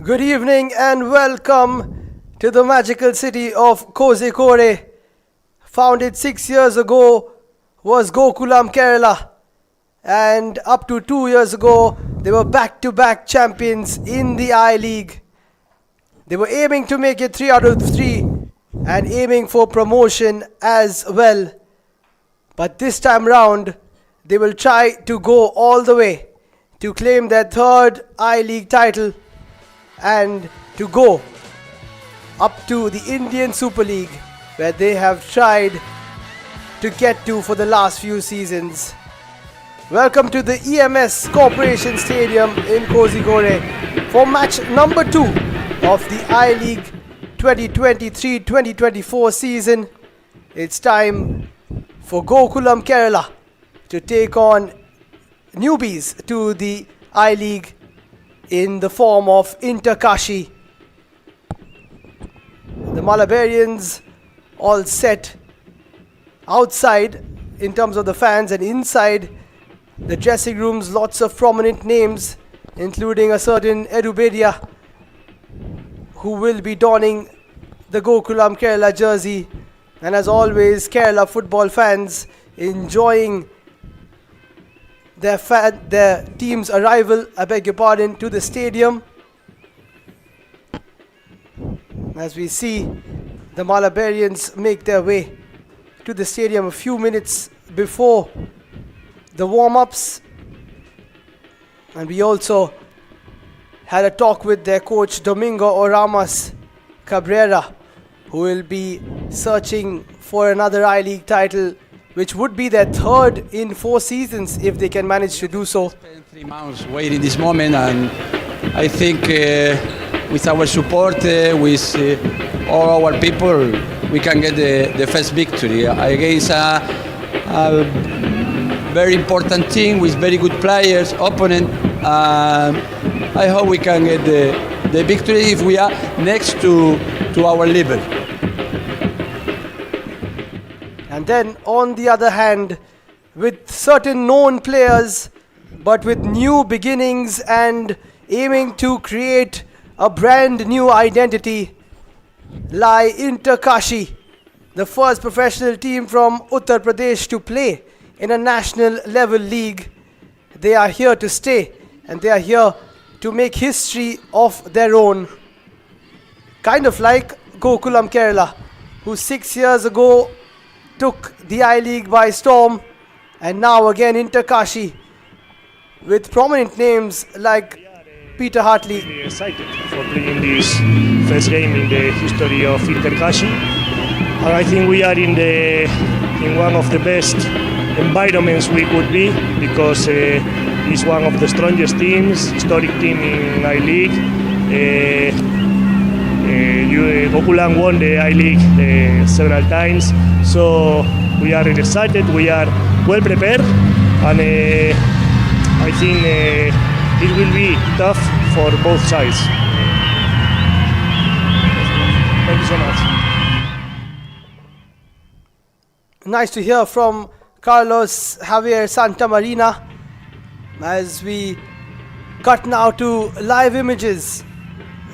Good evening and welcome to the magical city of Kozhikode. Founded 6 years ago was Gokulam, Kerala. And up to 2 years ago, they were back-to-back champions in the I-League. They were aiming to make it 3 out of 3 and aiming for promotion as well. But this time round, they will try to go all the way to claim their third I-League title and to go up to the Indian Super League, where they have tried to get to for the last few seasons. Welcome to the EMS Corporation Stadium in Kozhikode for match number 2 of the I-League 2023-2024 season. It's time for Gokulam Kerala to take on newbies to the I-League in the form of Kashi. The Malabarians all set outside in terms of the fans, and inside the dressing rooms lots of prominent names, including a certain Edubedia, who will be donning the Gokulam Kerala jersey. And as always, Kerala football fans enjoying their team's arrival, to the stadium. As we see the Malabarians make their way to the stadium a few minutes before the warm-ups. And we also had a talk with their coach Domingo Oramas Cabrera, who will be searching for another I-League title, which would be their third in 4 seasons if they can manage to do so. Spent 3 months waiting this moment, and I think with our support, with all our people, we can get the first victory against a very important team with very good players, opponent. I hope we can get the victory if we are next to our level. And then on the other hand, with certain known players, but with new beginnings and aiming to create a brand new identity, lie Kashi, the first professional team from Uttar Pradesh to play in a national level league. They are here to stay, and they are here to make history of their own. Kind of like Gokulam Kerala, who 6 years ago took the I-League by storm, and now again Kashi, with prominent names like Peter Hartley. Really excited for playing this first game in the history of Kashi, and I think we are in one of the best environments we could be, because it's one of the strongest teams, historic team in I-League. Gokulam won the I-League several times, so we are really excited, we are well prepared, and I think it will be tough for both sides. Thank you so much. Nice to hear from Carlos Javier Santamarina, as we cut now to live images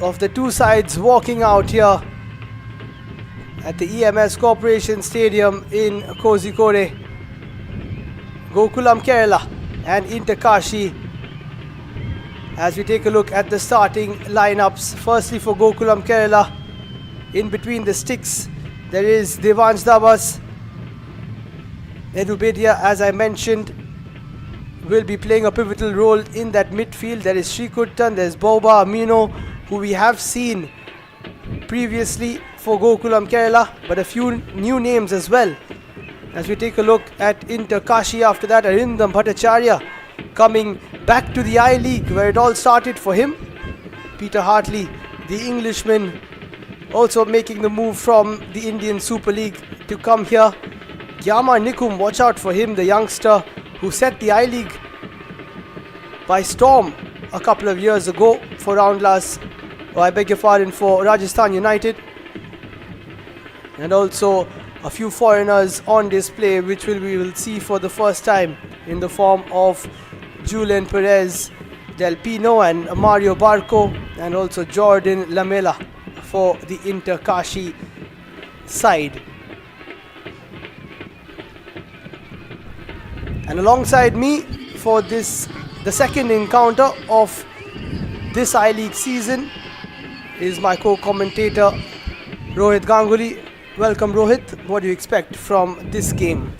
of the two sides walking out here at the EMS Corporation Stadium in Kozhikode. Gokulam Kerala and Kashi. As we take a look at the starting lineups, firstly for Gokulam Kerala, in between the sticks there is Devansh Dabas. Edubedia, as I mentioned, will be playing a pivotal role in that midfield. There is Shrikuttan, there's Boba Amino, who we have seen previously for Gokulam Kerala, but a few new names as well. As we take a look at Kashi, after that Arindam Bhattacharya coming back to the I-League, where it all started for him. Peter Hartley, the Englishman, also making the move from the Indian Super League to come here. Gyama Nikum, watch out for him, the youngster who set the I-League by storm a couple of years ago for for Rajasthan United. And also a few foreigners on display, which we will see for the first time in the form of Julian Perez, Del Pino and Mario Barco, and also Jordan Lamela for the Inter Kashi side. And alongside me for this, the second encounter of this I-League season, is my co-commentator Rohit Ganguly. Welcome Rohit, what do you expect from this game?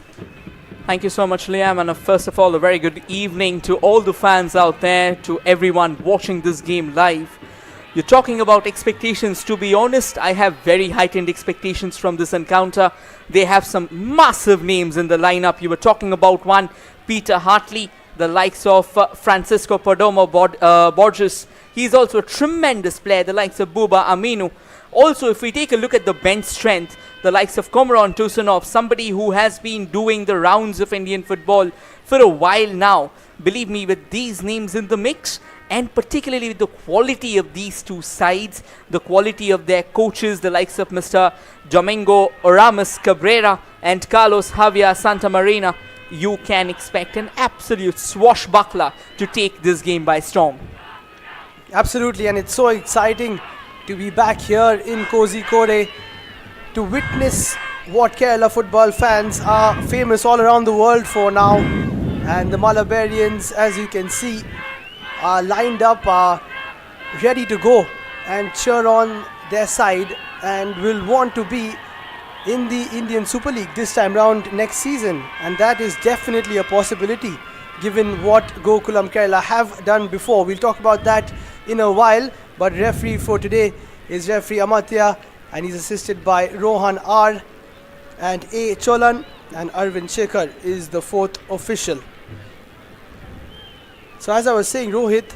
Thank you so much, Liam, and first of all, a very good evening to all the fans out there, to everyone watching this game live. You're talking about expectations. To be honest, I have very heightened expectations from this encounter. They have some massive names in the lineup. You were talking about one, Peter Hartley, the likes of Francisco Perdomo Borges. He's also a tremendous player, the likes of Buba Aminu. Also, if we take a look at the bench strength, the likes of Komaron Tusunov, somebody who has been doing the rounds of Indian football for a while now. Believe me, with these names in the mix, and particularly with the quality of these two sides, the quality of their coaches, the likes of Mr. Domingo Oramus Cabrera and Carlos Javier Santamarina, you can expect an absolute swashbuckler to take this game by storm. Absolutely, and it's so exciting to be back here in Kozhikode to witness what Kerala football fans are famous all around the world for now. And the Malabarians, as you can see, are lined up, are ready to go and cheer on their side, and will want to be in the Indian Super League this time round next season. And that is definitely a possibility given what Gokulam Kerala have done before. We'll talk about that in a while, but referee for today is referee Amatya, and he's assisted by Rohan R and A. Cholan, and Arvind Shekhar is the fourth official. So as I was saying, Rohit,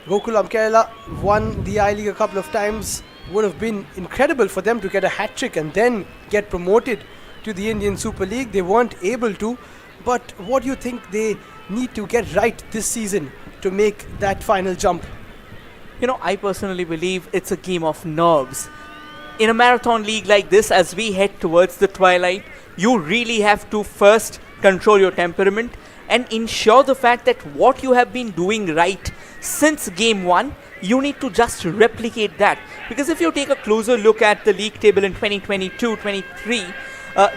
Gokulam Kerala won the I-League a couple of times. Would have been incredible for them to get a hat-trick and then get promoted to the Indian Super League. They weren't able to, but what do you think they need to get right this season to make that final jump? You know, I personally believe it's a game of nerves. In a marathon league like this, as we head towards the twilight, you really have to first control your temperament and ensure the fact that what you have been doing right since game one, you need to just replicate that. Because if you take a closer look at the league table in 2022-23,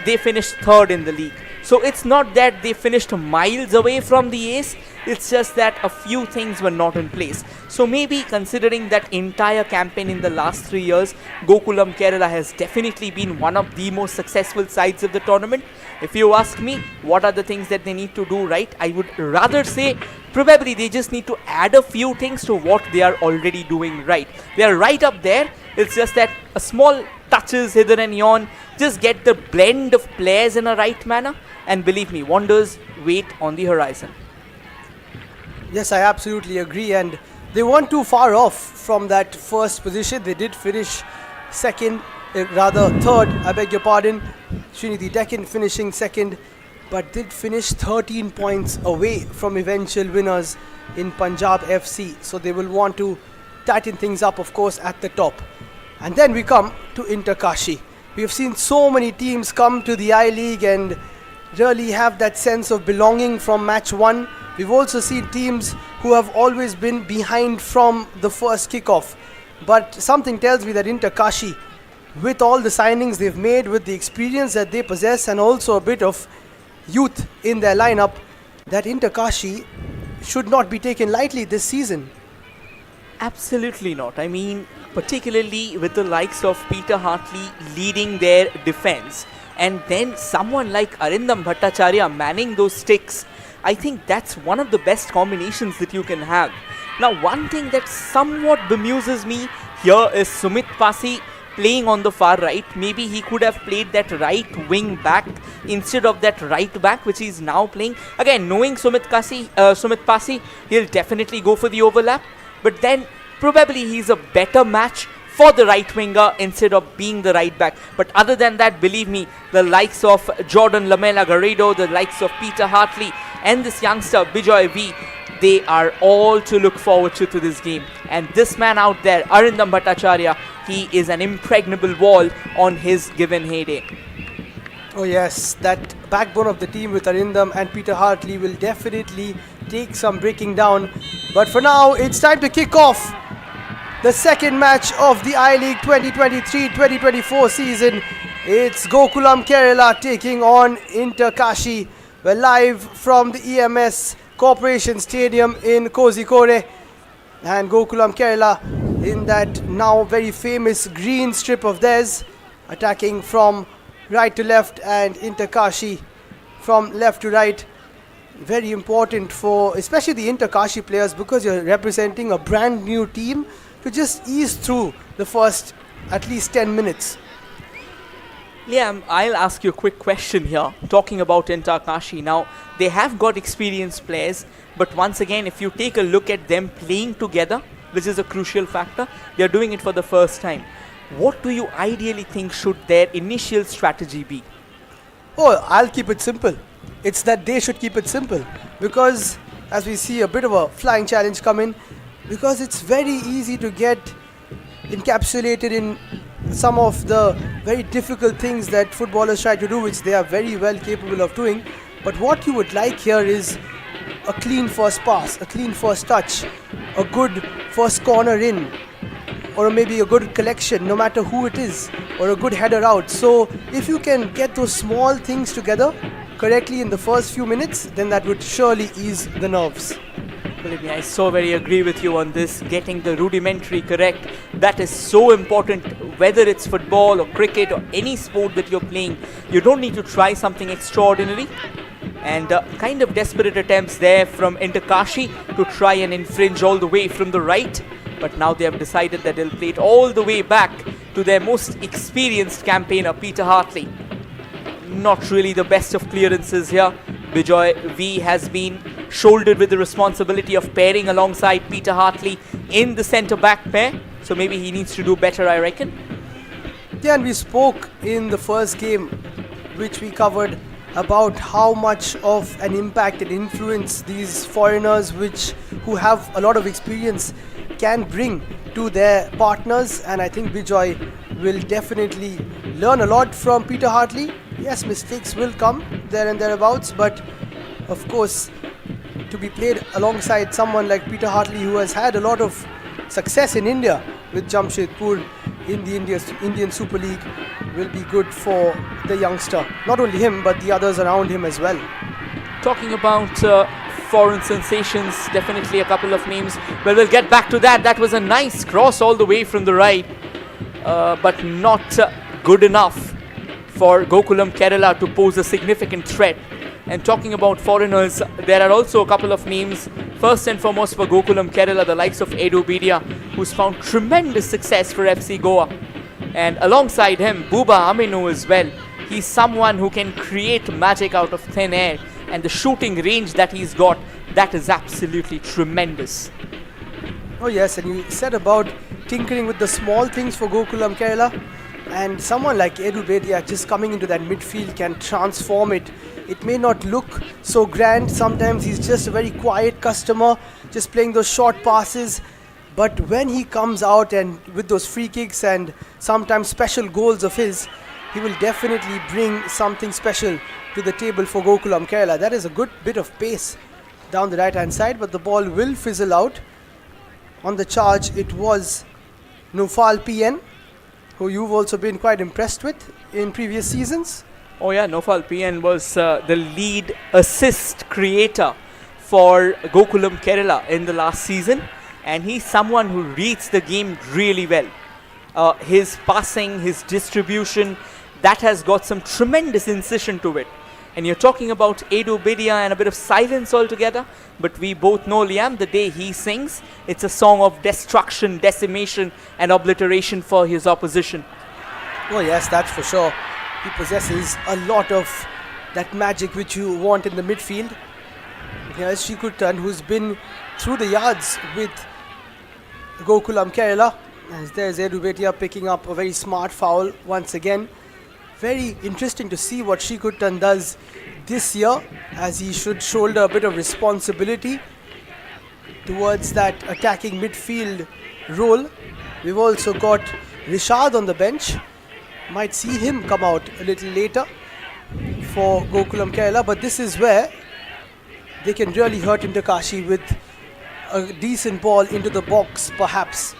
they finished third in the league. So it's not that they finished miles away from the ace, it's just that a few things were not in place. So maybe considering that entire campaign in the last 3 years, Gokulam Kerala has definitely been one of the most successful sides of the tournament. If you ask me, what are the things that they need to do right, I would rather say probably they just need to add a few things to what they are already doing right. They are right up there, it's just that a small touches hither and yon, just get the blend of players in a right manner, and believe me, wonders wait on the horizon. Yes, I absolutely agree, and they weren't too far off from that first position. They did finish second, third, I beg your pardon. Srinidhi Deccan finishing second, but did finish 13 points away from eventual winners in Punjab FC. So they will want to tighten things up, of course, at the top. And then we come to Inter Kashi. We have seen so many teams come to the I-League and really have that sense of belonging from match one. We've also seen teams who have always been behind from the first kickoff. But something tells me that Inter Kashi, with all the signings they've made, with the experience that they possess, and also a bit of youth in their lineup, that Inter Kashi should not be taken lightly this season. Absolutely not. I mean, particularly with the likes of Peter Hartley leading their defense, and then someone like Arindam Bhattacharya manning those sticks, I think that's one of the best combinations that you can have. Now, one thing that somewhat bemuses me here is Sumit Pasi playing on the far right. Maybe he could have played that right wing back instead of that right back which he's now playing. Again, knowing Sumit Pasi, he'll definitely go for the overlap, but then probably he's a better match for the right winger instead of being the right back. But other than that, believe me, the likes of Jordan Lamela Garrido, the likes of Peter Hartley, and this youngster Bijoy V, they are all to look forward to this game. And this man out there, Arindam Bhattacharya, he is an impregnable wall on his given heyday. Oh yes, that backbone of the team with Arindam and Peter Hartley will definitely take some breaking down But for now, it's time to kick off the second match of the I-League 2023-2024 season. It's Gokulam Kerala taking on Inter Kashi. We're live from the EMS Corporation Stadium in Kozhikode, and Gokulam Kerala in that now very famous green strip of theirs, attacking from right to left, and Inter Kashi from left to right. Very important for especially the Inter Kashi players, because you're representing a brand new team, to just ease through the first at least 10 minutes. Liam, I'll ask you a quick question here. Talking about Inter Kashi, now they have got experienced players, but once again, if you take a look at them playing together, which is a crucial factor, they're doing it for the first time. What do you ideally think should their initial strategy be? Oh, I'll keep it simple. It's that they should keep it simple, because as we see a bit of a flying challenge come in, because it's very easy to get encapsulated in some of the very difficult things that footballers try to do, which they are very well capable of doing. But what you would like here is a clean first pass, a clean first touch, a good first corner in, or maybe a good collection, no matter who it is, or a good header out. So if you can get those small things together correctly in the first few minutes, then that would surely ease the nerves. Believe me, I so very agree with you on this. Getting the rudimentary correct, that is so important. Whether it's football or cricket or any sport that you're playing, you don't need to try something extraordinary. And kind of desperate attempts there from Inter Kashi to try and infringe all the way from the right. But now they have decided that they'll play it all the way back to their most experienced campaigner, Peter Hartley. Not really the best of clearances here. Bijoy V has been shouldered with the responsibility of pairing alongside Peter Hartley in the centre-back pair. So maybe he needs to do better, I reckon. Yeah, and we spoke in the first game, which we covered, about how much of an impact and influence these foreigners who have a lot of experience can bring to their partners. And I think Bijoy will definitely learn a lot from Peter Hartley. Yes, mistakes will come there and thereabouts, but of course, to be played alongside someone like Peter Hartley, who has had a lot of success in India with Jamshedpur in the Indian Super League, will be good for the youngster. Not only him, but the others around him as well. Talking about foreign sensations, definitely a couple of names. Well, we'll get back to that. That was a nice cross all the way from the right, but not good enough for Gokulam Kerala to pose a significant threat. And talking about foreigners, there are also a couple of names. First and foremost for Gokulam Kerala, the likes of Edu Bidia, who's found tremendous success for FC Goa. And alongside him, Buba Aminu as well. He's someone who can create magic out of thin air. And the shooting range that he's got, that is absolutely tremendous. Oh yes, and you said about tinkering with the small things for Gokulam Kerala. And someone like Edu Bedia just coming into that midfield can transform it. It may not look so grand. Sometimes he's just a very quiet customer, just playing those short passes. But when he comes out and with those free kicks and sometimes special goals of his, he will definitely bring something special to the table for Gokulam Kerala. That is a good bit of pace down the right hand side, but the ball will fizzle out. On the charge, it was Nufal PN, who you've also been quite impressed with in previous seasons. Oh yeah, Nofal PN was the lead assist creator for Gokulam Kerala in the last season, and he's someone who reads the game really well. His passing, his distribution, that has got some tremendous incision to it. And you're talking about Edu Bidia and a bit of silence altogether, but we both know, Liam, the day he sings, it's a song of destruction, decimation and obliteration for his opposition. Oh yes, that's for sure. He possesses a lot of that magic which you want in the midfield. Here's Shikutan, who's been through the yards with Gokulam Kerala. As there's Edu Betia picking up a very smart foul once again. Very interesting to see what Shikutan does this year, as he should shoulder a bit of responsibility towards that attacking midfield role. We've also got Rishad on the bench. Might see him come out a little later for Gokulam Kerala, but this is where they can really hurt Inter Kashi with a decent ball into the box, perhaps.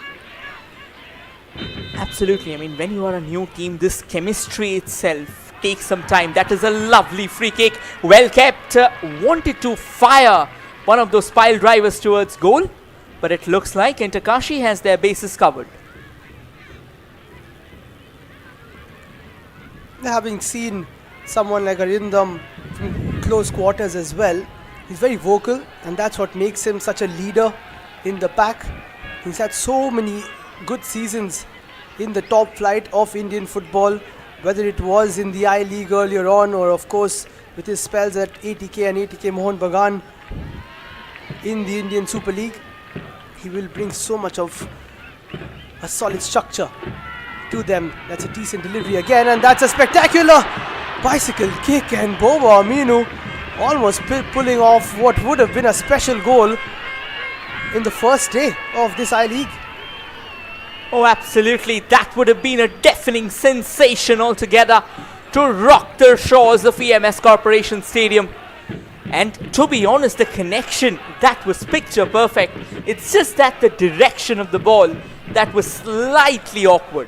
Absolutely. I mean, when you are a new team, this chemistry itself takes some time. That is a lovely free kick. Well kept. Wanted to fire one of those pile drivers towards goal, but it looks like Kashi has their bases covered. Having seen someone like Arindam from close quarters as well, he's very vocal, and that's what makes him such a leader in the pack. He's had so many good seasons in the top flight of Indian football, whether it was in the I-League earlier on, or of course with his spells at ATK and ATK Mohun Bagan in the Indian Super League. He will bring so much of a solid structure to them. That's a decent delivery again, and that's a spectacular bicycle kick, and Boba Aminu almost pulling off what would have been a special goal in the first day of this I-League. Oh, absolutely. That would have been a deafening sensation altogether to rock the shores of EMS Corporation Stadium. And to be honest, the connection, that was picture perfect. It's just that the direction of the ball, that was slightly awkward.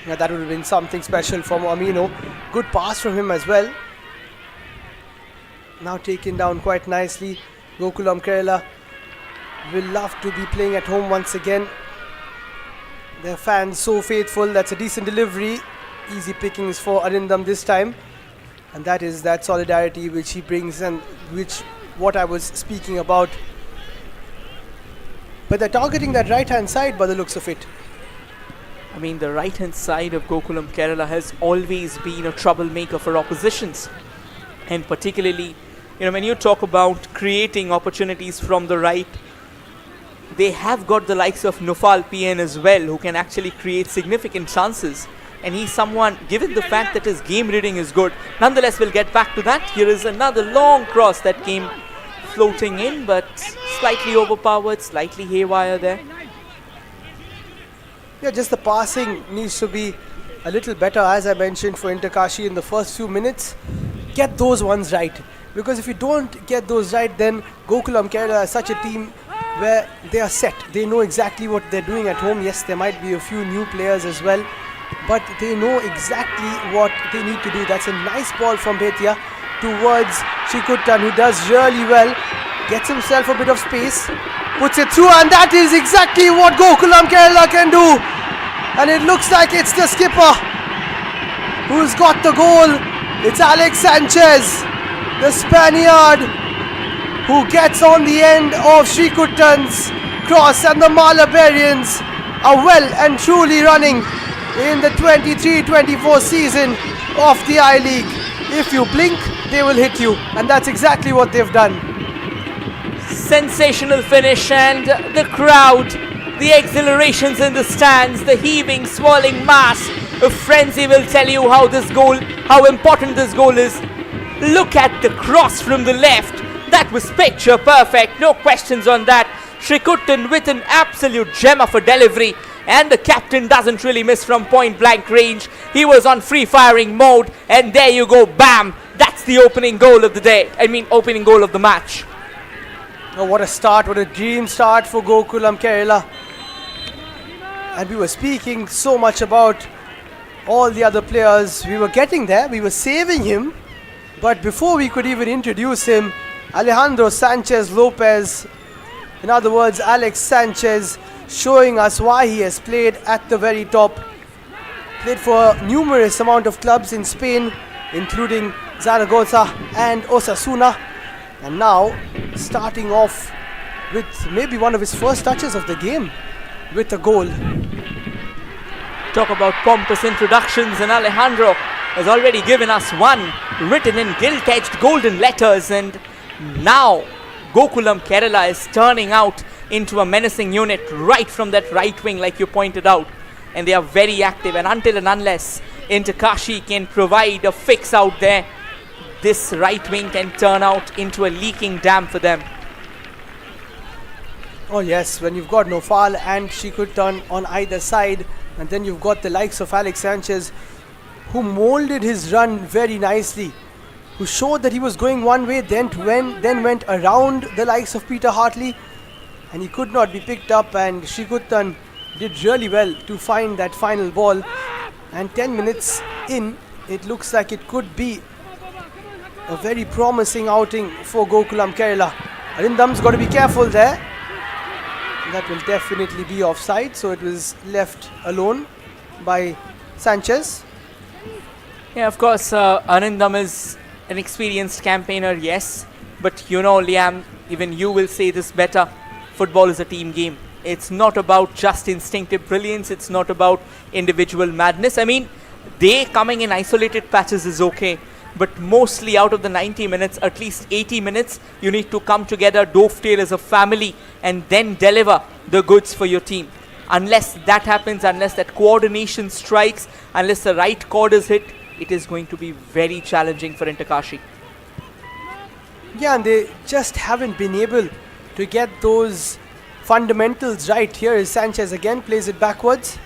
Yeah, that would have been something special from Amino. Good pass from him as well. Now taken down quite nicely. Gokulam Kerala will love to be playing at home once again. Their fans so faithful. That's a decent delivery. Easy pickings for Arindam this time. And that is that solidarity which he brings, and which what I was speaking about. But they're targeting that right hand side by the looks of it. I mean, the right hand side of Gokulam Kerala has always been a troublemaker for oppositions. And particularly, when you talk about creating opportunities from the right, they have got the likes of Nufal PN as well, who can actually create significant chances. And he's someone, given the fact that his game reading is good. Nonetheless, we'll get back to that. Here is another long cross that came floating in, but slightly overpowered, slightly haywire there. Yeah, just the passing needs to be a little better, as I mentioned, for Kashi in the first few minutes. Get those ones right. Because if you don't get those right, then Gokulam Kerala is such a team where they are set. They know exactly what they're doing at home. Yes, there might be a few new players as well, but they know exactly what they need to do. That's a nice ball from Bhetia towards Shikuttan, who does really well. Gets himself a bit of space, puts it through, and that is exactly what Gokulam Kerala can do. And it looks like it's the skipper who's got the goal. It's Alex Sanchez, the Spaniard, who gets on the end of Shrikuttan's cross, and the Malabarians are well and truly running in the 23-24 season of the I-League. If you blink, they will hit you, and that's exactly what they've done. Sensational finish, and the crowd, the exhilarations in the stands, the heaving, swirling mass of frenzy will tell you how important this goal is. Look at the cross from the left. That was picture perfect, no questions on that. Shrikuttan with an absolute gem of a delivery, and the captain doesn't really miss from point blank range. He was on free firing mode, and there you go, bam! That's the opening goal of the day. Opening goal of the match. Oh, what a start, what a dream start for Gokulam Kerala. And we were speaking so much about all the other players. We were getting there, we were saving him. But before we could even introduce him, Alejandro Sanchez Lopez, in other words, Alex Sanchez, showing us why he has played at the very top. Played for a numerous amount of clubs in Spain, including Zaragoza and Osasuna. And now, starting off with maybe one of his first touches of the game, with a goal. Talk about pompous introductions, and Alejandro has already given us one, written in gilt-edged golden letters, and now Gokulam Kerala is turning out into a menacing unit right from that right wing, like you pointed out, and they are very active, and until and unless Kashi can provide a fix out there, this right wing can turn out into a leaking dam for them. Oh yes, when you've got Nofal and Shikuttan on either side, and then you've got the likes of Alex Sanchez, who molded his run very nicely who showed that he was going one way, then went around the likes of Peter Hartley, and he could not be picked up, and Shrikuttan did really well to find that final ball. And 10 minutes in, it looks like it could be a very promising outing for Gokulam Kerala. Arindam's got to be careful there. That will definitely be offside, so it was left alone by Sanchez. Yeah, of course, Arindam is an experienced campaigner, yes. But you know, Liam, even you will say this better. Football is a team game. It's not about just instinctive brilliance. It's not about individual madness. I mean, they coming in isolated patches is okay. But mostly out of the 90 minutes, at least 80 minutes, you need to come together, dovetail as a family, and then deliver the goods for your team. Unless that happens, unless that coordination strikes, unless the right chord is hit, it is going to be very challenging for Kashi. Yeah, and they just haven't been able to get those fundamentals right. Here is Sanchez again, plays it backwards.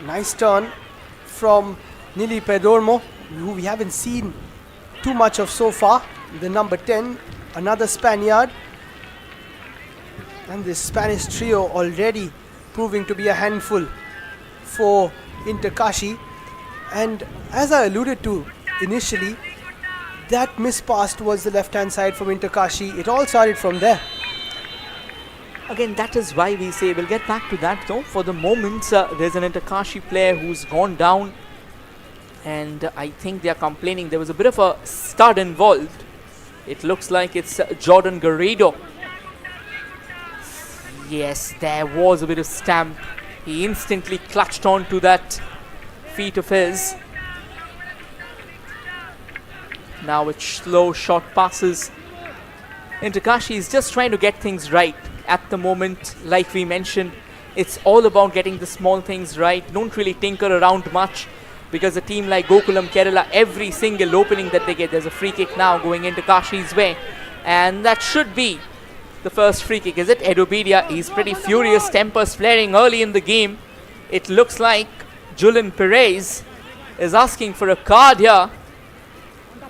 Nice turn from Nili Pedormo, who we haven't seen too much of so far. The number 10, another Spaniard. And this Spanish trio already proving to be a handful for Kashi. And as I alluded to initially, that mispass towards the left-hand side from Kashi, it all started from there. Again, that is why we say, we'll get back to that though. For the moment, there's an Kashi player who's gone down. And I think they are complaining. There was a bit of a stud involved. It looks like it's Jordan Garrido. Yes, there was a bit of stamp. He instantly clutched on to that feet of his. Now with slow short passes. Kashi is just trying to get things right. At the moment, like we mentioned, it's all about getting the small things right. Don't really tinker around much. Because a team like Gokulam Kerala, every single opening that they get, there's a free kick now going into Kashi's way. And that should be the first free kick. Is it Edupedia? He's pretty furious, tempers flaring early in the game. It looks like Julian Perez is asking for a card here.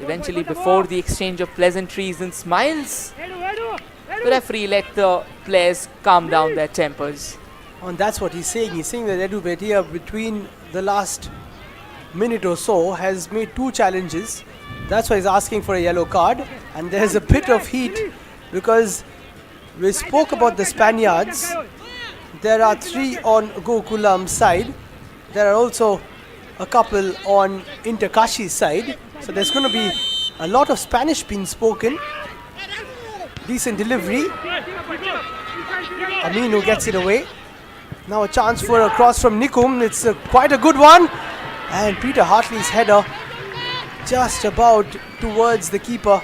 Eventually, before the exchange of pleasantries and smiles, the referee let the players calm down their tempers. And that's what he's saying. He's saying that Edupedia, between the last minute or so, has made 2 challenges. That's why he's asking for a yellow card. And there's a bit of heat because we spoke about the Spaniards. There are 3 on Gokulam's side. There are also a couple on Kashi's side. So there's going to be a lot of Spanish being spoken. Decent delivery. Aminu gets it away. Now a chance for a cross from Nikum. It's quite a good one. And Peter Hartley's header just about towards the keeper.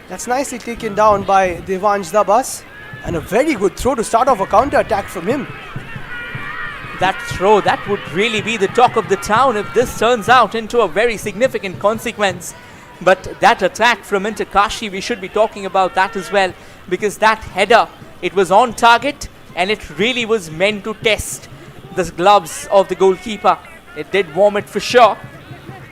That's nicely taken down by Devansh Dabas. And a very good throw to start off a counter-attack from him. That throw, that would really be the talk of the town if this turns out into a very significant consequence. But that attack from Kashi, we should be talking about that as well. Because that header, it was on target and it really was meant to test the gloves of the goalkeeper. It did warm it for sure.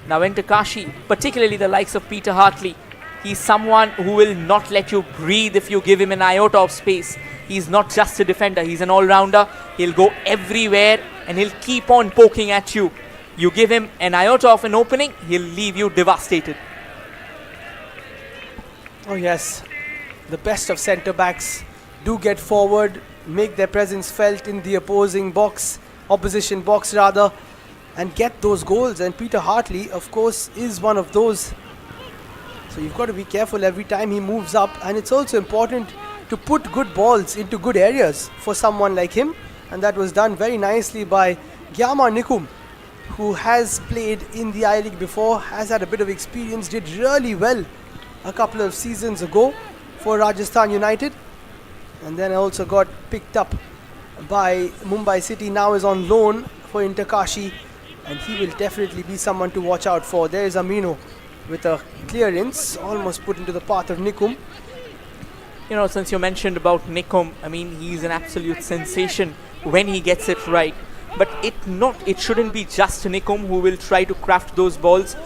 Now Kashi, particularly the likes of Peter Hartley, he's someone who will not let you breathe if you give him an iota of space. He's not just a defender, he's an all-rounder. He'll go everywhere and he'll keep on poking at you. You give him an iota of an opening, he'll leave you devastated. Oh yes, the best of centre-backs do get forward, make their presence felt in the opposition box rather, and get those goals. And Peter Hartley, of course, is one of those. So you've got to be careful every time he moves up. And it's also important to put good balls into good areas for someone like him. And that was done very nicely by Gyama Nikum, who has played in the I-League before, has had a bit of experience, did really well a couple of seasons ago for Rajasthan United. And then also got picked up by Mumbai City, now is on loan for Kashi. And he will definitely be someone to watch out for. There is Amino with a clearance, almost put into the path of Nikum. You know, since you mentioned about Nikum, I mean, he's an absolute sensation when he gets it right. But it shouldn't be just Nikum who will try to craft those balls.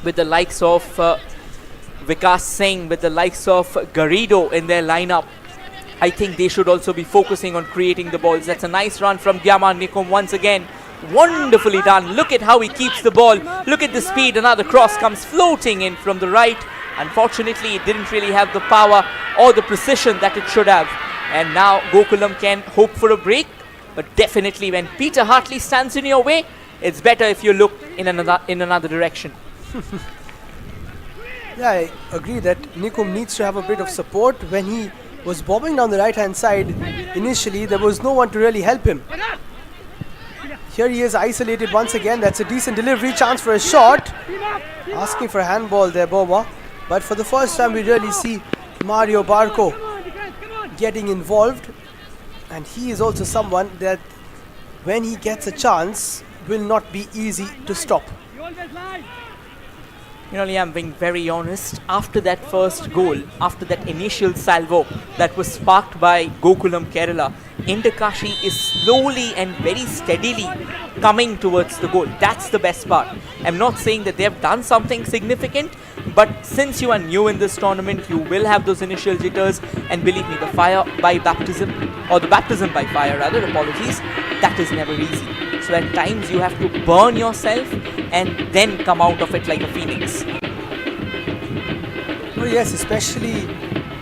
with the likes of Vikas Singh, with the likes of Garrido in their lineup, I think they should also be focusing on creating the balls. That's a nice run from Gyaman Nikum once again. Wonderfully done. Look at how he keeps the ball. Look at the speed. Another cross comes floating in from the right. Unfortunately, it didn't really have the power or the precision that it should have. And now Gokulam can hope for a break. But definitely when Peter Hartley stands in your way, it's better if you look in another direction. Yeah, I agree that Nikum needs to have a bit of support. When he was bobbing down the right hand side, initially there was no one to really help him. Here he is isolated once again. That's a decent delivery, chance for a shot. Asking for a handball there, Boba. But for the first time we really see Mario Barco getting involved. And he is also someone that when he gets a chance will not be easy to stop. You know, Liam, being very honest, after that first goal, after that initial salvo that was sparked by Gokulam Kerala, Kashi is slowly and very steadily coming towards the goal. That's the best part. I'm not saying that they have done something significant, but since you are new in this tournament, you will have those initial jitters, and believe me, the fire by baptism, or the baptism by fire rather, apologies, that is never easy. So at times you have to burn yourself and then come out of it like a phoenix. Oh yes, especially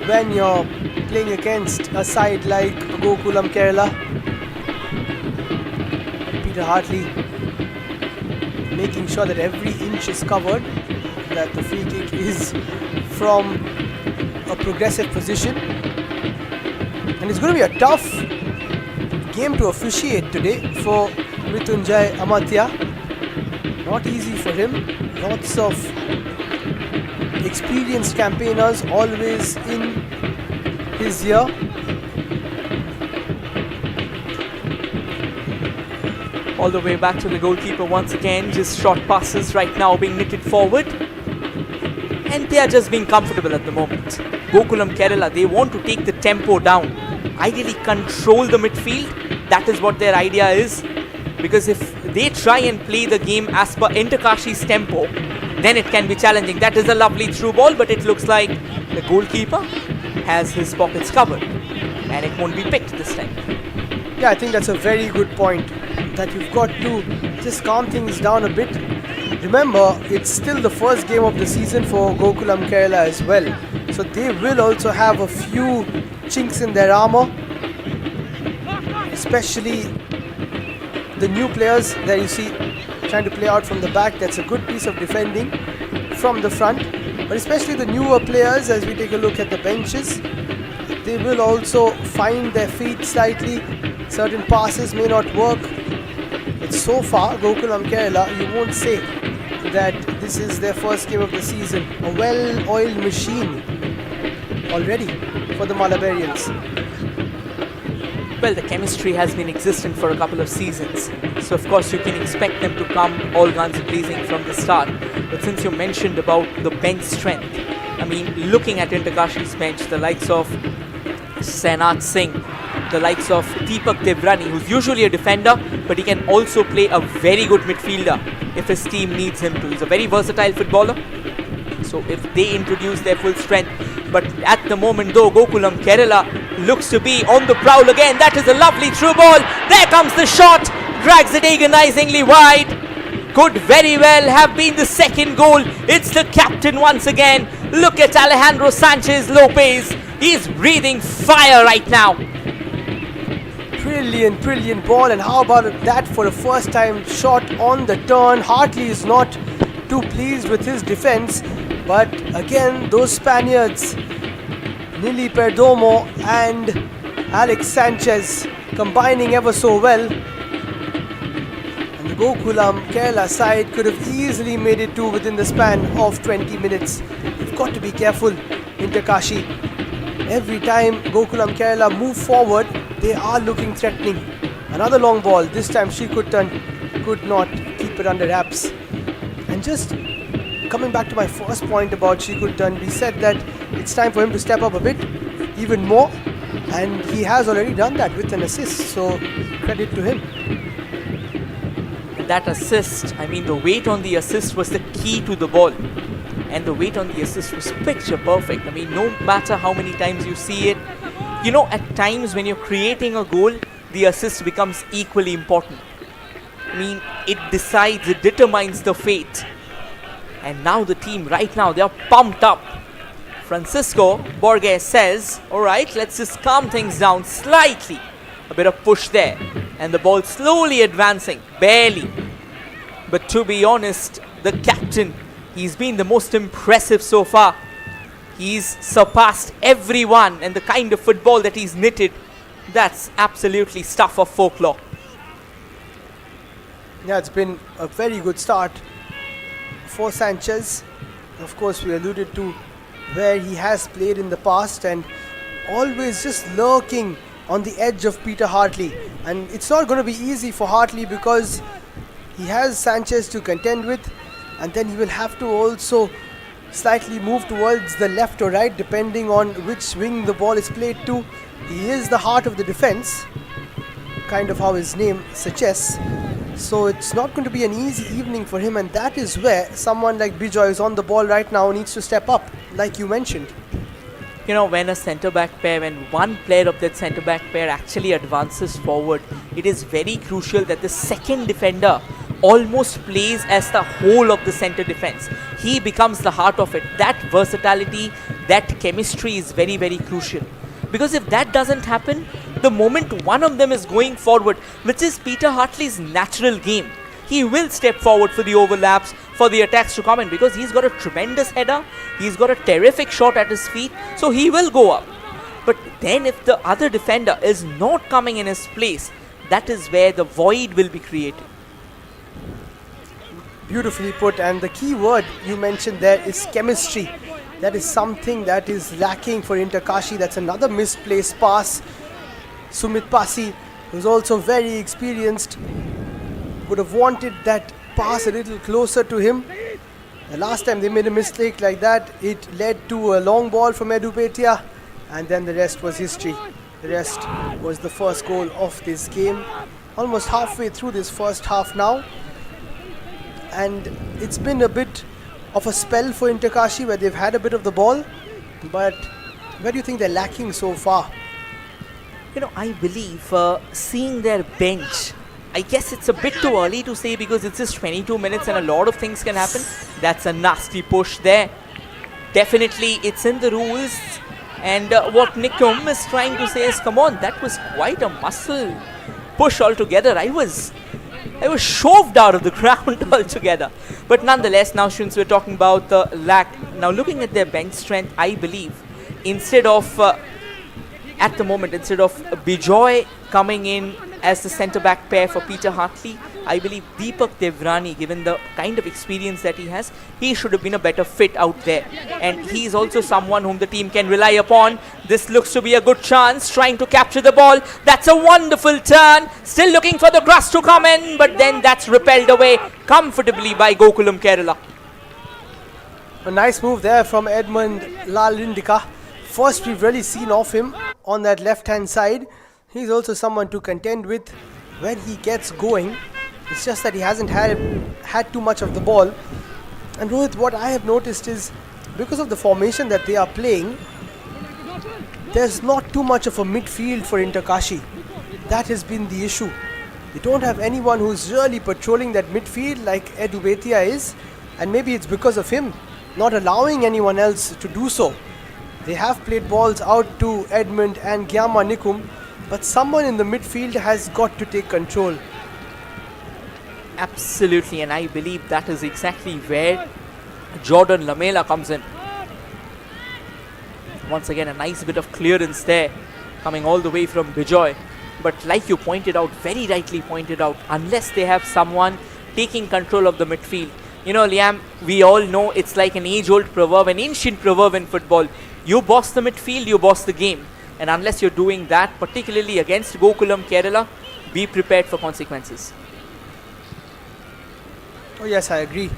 when you're playing against a side like Gokulam Kerala. Peter Hartley making sure that every inch is covered, that the free kick is from a progressive position. And it's going to be a tough game to officiate today for Mrityunjay Amatya. Not easy for him. Lots of experienced campaigners always in his year. All the way back to the goalkeeper once again. Just short passes right now being knitted forward. And they are just being comfortable at the moment. Gokulam Kerala, they want to take the tempo down. Ideally control the midfield. That is what their idea is. Because if they try and play the game as per Kashi's tempo, then it can be challenging. That is a lovely through ball, but it looks like the goalkeeper has his pockets covered. And it won't be picked this time. Yeah, I think that's a very good point. That you've got to just calm things down a bit. Remember, it's still the first game of the season for Gokulam Kerala as well. So they will also have a few chinks in their armor. Especially the new players that you see trying to play out from the back. That's a good piece of defending from the front. But especially the newer players, as we take a look at the benches, they will also find their feet slightly. Certain passes may not work. But so far, Gokulam Kerala, you won't say that this is their first game of the season. A well-oiled machine already for the Malabarians. Well, the chemistry has been existent for a couple of seasons, so of course you can expect them to come all guns blazing from the start. But since you mentioned about the bench strength, I mean, looking at Kashi's bench, the likes of Senat Singh, the likes of Deepak Devrani, who's usually a defender, but he can also play a very good midfielder if his team needs him to. He's a very versatile footballer. So if they introduce their full strength, but at the moment though, Gokulam Kerala looks to be on the prowl again. That is a lovely through ball. There comes the shot. Drags it agonizingly wide. Could very well have been the second goal. It's the captain once again. Look at Alejandro Sanchez Lopez. He's breathing fire right now. Brilliant ball. And how about that for a first time shot on the turn? Hartley is not too pleased with his defense. But again, those Spaniards, Nili Perdomo and Alex Sanchez, combining ever so well. And the Gokulam Kerala side could have easily made it two within the span of 20 minutes. You've got to be careful in Kashi. Every time Gokulam Kerala move forward, they are looking threatening. Another long ball. This time Shikuttan could not keep it under wraps. And just coming back to my first point about Shikuttan, we said that it's time for him to step up a bit, even more, and he has already done that with an assist, so credit to him. that assist, I mean, the weight on the assist was the key to the ball. And the weight on the assist was picture perfect. I mean, no matter how many times you see it, you know, at times when you're creating a goal, the assist becomes equally important. I mean, it decides, it determines the fate. And now the team, right now, they are pumped up. Francisco Borges says, alright, let's just calm things down slightly. A bit of push there. And the ball slowly advancing, barely. But to be honest, the captain, he's been the most impressive so far. He's surpassed everyone, and the kind of football that he's knitted, that's absolutely stuff of folklore. Yeah, it's been a very good start for Sanchez. Of course, we alluded to where he has played in the past and always just lurking on the edge of Peter Hartley. And it's not going to be easy for Hartley because he has Sanchez to contend with, and then he will have to also slightly move towards the left or right depending on which wing the ball is played to. He is the heart of the defense, kind of how his name suggests. So it's not going to be an easy evening for him, and that is where someone like Bijoy is on the ball right now needs to step up, like you mentioned. You know, when a centre-back pair, when one player of that centre-back pair actually advances forward, it is very crucial that the second defender almost plays as the whole of the centre defence. He becomes the heart of it. That versatility, that chemistry is very, very crucial. Because if that doesn't happen, the moment one of them is going forward, which is Peter Hartley's natural game, he will step forward for the overlaps, for the attacks to come in, because he's got a tremendous header, he's got a terrific shot at his feet, so he will go up. But then if the other defender is not coming in his place, that is where the void will be created. Beautifully put, and the key word you mentioned there is chemistry. That is something that is lacking for Inter Kashi. That's another misplaced pass. Sumit Pasi, who's also very experienced, would have wanted that pass a little closer to him. The last time they made a mistake like that, it led to a long ball from Edu Betia, and then the rest was history. The rest was the first goal of this game. Almost halfway through this first half now, and it's been a bit of a spell for Inter Kashi where they've had a bit of the ball, but where do you think they're lacking so far? You know, I believe seeing their bench, I guess it's a bit too early to say because it's just 22 minutes and a lot of things can happen. That's a nasty push there. Definitely it's in the rules, and what Nikum is trying to say is, come on, that was quite a muscle push altogether. I was shoved out of the ground altogether. But nonetheless, now since we're talking about the lack, now looking at their bench strength, I believe instead of at the moment, instead of Bijoy coming in as the centre-back pair for Peter Hartley, I believe Deepak Devrani, given the kind of experience that he has, he should have been a better fit out there. And he's also someone whom the team can rely upon. This looks to be a good chance, trying to capture the ball. That's a wonderful turn. Still looking for the cross to come in, but then that's repelled away comfortably by Gokulam Kerala. A nice move there from Edmund Lalindika. First we've really seen off him on that left-hand side. He's also someone to contend with when he gets going. It's just that he hasn't had too much of the ball. And Rohit, what I have noticed is because of the formation that they are playing, there's not too much of a midfield for Inter Kashi. That has been the issue. They don't have anyone who's really patrolling that midfield like Edu Betia is, and maybe it's because of him not allowing anyone else to do so. They have played balls out to Edmund and Gyama Nikum, but someone in the midfield has got to take control. Absolutely, and I believe that is exactly where Jordan Lamela comes in. Once again, a nice bit of clearance there, coming all the way from Bijoy. But like you pointed out, very rightly pointed out, unless they have someone taking control of the midfield. You know, Liam, we all know it's like an age-old proverb, an ancient proverb in football. You boss the midfield, you boss the game. And unless you're doing that, particularly against Gokulam Kerala, be prepared for consequences. Oh yes, I agree.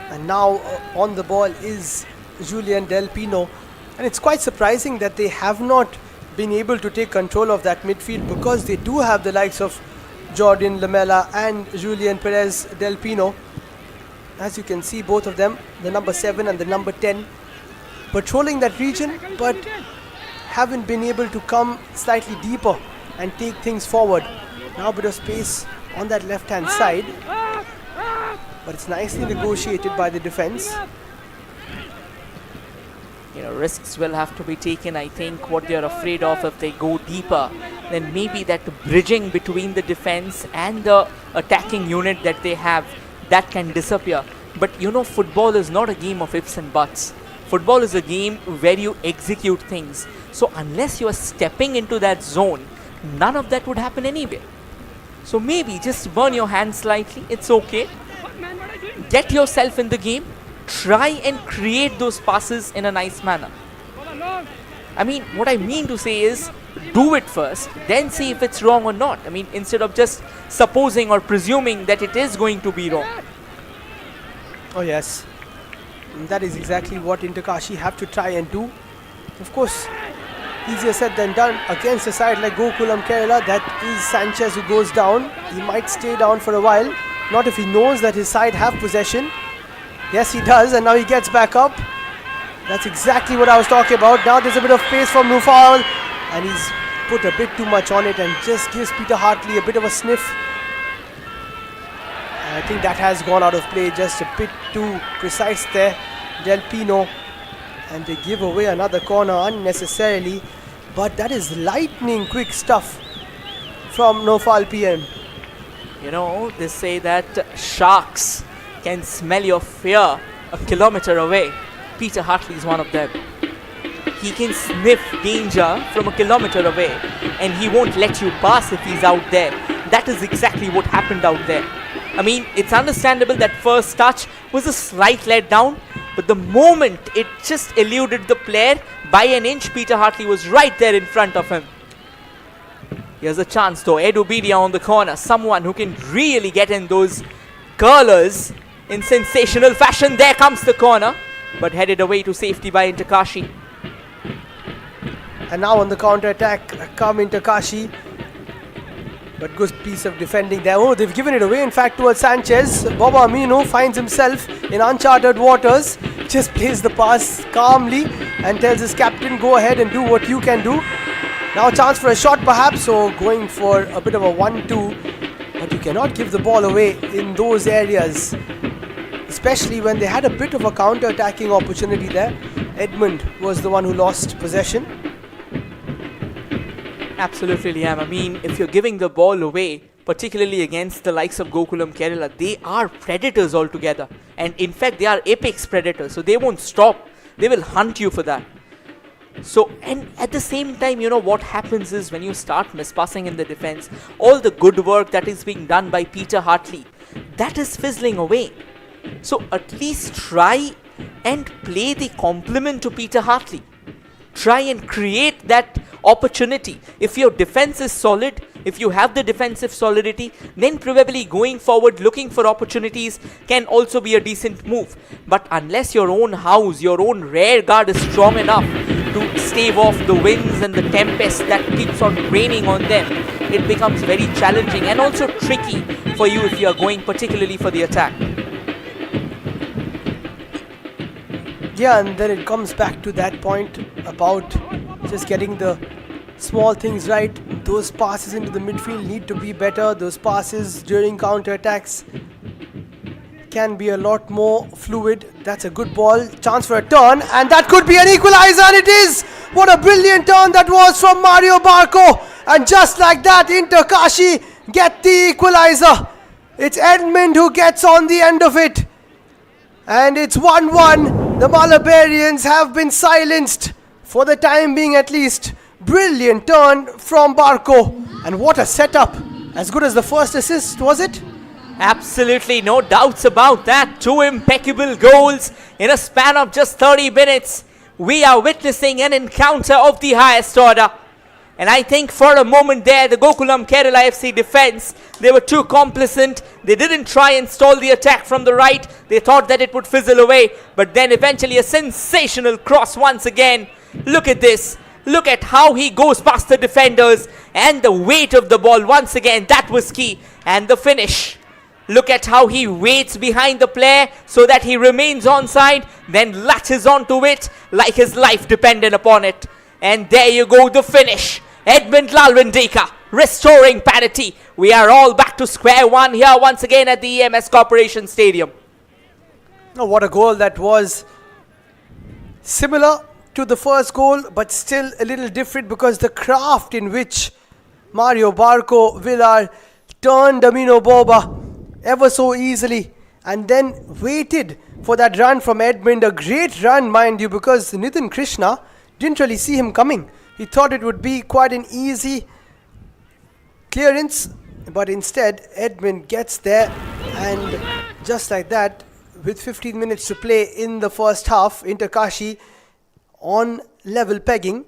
And now on the ball is Julian Del Pino. And it's quite surprising that they have not been able to take control of that midfield, because they do have the likes of Jordan Lamela and Julian Perez Del Pino. As you can see, both of them, the number 7 and the number 10, patrolling that region, but haven't been able to come slightly deeper and take things forward. Now a bit of space on that left-hand side, but it's nicely negotiated by the defense. You know, risks will have to be taken. I think what they're afraid of, if they go deeper, then maybe that bridging between the defense and the attacking unit that they have, that can disappear. But you know, football is not a game of ifs and buts. Football is a game where you execute things. So unless you are stepping into that zone, none of that would happen anyway. So maybe just burn your hands slightly, it's okay. Get yourself in the game. Try and create those passes in a nice manner. I mean, what I mean to say is, do it first, then see if it's wrong or not. I mean, instead of just supposing or presuming that it is going to be wrong. Oh yes, and that is exactly what Inter Kashi have to try and do. Of course, easier said than done against a side like Gokulam Kerala. That is Sanchez who goes down. He might stay down for a while, not if he knows that his side have possession. Yes, he does, and now he gets back up. That's exactly what I was talking about. Now there's a bit of pace from Nufaul, and he's put a bit too much on it and just gives Peter Hartley a bit of a sniff. And I think that has gone out of play, just a bit too precise there. Del Pino, and they give away another corner unnecessarily, but that is lightning quick stuff from Nofal PM. You know, they say that sharks can smell your fear a kilometer away. Peter Hartley is one of them. He can sniff danger from a kilometer away, and he won't let you pass if he's out there. That is exactly what happened out there. I mean, it's understandable that first touch was a slight letdown, but the moment it just eluded the player by an inch, Peter Hartley was right there in front of him. Here's a chance though, Ed Obedia on the corner, someone who can really get in those curlers in sensational fashion. There comes the corner, but headed away to safety by Inter Kashi. And now on the counter-attack come Inter Kashi. But good piece of defending there. Oh, they've given it away, in fact, towards Sanchez. Boba Amino finds himself in uncharted waters. Just plays the pass calmly and tells his captain, go ahead and do what you can do. Now a chance for a shot perhaps, so going for a bit of a 1-2. But you cannot give the ball away in those areas, especially when they had a bit of a counter-attacking opportunity there. Edmund was the one who lost possession. Absolutely, Liam. I mean, if you're giving the ball away, particularly against the likes of Gokulam Kerala, they are predators altogether. And in fact, they are apex predators, so they won't stop. They will hunt you for that. So, and at the same time, you know, what happens is when you start mispassing in the defense, all the good work that is being done by Peter Hartley, that is fizzling away. So at least try and play the complement to Peter Hartley. Try and create that opportunity. If your defense is solid, if you have the defensive solidity, then probably going forward looking for opportunities can also be a decent move. But unless your own house, your own rear guard is strong enough to stave off the winds and the tempest that keeps on raining on them, it becomes very challenging and also tricky for you if you are going particularly for the attack. Yeah, and then it comes back to that point about just getting the small things right. Those passes into the midfield need to be better. Those passes during counter-attacks can be a lot more fluid. That's a good ball. Chance for a turn, and that could be an equalizer, and it is! What a brilliant turn that was from Mario Barco. And just like that, Inter Kashi get the equalizer. It's Edmund who gets on the end of it. And it's 1-1. The Malabarians have been silenced, for the time being at least. Brilliant turn from Barco. And what a setup. As good as the first assist, was it? Absolutely, no doubts about that. 2 impeccable goals in a span of just 30 minutes. We are witnessing an encounter of the highest order. And I think for a moment there, the Gokulam Kerala FC defense, they were too complacent. They didn't try and stall the attack from the right. They thought that it would fizzle away. But then eventually a sensational cross once again. Look at this. Look at how he goes past the defenders, and the weight of the ball once again, that was key. And the finish. Look at how he waits behind the player so that he remains onside, then latches onto it like his life depended upon it. And there you go, the finish. Edmund Lalwindika restoring parity. We are all back to square one here once again at the EMS Corporation Stadium. Oh, what a goal that was. Similar to the first goal, but still a little different because the craft in which Mario Barco Villar turned Amino Boba ever so easily and then waited for that run from Edmund. A great run, mind you, because Nitin Krishna didn't really see him coming. He thought it would be quite an easy clearance, but instead Edmund gets there, and just like that, with 15 minutes to play in the first half, Inter Kashi on level pegging.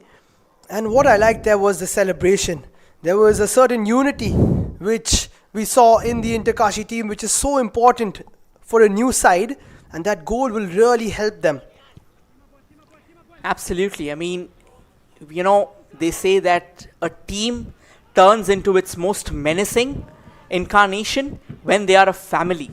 And what I liked there was the celebration. There was a certain unity which we saw in the Inter Kashi team, which is so important for a new side, and that goal will really help them. Absolutely. I mean, you know, they say that a team turns into its most menacing incarnation when they are a family.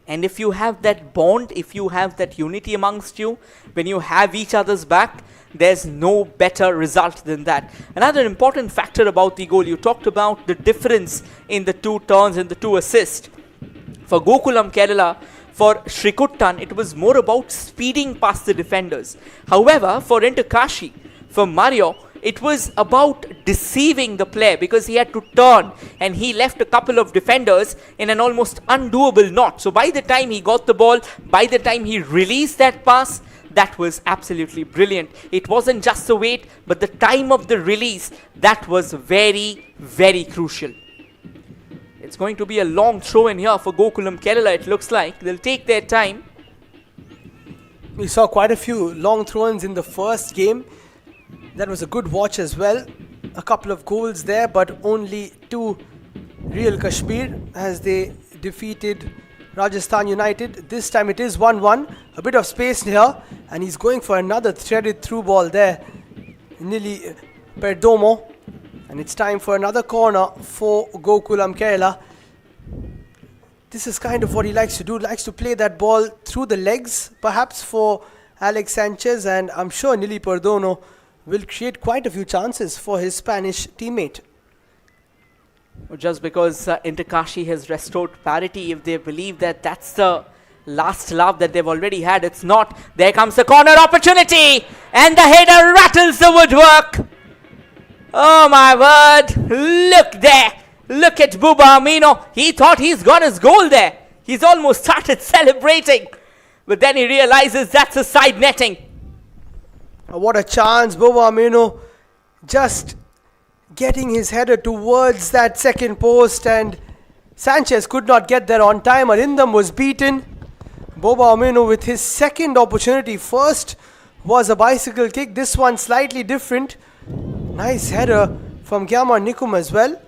And if you have that bond, if you have that unity amongst you, when you have each other's back, there's no better result than that. Another important factor about the goal, you talked about the difference in the two turns and the two assists. For Gokulam Kerala, for Shrikuttan, it was more about speeding past the defenders. However, for Inter Kashi, for Mario, it was about deceiving the player because he had to turn and he left a couple of defenders in an almost undoable knot. So by the time he got the ball, by the time he released that pass, that was absolutely brilliant. It wasn't just the weight, but the time of the release, that was very, very crucial. It's going to be a long throw in here for Gokulam Kerala, it looks like. They'll take their time. We saw quite a few long throw-ins in the first game. That was a good watch as well. A couple of goals there, but only two real Kashmir as they defeated Rajasthan United. This time it is 1-1. A bit of space here, and he's going for another threaded through ball there. Nili Perdomo. And it's time for another corner for Gokulam Kerala. This is kind of what he likes to do. Likes to play that ball through the legs, perhaps for Alex Sanchez, and I'm sure Nili Perdomo will create quite a few chances for his Spanish teammate. Just because Inter Kashi has restored parity, if they believe that that's the last love that they've already had, it's not. There comes the corner opportunity, and the header rattles the woodwork. Oh my word, look there. Look at Buba Amino. He thought he's got his goal there. He's almost started celebrating, but then he realizes that's a side netting. What a chance, Boba Amino just getting his header towards that second post, and Sanchez could not get there on time. Arindam was beaten. Boba Amino with his second opportunity. First was a bicycle kick, this one slightly different. Nice header from Gyamar Nikum as well,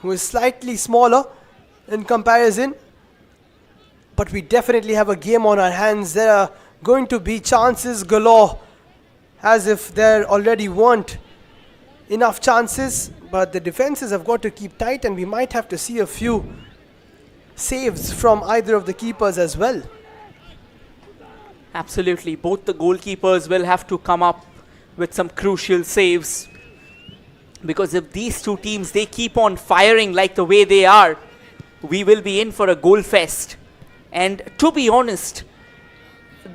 who is slightly smaller in comparison. But we definitely have a game on our hands. There are going to be chances galore, as if there already weren't enough chances. But the defenses have got to keep tight, and we might have to see a few saves from either of the keepers as well. Absolutely, both the goalkeepers will have to come up with some crucial saves, because if these two teams, they keep on firing like the way they are, we will be in for a goal fest. And to be honest,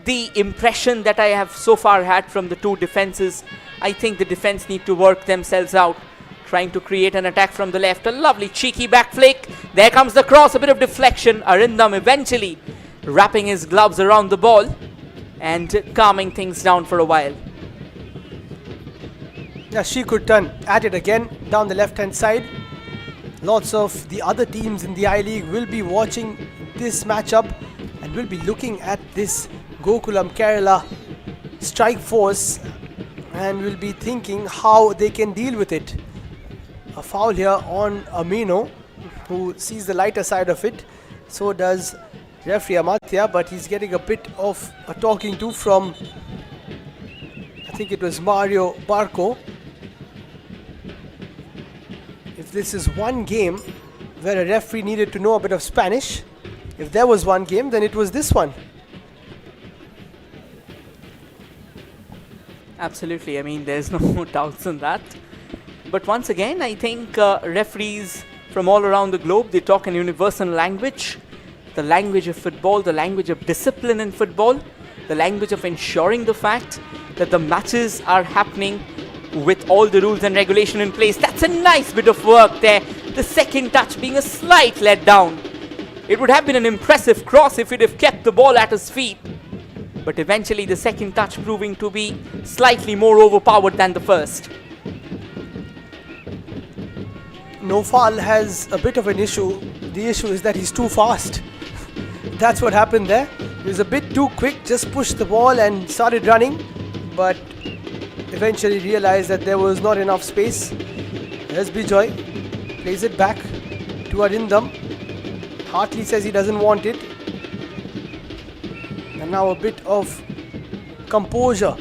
the impression that I have so far had from the two defenses, I think the defense need to work themselves out, trying to create an attack from the left. A lovely cheeky back flick. There comes the cross, a bit of deflection. Arindam eventually wrapping his gloves around the ball and calming things down for a while. Yeah, she could turn at it again down the left hand side. Lots of the other teams in the I-League will be watching this matchup and will be looking at this Gokulam Kerala strike force and will be thinking how they can deal with it. A foul here on Amino, who sees the lighter side of it. So does referee Amatya, but he's getting a bit of a talking to from I think it was Mario Barco. If this is one game where a referee needed to know a bit of Spanish, if there was one game, then it was this one. Absolutely, I mean, there's no doubts in that. But once again, I think referees from all around the globe, they talk in universal language, the language of football, the language of discipline in football, the language of ensuring the fact that the matches are happening with all the rules and regulation in place. That's a nice bit of work there. The second touch being a slight letdown. It would have been an impressive cross if he'd have kept the ball at his feet. But eventually the second touch proving to be slightly more overpowered than the first. Nofal has a bit of an issue. The issue is that he's too fast. That's what happened there. He was a bit too quick, just pushed the ball and started running, but eventually realized that there was not enough space. There's Bijoy, plays it back to Arindam. Hartley says he doesn't want it. And now a bit of composure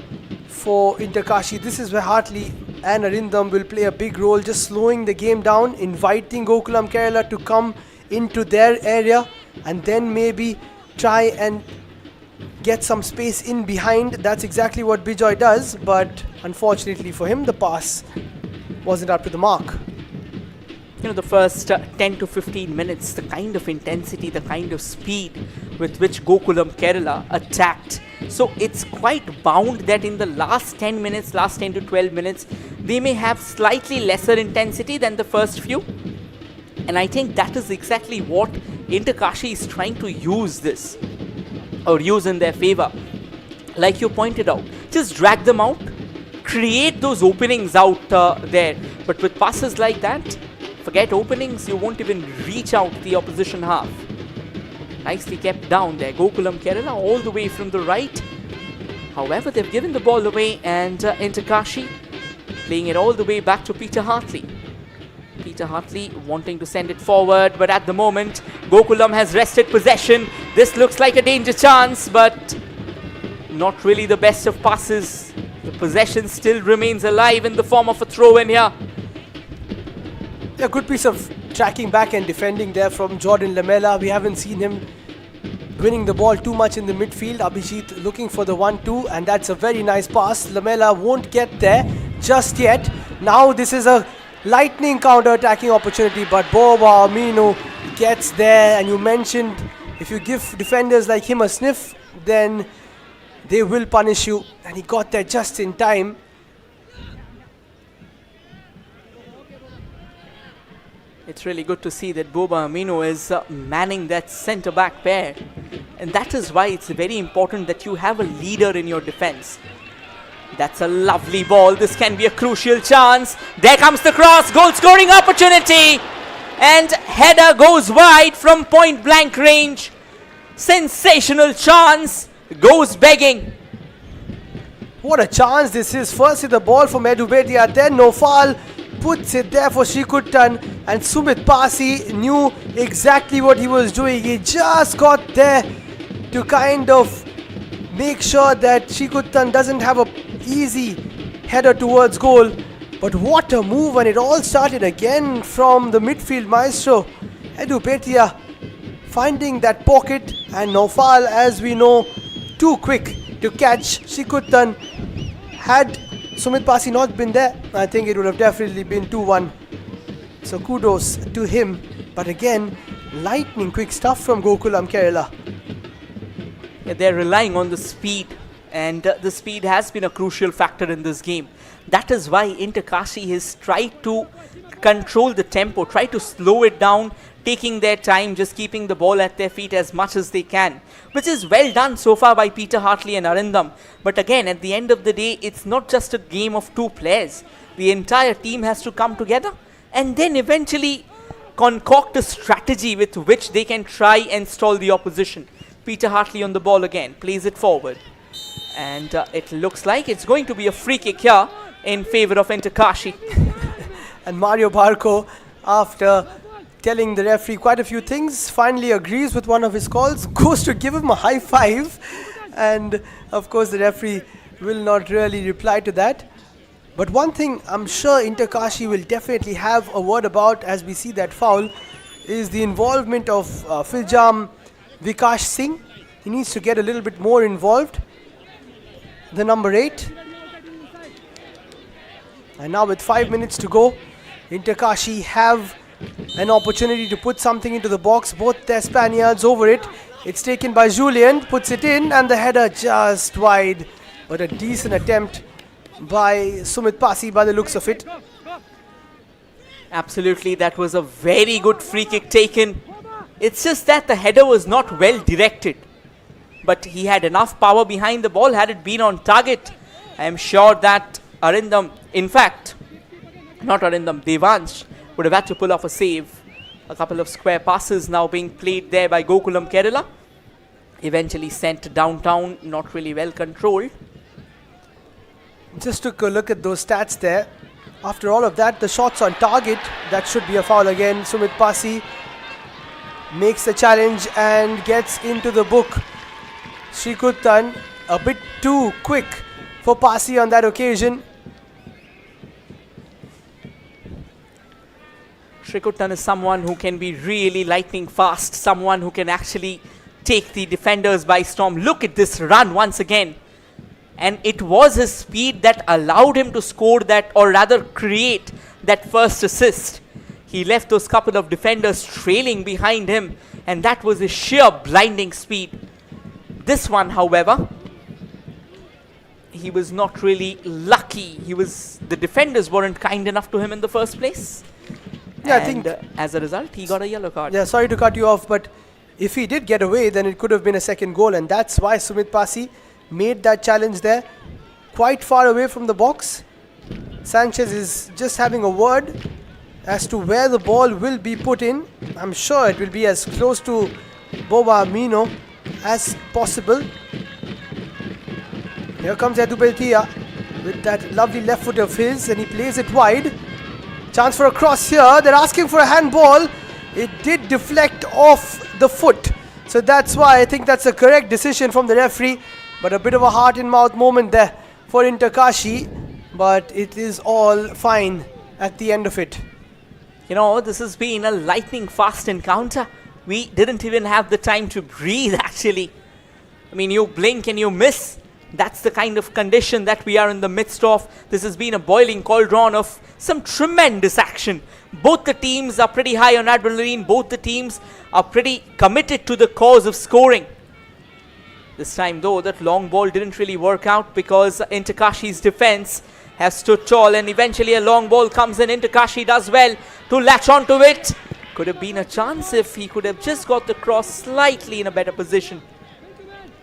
for Interkashi. This is where Hartley and Arindam will play a big role, just slowing the game down, inviting Gokulam Kerala to come into their area and then maybe try and get some space in behind. That's exactly what Bijoy does, but unfortunately for him, the pass wasn't up to the mark. You know, the first 10 to 15 minutes, the kind of intensity, the kind of speed with which Gokulam Kerala attacked. So it's quite bound that in the last 10 minutes, last 10 to 12 minutes, they may have slightly lesser intensity than the first few. And I think that is exactly what Interkashi is trying to use this, or use in their favor. Like you pointed out, just drag them out, create those openings out there. But with passes like that, forget openings, you won't even reach out the opposition half. Nicely kept down there, Gokulam Kerala all the way from the right. However, they've given the ball away, and Interkashi playing it all the way back to Peter Hartley. Peter Hartley wanting to send it forward, but at the moment, Gokulam has wrested possession. This looks like a danger chance, but not really the best of passes. The possession still remains alive in the form of a throw-in here. A good piece of tracking back and defending there from Jordan Lamela. We haven't seen him winning the ball too much in the midfield. Abhijit looking for the 1-2, and that's a very nice pass. Lamela won't get there just yet. Now this is a lightning counter-attacking opportunity, but Boba Aminu gets there. And you mentioned if you give defenders like him a sniff, then they will punish you, and he got there just in time. It's really good to see that Boba Aminu is manning that centre-back pair. And that is why it's very important that you have a leader in your defense. That's a lovely ball. This can be a crucial chance. There comes the cross. Goal-scoring opportunity. And header goes wide from point-blank range. Sensational chance. Goes begging. What a chance this is. First hit the ball from Edu Bedia, then Nofal puts it there for Shikuttan, and Sumit Pasi knew exactly what he was doing. He just got there to kind of make sure that Shikuttan doesn't have a easy header towards goal. But what a move, and it all started again from the midfield maestro Edu Betia finding that pocket, and Nofal, as we know, too quick to catch Shikuttan. Had Sumit Pasi not been there, I think it would have definitely been 2-1. So kudos to him. But again, lightning quick stuff from Gokulam Kerala. Yeah, they're relying on the speed, and the speed has been a crucial factor in this game. That is why Interkashi has tried to control the tempo, try to slow it down, taking their time, just keeping the ball at their feet as much as they can, which is well done so far by Peter Hartley and Arindam. But again, at the end of the day, it's not just a game of two players. The entire team has to come together and then eventually concoct a strategy with which they can try and stall the opposition. Peter Hartley on the ball again, plays it forward. And it looks like it's going to be a free kick here in favor of Interkashi. And Mario Barco, after telling the referee quite a few things, finally agrees with one of his calls, goes to give him a high five, and of course the referee will not really reply to that. But one thing I'm sure Kashi will definitely have a word about as we see that foul is the involvement of Filjam Vikash Singh. He needs to get a little bit more involved. The number 8. And now with 5 minutes to go, Kashi have an opportunity to put something into the box. Both their Spaniards over it. It's taken by Julien, puts it in, and the header just wide. But a decent attempt by Sumit Pasi by the looks of it. Absolutely, that was a very good free kick taken. It's just that the header was not well directed. But he had enough power behind the ball. Had it been on target, I am sure that Arindam, in fact, not Arindam, Devansh would have had to pull off a save. A couple of square passes now being played there by Gokulam Kerala. Eventually sent downtown, not really well controlled. Just took a look at those stats there. After all of that, the shots on target, that should be a foul again. Sumit Pasi makes the challenge and gets into the book. Shrikuttan a bit too quick for Pasi on that occasion. Shrikuttan is someone who can be really lightning fast, someone who can actually take the defenders by storm. Look at this run once again. And it was his speed that allowed him to score that, or rather create that first assist. He left those couple of defenders trailing behind him, and that was his sheer blinding speed. This one, however, he was not really lucky. The defenders weren't kind enough to him in the first place. Yeah, and I think as a result, he got a yellow card. Yeah, sorry to cut you off, but if he did get away, then it could have been a second goal, and that's why Sumit Pasi made that challenge there, quite far away from the box. Sanchez is just having a word as to where the ball will be put in. I'm sure it will be as close to Boba Amino as possible. Here comes Edu Beltia with that lovely left foot of his, and he plays it wide. Chance for a cross here. They're asking for a handball. It did deflect off the foot, so that's why I think that's a correct decision from the referee. But a bit of a heart-in-mouth moment there for Kashi, but it is all fine at the end of it. You know, this has been a lightning-fast encounter. We didn't even have the time to breathe, actually. I mean, you blink and you miss. That's the kind of condition that we are in the midst of. This has been a boiling cauldron of some tremendous action. Both the teams are pretty high on adrenaline. Both the teams are pretty committed to the cause of scoring. This time, though, that long ball didn't really work out because Kashi's defense has stood tall, and eventually a long ball comes in. Kashi does well to latch onto it. Could have been a chance if he could have just got the cross slightly in a better position.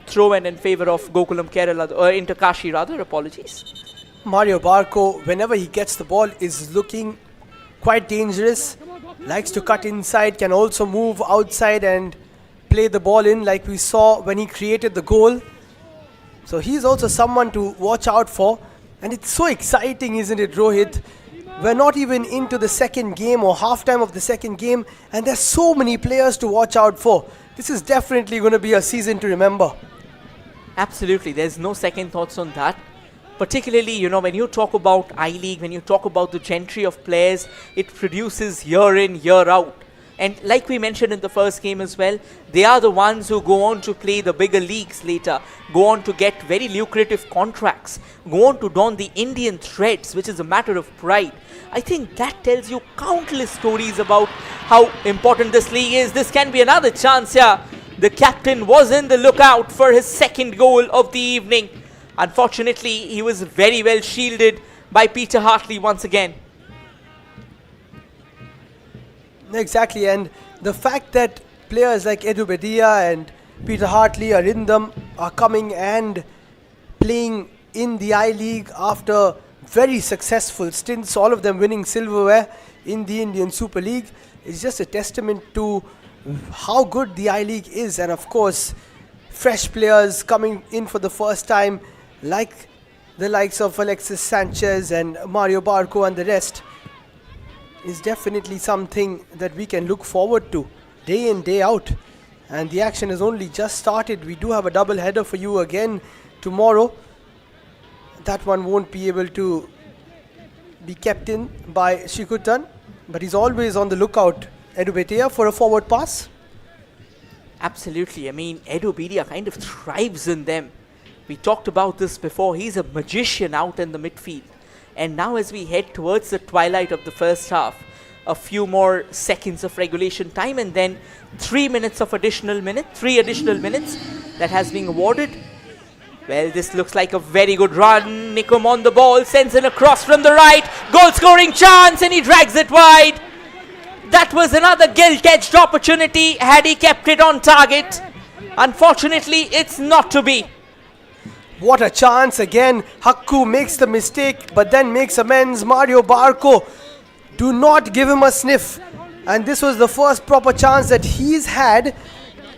Throw in favor of Gokulam Kerala, or Kashi rather, apologies. Mario Barco, whenever he gets the ball, is looking quite dangerous. Likes to cut inside, can also move outside and play the ball in like we saw when he created the goal. So he's also someone to watch out for. And it's so exciting, isn't it, Rohit? We're not even into the second game or halftime of the second game, and there's so many players to watch out for. This is definitely going to be a season to remember. Absolutely, there's no second thoughts on that. Particularly, you know, when you talk about I-League, when you talk about the gentry of players, it produces year in, year out. And like we mentioned in the first game as well, they are the ones who go on to play the bigger leagues later, go on to get very lucrative contracts, go on to don the Indian threads, which is a matter of pride. I think that tells you countless stories about how important this league is. This can be another chance here. The captain was in the lookout for his second goal of the evening. Unfortunately, he was very well shielded by Peter Hartley once again. Exactly, and the fact that players like Edu Bedia and Peter Hartley are coming and playing in the I-League after very successful stints, all of them winning silverware in the Indian Super League, is just a testament to how good the I-League is. And of course, fresh players coming in for the first time, like the likes of Alexis Sanchez and Mario Barco and the rest, is definitely something that we can look forward to day in, day out. And the action has only just started. We do have a double header for you again tomorrow. that one won't be able to be kept in by Shikutan, but he's always on the lookout, Edubetea, for a forward pass. Absolutely. I mean, Edubedia kind of thrives in them. We talked about this before. He's a magician out in the midfield. And now as we head towards the twilight of the first half, a few more seconds of regulation time and then 3 additional minutes that has been awarded. Well, this looks like a very good run. Nikom on the ball, sends in a cross from the right. Goal scoring chance and he drags it wide. That was another gilt-edged opportunity had he kept it on target. Unfortunately, it's not to be. What a chance again. Hakku makes the mistake but then makes amends. Mario Barco, do not give him a sniff. And this was the first proper chance that he's had.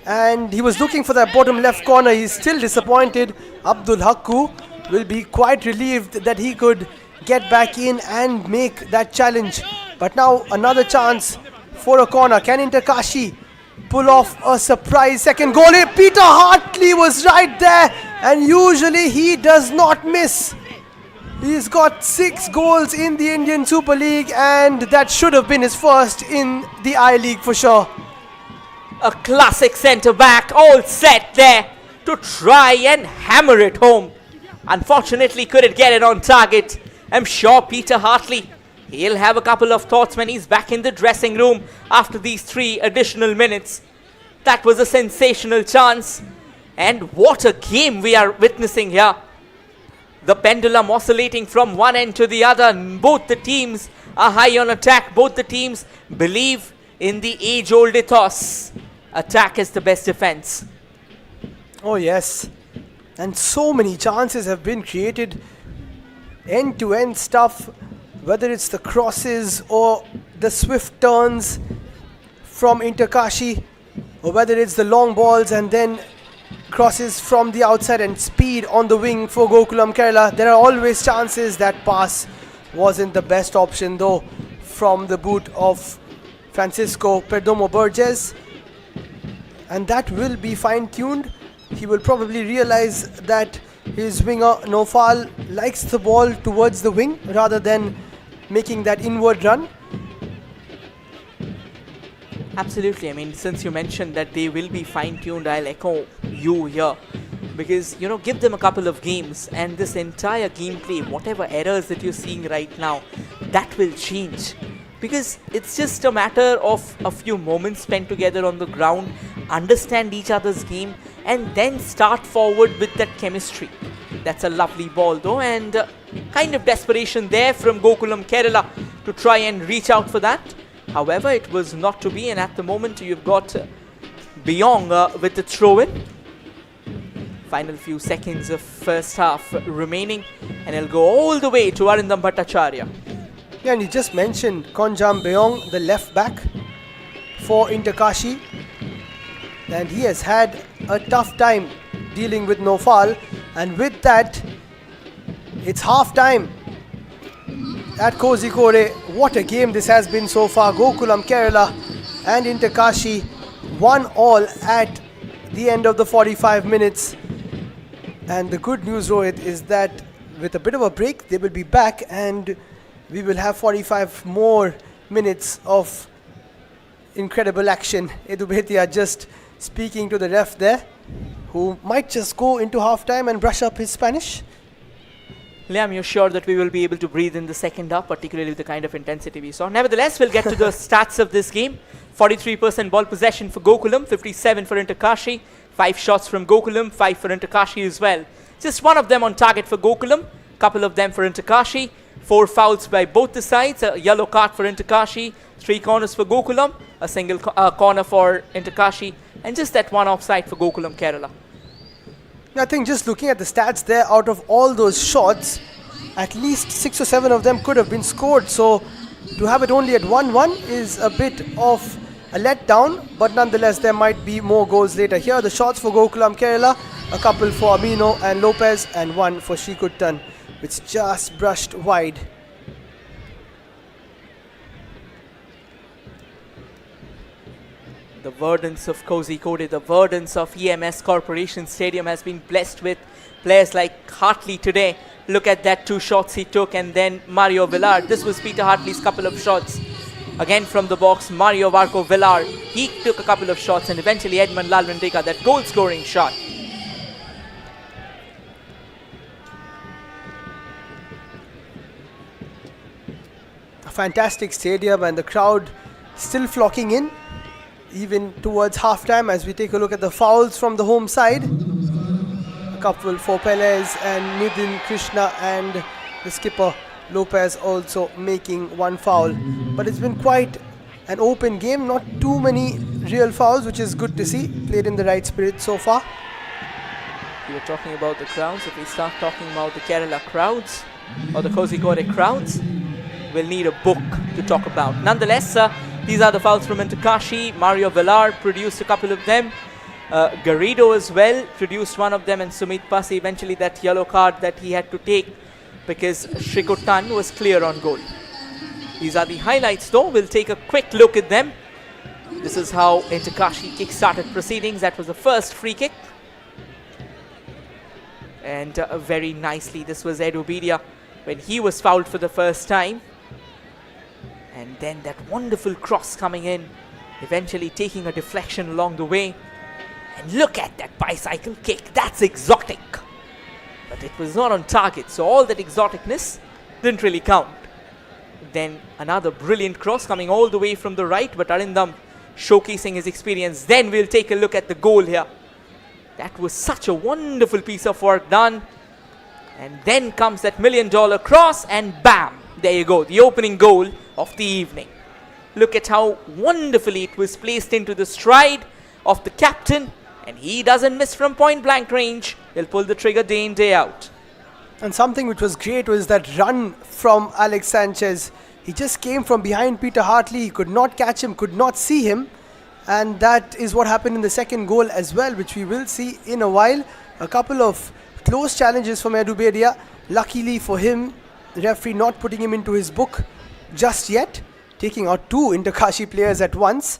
And he was looking for that bottom left corner. He's still disappointed. Abdul Hakku will be quite relieved that he could get back in and make that challenge. But now another chance for a corner. Can Kashi pull off a surprise second goal? Peter Hartley was right there, and usually he does not miss. He's got 6 goals in the Indian Super League, and that should have been his first in the I-League for sure. A classic centre-back, all set there to try and hammer it home. Unfortunately, couldn't get it on target. I'm sure Peter Hartley, he'll have a couple of thoughts when he's back in the dressing room after these 3 additional minutes. That was a sensational chance. And what a game we are witnessing here. The pendulum oscillating from one end to the other. Both the teams are high on attack. Both the teams believe in the age-old ethos. Attack is the best defense. Oh yes. And so many chances have been created. End-to-end stuff. Whether it's the crosses or the swift turns from Kashi, or whether it's the long balls and then crosses from the outside and speed on the wing for Gokulam Kerala. There are always chances. That pass wasn't the best option though from the boot of Francisco Perdomo Burgess. And that will be fine-tuned. He will probably realize that his winger Nofal likes the ball towards the wing rather than making that inward run. Absolutely. I mean, since you mentioned that they will be fine-tuned, I'll echo you here. Because, give them a couple of games and this entire gameplay, whatever errors that you're seeing right now, that will change. Because it's just a matter of a few moments spent together on the ground, understand each other's game, and then start forward with that chemistry. That's a lovely ball though, and kind of desperation there from Gokulam Kerala to try and reach out for that. However, it was not to be, and at the moment you've got Byong with the throw-in. Final few seconds of first half remaining, and it'll go all the way to Arindam Bhattacharya. Yeah, and you just mentioned Konjam Beong, the left back for Kashi, and he has had a tough time dealing with Nofal, and with that, it's half time at Kozhikode. What a game this has been so far. Gokulam Kerala and Kashi 1-1 at the end of the 45 minutes. And the good news, Rohit, is that with a bit of a break, they will be back and we will have 45 more minutes of incredible action. Edu Bhetia just speaking to the ref there, who might just go into halftime and brush up his Spanish. Liam, you're sure that we will be able to breathe in the second half, particularly with the kind of intensity we saw. Nevertheless, we'll get to the stats of this game. 43% ball possession for Gokulam, 57 for Kashi, 5 shots from Gokulam, 5 for Kashi as well. Just one of them on target for Gokulam, couple of them for Kashi. 4 fouls by both the sides, a yellow card for Kashi, 3 corners for Gokulam, a single corner for Kashi, and just that one offside for Gokulam Kerala. I think just looking at the stats there, out of all those shots, at least 6 or 7 of them could have been scored. So to have it only at 1-1 is a bit of a letdown, but nonetheless there might be more goals later. Here are the shots for Gokulam Kerala, a couple for Amino and Lopez and one for Shikuttan, which just brushed wide. The verdance of Kozhikode, the verdance of EMS Corporation Stadium has been blessed with players like Hartley today. Look at that, 2 shots he took, and then Mario Villar. This was Peter Hartley's couple of shots. Again from the box, Mario Varco Villar. He took a couple of shots, and eventually Edmund Lalvendeka, that goal-scoring shot. A fantastic stadium, and the crowd still flocking in, even towards halftime as we take a look at the fouls from the home side. A couple for Pelez and Nidin Krishna, and the skipper Lopez also making one foul. But it's been quite an open game, not too many real fouls, which is good to see. Played in the right spirit so far. We were talking about the crowds. If we start talking about the Kerala crowds or the Kozhikode crowds, we'll need a book to talk about. Nonetheless, these are the fouls from Kashi. Mario Villar produced a couple of them. Garrido as well produced one of them, and Sumit Pasi eventually that yellow card that he had to take because Shrikuttan was clear on goal. These are the highlights though. We'll take a quick look at them. This is how Kashi kick-started proceedings. That was the first free kick. And very nicely, this was Ed Obedia when he was fouled for the first time. And then that wonderful cross coming in, eventually taking a deflection along the way. And look at that bicycle kick, that's exotic. But it was not on target, so all that exoticness didn't really count. Then another brilliant cross coming all the way from the right, but Arindam showcasing his experience. Then we'll take a look at the goal here. That was such a wonderful piece of work done. And then comes that $1 million cross, and bam, there you go, the opening goal of the evening. Look at how wonderfully it was placed into the stride of the captain, and he doesn't miss from point blank range. He'll pull the trigger day in, day out. And something which was great was that run from Alex Sanchez. He just came from behind Peter Hartley. He could not catch him, could not see him. And that is what happened in the second goal as well, which we will see in a while. A couple of close challenges from Edu Bedia. Luckily for him, the referee not putting him into his book just yet, taking out 2 Inter-Kashi players at once.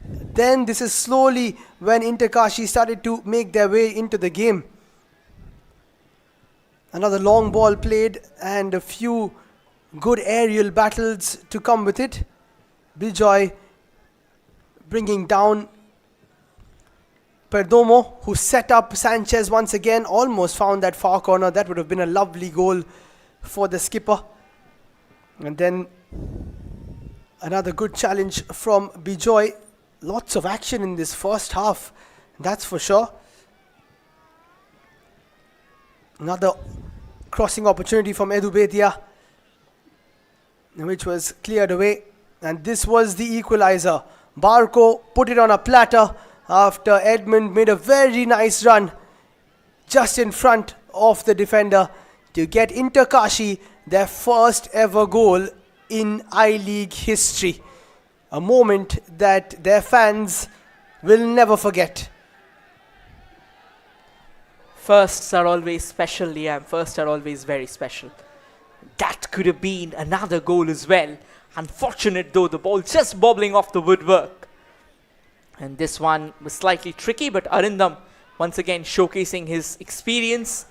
Then this is slowly when Inter-Kashi started to make their way into the game. Another long ball played and a few good aerial battles to come with it. Bijoy bringing down Perdomo, who set up Sanchez once again, almost found that far corner. That would have been a lovely goal for the skipper. And then another good challenge from Bijoy. Lots of action in this first half, that's for sure. Another crossing opportunity from Edu Bedia, which was cleared away. And this was the equalizer. Barco put it on a platter after Edmund made a very nice run just in front of the defender to get Inter-Kashi their first ever goal in I-League history. A moment that their fans will never forget. Firsts are always special, Liam. Firsts are always very special. That could have been another goal as well. Unfortunate though, the ball just bobbling off the woodwork. And this one was slightly tricky, but Arindam once again showcasing his experience.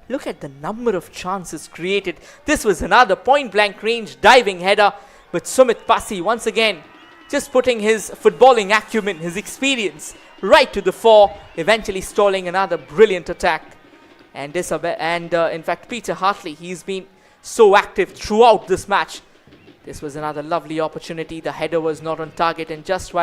Look at the number of chances created. This was another point-blank range diving header, but Sumit Pasi once again just putting his footballing acumen, his experience right to the fore, eventually stalling another brilliant attack. And in fact, Peter Hartley, he's been so active throughout this match. This was another lovely opportunity. The header was not on target, and just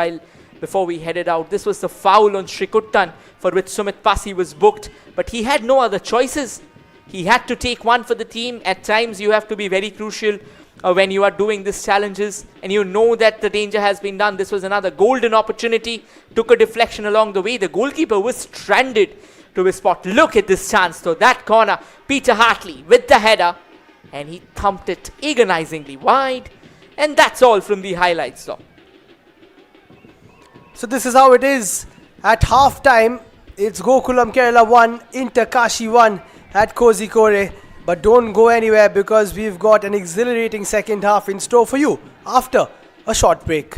before we headed out, this was the foul on Shrikuttan for which Sumit Pasi was booked, but he had no other choices. He had to take one for the team. At times you have to be very crucial when you are doing these challenges and you know that the danger has been done. This was another golden opportunity. Took a deflection along the way. The goalkeeper was stranded to his spot. Look at this chance though. That corner, Peter Hartley with the header, and he thumped it agonizingly wide. And that's all from the highlights though. So this is how it is at half time. It's Gokulam Kerala 1, Inter-Kashi 1 at Kozhikode. But don't go anywhere because we've got an exhilarating second half in store for you after a short break.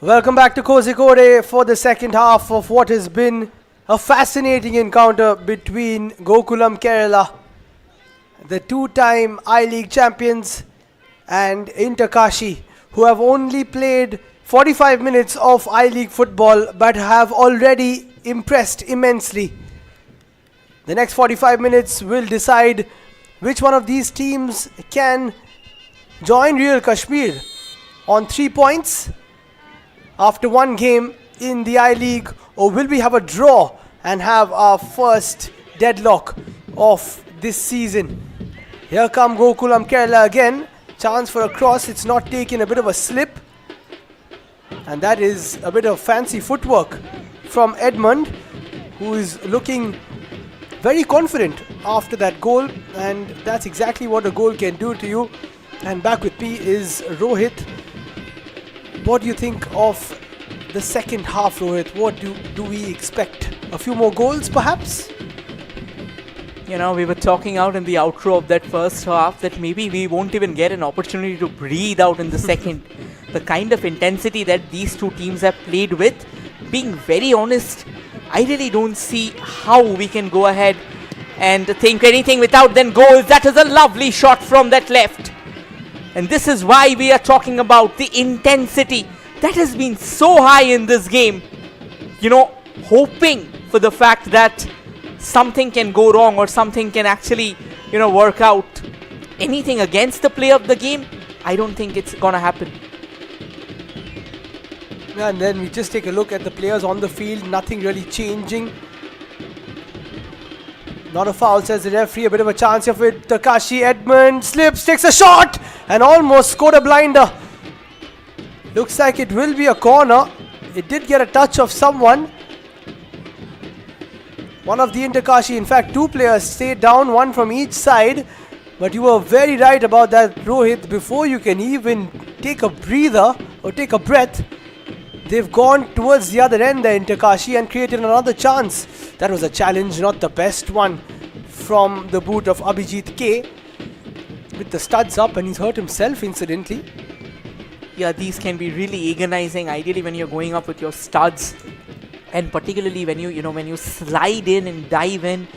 Welcome back to Kozhikode for the second half of what has been a fascinating encounter between Gokulam Kerala, the two-time I-League champions, and Inter Kashi, who have only played 45 minutes of I-League football but have already impressed immensely. The next 45 minutes will decide which one of these teams can join Real Kashmir on 3 points after one game in the I-League, or will we have a draw and have our first deadlock of this season? Here come Gokulam Kerala again. Chance for a cross. It's not taken, a bit of a slip. And that is a bit of fancy footwork from Edmund, who is looking very confident after that goal. And that's exactly what a goal can do to you. And back with me is Rohit. What do you think of the second half, Rohit? What do we expect? A few more goals, perhaps? You know, we were talking out in the outro of that first half that maybe we won't even get an opportunity to breathe out in the second. The kind of intensity that these two teams have played with, being very honest, I really don't see how we can go ahead and think anything without then goals. That is a lovely shot from that left. And this is why we are talking about the intensity that has been so high in this game. You know, hoping for the fact that something can go wrong or something can actually, work out. Anything against the play of the game, I don't think it's gonna happen. And then we just take a look at the players on the field. Nothing really changing. Not a foul, says the referee. A bit of a chance of it. Kashi Edmund slips, takes a shot, and almost scored a blinder. Looks like it will be a corner. It did get a touch of someone. One of the Inter Kashi, in fact, two players stayed down, one from each side. But you were very right about that, Rohit. Before you can even take a breather or take a breath, they've gone towards the other end, the Inter Kashi, and created another chance. That was a challenge, not the best one, from the boot of Abhijit K. With the studs up, and he's hurt himself, incidentally. Yeah, these can be really agonizing, ideally when you're going up with your studs. And particularly when when you slide in and dive in,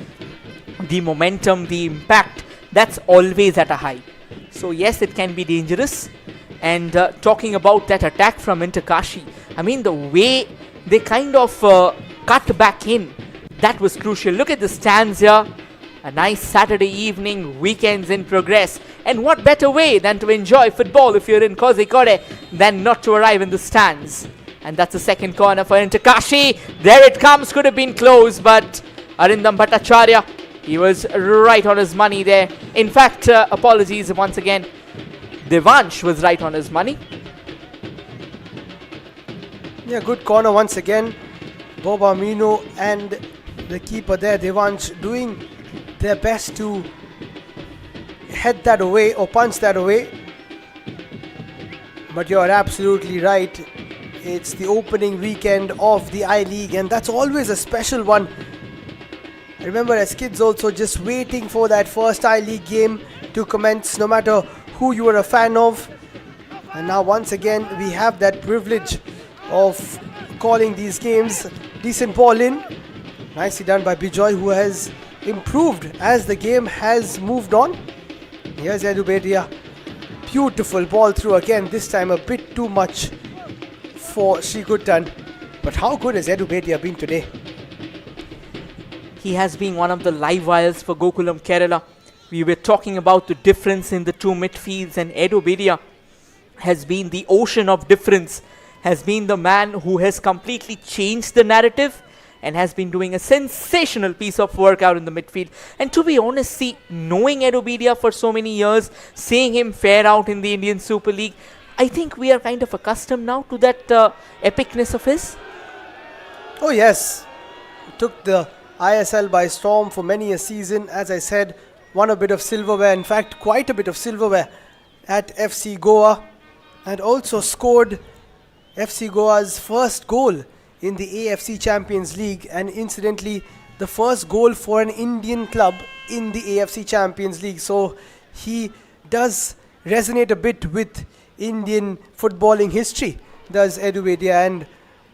the momentum, the impact, that's always at a high. So yes, it can be dangerous. And talking about that attack from Inter Kashi, I mean, the way they kind of cut back in, that was crucial. Look at the stands here. A nice Saturday evening, weekends in progress. And what better way than to enjoy football if you're in Kozhikode than not to arrive in the stands. And that's the second corner for Inter Kashi. There it comes. Could have been close, but Arindam Bhattacharya, he was right on his money there. In fact, apologies once again. Devansh was right on his money. Yeah, good corner once again. Boba Mino and the keeper there, Devansh, doing their best to head that away or punch that away. But you're absolutely right. It's the opening weekend of the I-League, and that's always a special one. I remember as kids also just waiting for that first I-League game to commence, no matter who you were a fan of. And now once again we have that privilege of calling these games. Decent ball in. Nicely done by Bijoy, who has improved as the game has moved on. Here's Edu Bedia. Beautiful ball through again, this time a bit too much for Srikuttan. But how good has Edu Bedia been today? He has been one of the live wires for Gokulam Kerala. We were talking about the difference in the two midfields, and Edu Bedia has been the ocean of difference, has been the man who has completely changed the narrative and has been doing a sensational piece of work out in the midfield. And to be honest, see, knowing Edu Bedia for so many years, seeing him fare out in the Indian Super League, I think we are kind of accustomed now to that epicness of his. Oh yes, took the ISL by storm for many a season. As I said, won a bit of silverware, in fact quite a bit of silverware at FC Goa, and also scored FC Goa's first goal in the AFC Champions League, and incidentally the first goal for an Indian club in the AFC Champions League. So he does resonate a bit with Indian footballing history, does Edu Bedia, and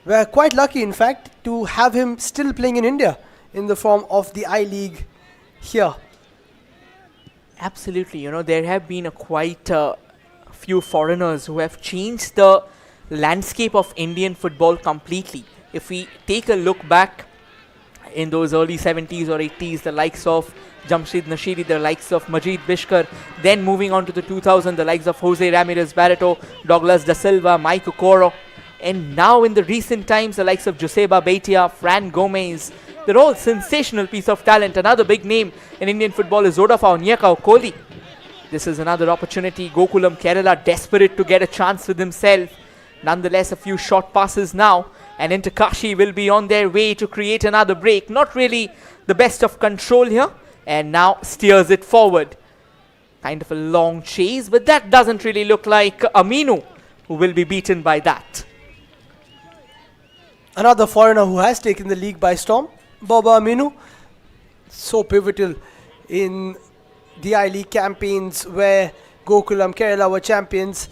we're quite lucky, in fact, to have him still playing in India in the form of the I-League here. Absolutely. There have been a quite few foreigners who have changed the landscape of Indian football completely. If we take a look back in those early 70s or 80s, the likes of Jamshid Nashiri, the likes of Majid Bishkar, then moving on to the 2000s, the likes of Jose Ramirez Barreto, Douglas Da Silva, Mike Okoro, and now in the recent times, the likes of Joseba Beitia, Fran Gomez, they're all sensational piece of talent. Another big name in Indian football is Odafao Onyeka Okoli. This is another opportunity. Gokulam Kerala desperate to get a chance with himself. Nonetheless, a few short passes now, and into Kashi will be on their way to create another break. Not really the best of control here, and now steers it forward. Kind of a long chase, but that doesn't really look like Aminu, who will be beaten by that. Another foreigner who has taken the league by storm, Baba Aminu, so pivotal in the I-League campaigns where Gokulam Kerala were champions.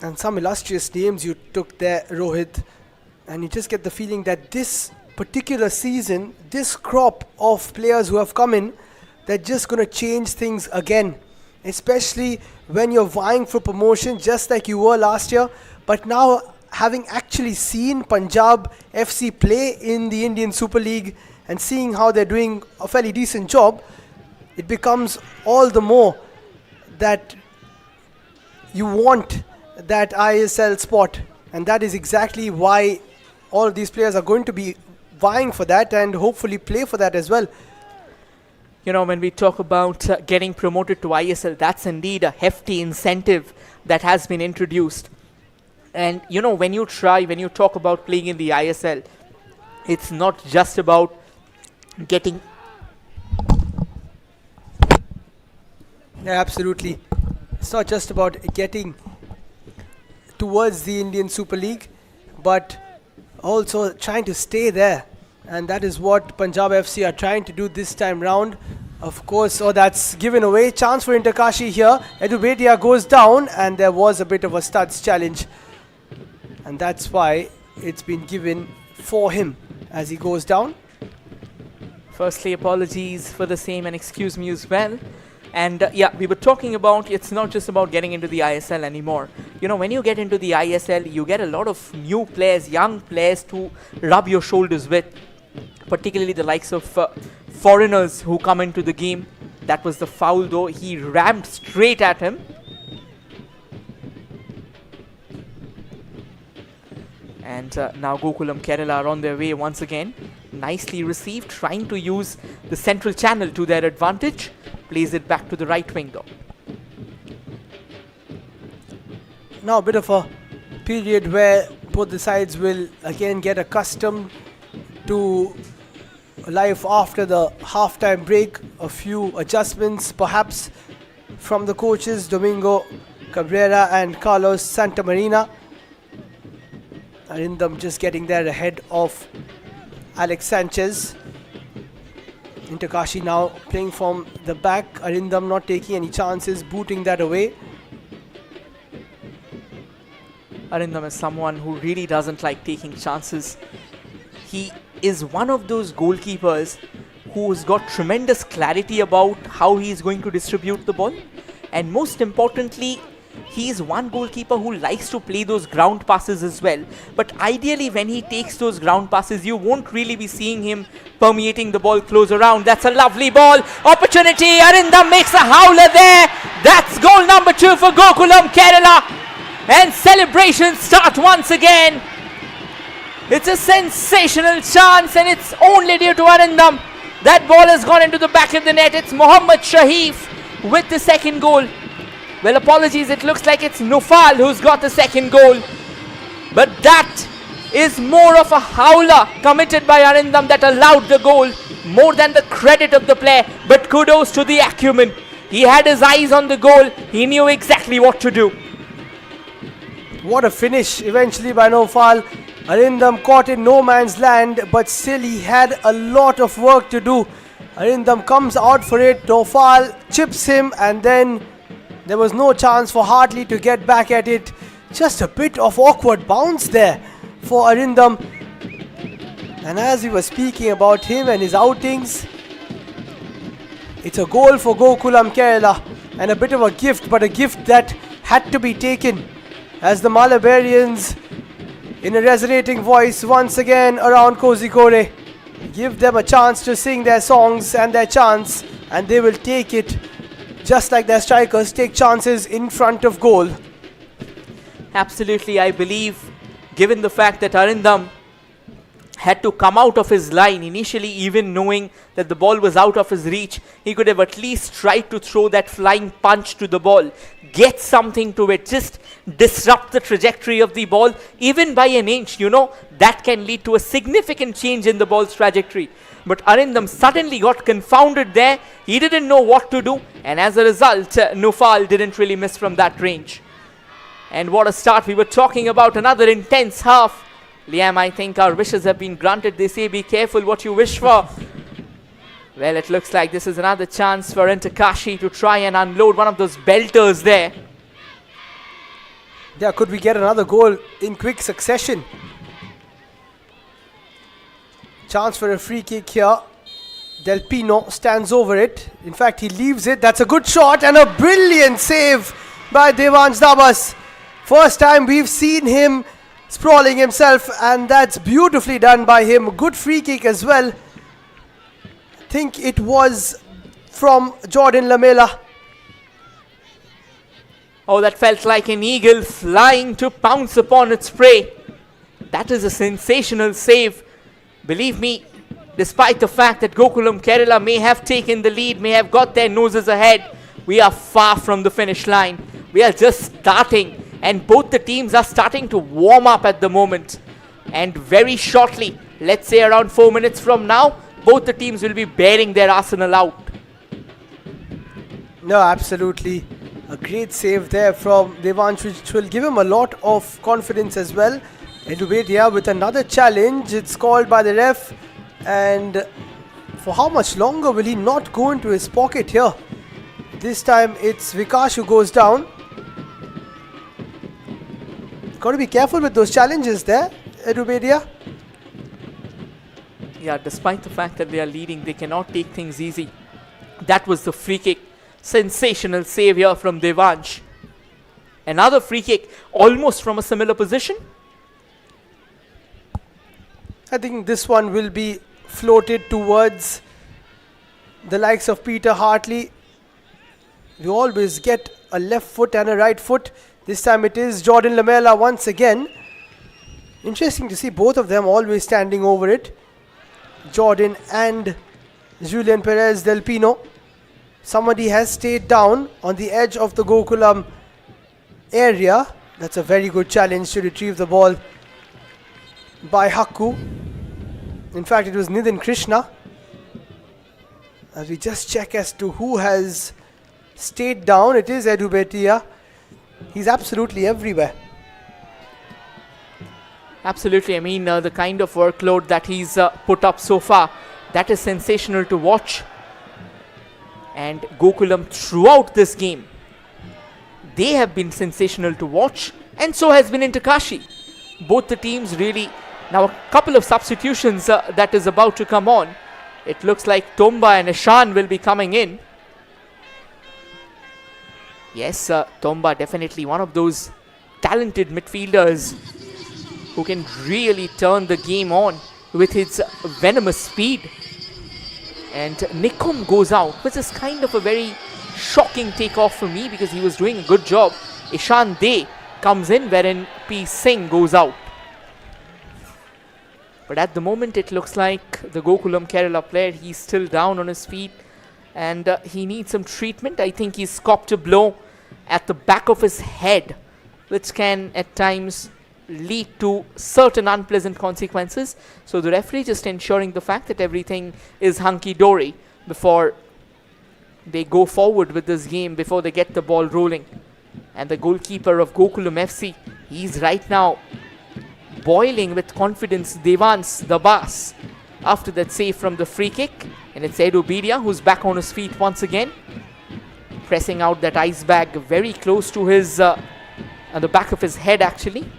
And some illustrious names you took there, Rohit, and you just get the feeling that this particular season, this crop of players who have come in, they're just going to change things again, especially when you're vying for promotion just like you were last year. But now, having actually seen Punjab FC play in the Indian Super League and seeing how they're doing a fairly decent job, it becomes all the more that you want that ISL spot, and that is exactly why all of these players are going to be vying for that and hopefully play for that as well. When we talk about getting promoted to ISL, that's indeed a hefty incentive that has been introduced. And when you talk about playing in the ISL, it's not just about getting... Yeah, absolutely. It's not just about getting towards the Indian Super League, but also trying to stay there. And that is what Punjab FC are trying to do this time round. Of course, that's given away. Chance for Interkashi here. Edu Bedia goes down, and there was a bit of a studs challenge. And that's why it's been given for him as he goes down. Firstly, apologies for the same and excuse me as well. And we were talking about it's not just about getting into the ISL anymore. When you get into the ISL, you get a lot of new players, young players to rub your shoulders with, particularly the likes of foreigners who come into the game. That was the foul though. He rammed straight at him. And now Gokulam Kerala are on their way once again. Nicely received, trying to use the central channel to their advantage. Plays it back to the right wing though. Now a bit of a period where both the sides will again get accustomed to life after the halftime break. A few adjustments perhaps from the coaches Domingo Cabrera and Carlos Santamarina. Arindam just getting there ahead of Alex Sanchez. Interkashi now playing from the back. Arindam not taking any chances, booting that away. Arindam is someone who really doesn't like taking chances. He is one of those goalkeepers who's got tremendous clarity about how he is going to distribute the ball. And most importantly, he is one goalkeeper who likes to play those ground passes as well. But ideally, when he takes those ground passes, you won't really be seeing him permeating the ball close around. That's a lovely ball. Opportunity. Arindam makes a howler there. That's goal number 2 for Gokulam Kerala. And celebrations start once again. It's a sensational chance, and it's only due to Arindam. That ball has gone into the back of the net. It's Mohammad Shahif with the second goal. Well, apologies, it looks like it's Nufal who's got the second goal. But that is more of a howler committed by Arindam that allowed the goal, more than the credit of the player. But kudos to the acumen. He had his eyes on the goal. He knew exactly what to do. What a finish eventually by Nofal. Arindam caught in no man's land, but still he had a lot of work to do. Arindam comes out for it. Nofal chips him, and then There was no chance for Hartley to get back at it. Just a bit of awkward bounce there for Arindam. And as we were speaking about him and his outings, it's a goal for Gokulam Kerala and a bit of a gift, but a gift that had to be taken as the Malabarians, in a resonating voice once again around Kozhikode, give them a chance to sing their songs and their chants, and they will take it just like their strikers take chances in front of goal. Absolutely, I believe, given the fact that Arindam had to come out of his line initially, even knowing that the ball was out of his reach, he could have at least tried to throw that flying punch to the ball, get something to it, just disrupt the trajectory of the ball, even by an inch. That can lead to a significant change in the ball's trajectory. But Arindam suddenly got confounded there. He didn't know what to do, and as a result, Nufal didn't really miss from that range. And what a start. We were talking about another intense half. Liam, I think our wishes have been granted. They say be careful what you wish for. Well, it looks like this is another chance for Kashi to try and unload one of those belters there. Yeah, could we get another goal in quick succession? Chance for a free kick here. Del Pino stands over it. In fact, he leaves it. That's a good shot and a brilliant save by Devansh Dabas. First time we've seen him sprawling himself, and that's beautifully done by him. Good free kick as well. I think it was from Jordan Lamela. Oh, that felt like an eagle flying to pounce upon its prey. That is a sensational save. Believe me, despite the fact that Gokulam Kerala may have taken the lead, may have got their noses ahead, we are far from the finish line. We are just starting. And both the teams are starting to warm up at the moment. And very shortly, let's say around 4 minutes from now, both the teams will be bearing their arsenal out. No, absolutely. A great save there from Devansh, which will give him a lot of confidence as well. Edubedia with another challenge. It's called by the ref. And for how much longer will he not go into his pocket here? This time it's Vikash who goes down. Got to be careful with those challenges there, Edubedia. Yeah, despite the fact that they are leading, they cannot take things easy. That was the free kick. Sensational save here from Devansh. Another free kick, almost from a similar position. I think this one will be floated towards the likes of Peter Hartley. We always get a left foot and a right foot. This time it is Jordan Lamela once again. Interesting to see both of them always standing over it. Jordan and Julian Perez Del Pino. Somebody has stayed down on the edge of the Gokulam area. That's a very good challenge to retrieve the ball by Hakku. In fact, it was Nidhin Krishna. As we just check as to who has stayed down, it is Edubetia. He's absolutely everywhere. Absolutely. I mean, the kind of workload that he's put up so far, that is sensational to watch. And Gokulam throughout this game, they have been sensational to watch, and so has been Kashi. Both the teams really. Now a couple of substitutions that is about to come on. It looks like Tomba and Ishan will be coming in. Yes, Tomba definitely one of those talented midfielders who can really turn the game on with his venomous speed. And Nikom goes out, which is kind of a very shocking takeoff for me because he was doing a good job. Ishan De comes in, wherein P. Singh goes out. But at the moment it looks like the Gokulam Kerala player, he's still down on his feet and he needs some treatment. I think he's copped a blow at the back of his head, which can at times lead to certain unpleasant consequences. So the referee just ensuring the fact that everything is hunky-dory before they go forward with this game, before they get the ball rolling. And the goalkeeper of Gokulam FC, he's right now boiling with confidence. Devansh Dabas after that save from the free kick, and it's Edubedia who's back on his feet once again. pressing out that ice bag very close to his, on the back of his head actually.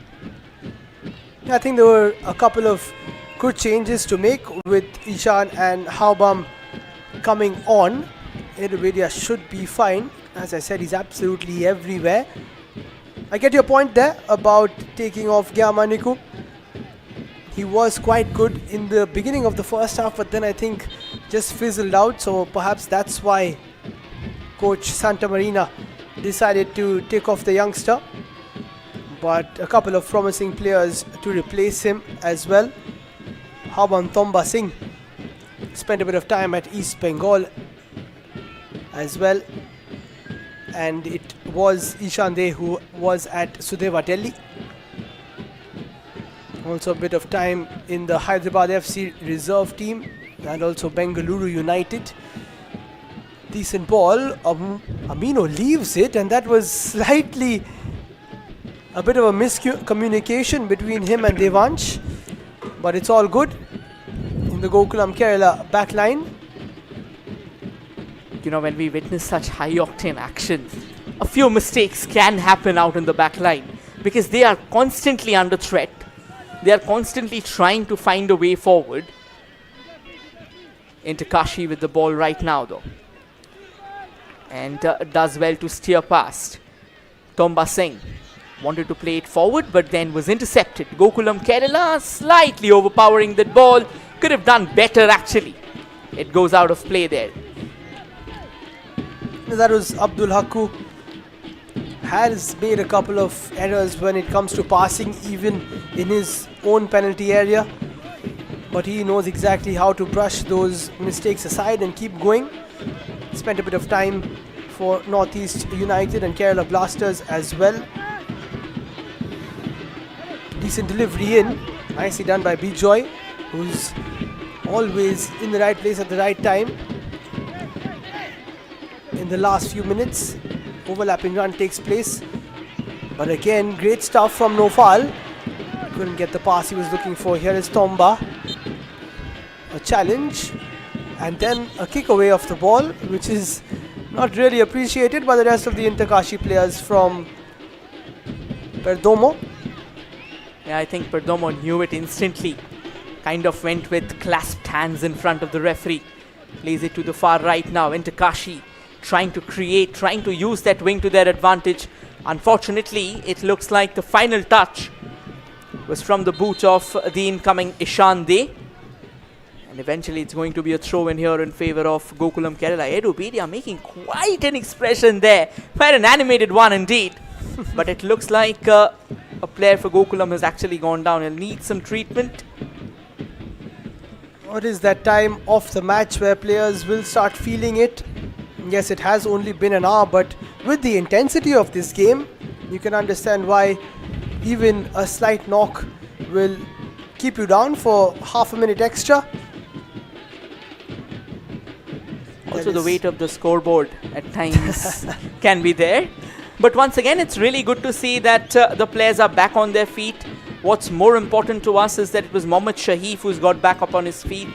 I think there were a couple of good changes to make with Ishan and Haubam coming on. Edovedia should be fine. As I said, he's absolutely everywhere. I get your point there about taking off Gyamaniku. He was quite good in the beginning of the first half, but then I think just fizzled out. So perhaps that's why Coach Santa Marina decided to take off the youngster. But a couple of promising players to replace him as well. Haubam Tomba Singh spent a bit of time at East Bengal as well. And it was Ishan De who was at Sudeva Delhi. Also a bit of time in the Hyderabad FC reserve team and also Bengaluru United. Decent ball. Amino leaves it, and that was slightly a bit of a miscommunication between him and Devansh. But it's all good in the Gokulam Kerala backline. You know, when we witness such high-octane action, a few mistakes can happen out in the back line because they are constantly under threat. They are constantly trying to find a way forward. Into Kashi with the ball right now though. And does well to steer past. Tomba Singh wanted to play it forward but then was intercepted. Gokulam Kerala slightly overpowering that ball. Could have done better actually. It goes out of play there. That was Abdul Hakku. Has made a couple of errors when it comes to passing, even in his own penalty area. But he knows exactly how to brush those mistakes aside and keep going. Spent a bit of time for Northeast United and Kerala Blasters as well. Decent delivery in. Nicely done by Bijoy, who's always in the right place at the right time. In the last few minutes, overlapping run takes place. But again, great stuff from Nofal. Couldn't get the pass he was looking for. Here is Tomba. A challenge. And then a kick away of the ball, which is not really appreciated by the rest of the Inter-Kashi players from Perdomo. Yeah, I think Perdomo knew it instantly. Kind of went with clasped hands in front of the referee. Plays it to the far right now. Inter-Kashi trying to create, trying to use that wing to their advantage. Unfortunately, it looks like the final touch was from the boot of the incoming Ishan De. And eventually it's going to be a throw in here in favor of Gokulam Kerala. Edovedia making quite an expression there. Quite an animated one indeed. But it looks like a player for Gokulam has actually gone down. He'll need some treatment. What is that time of the match where players will start feeling it? Yes, it has only been an hour, but with the intensity of this game, you can understand why even a slight knock will keep you down for half a minute extra. Also the weight of the scoreboard at times can be there. But once again, it's really good to see that the players are back on their feet. What's more important to us is that it was Mohammad Shahif who's got back up on his feet.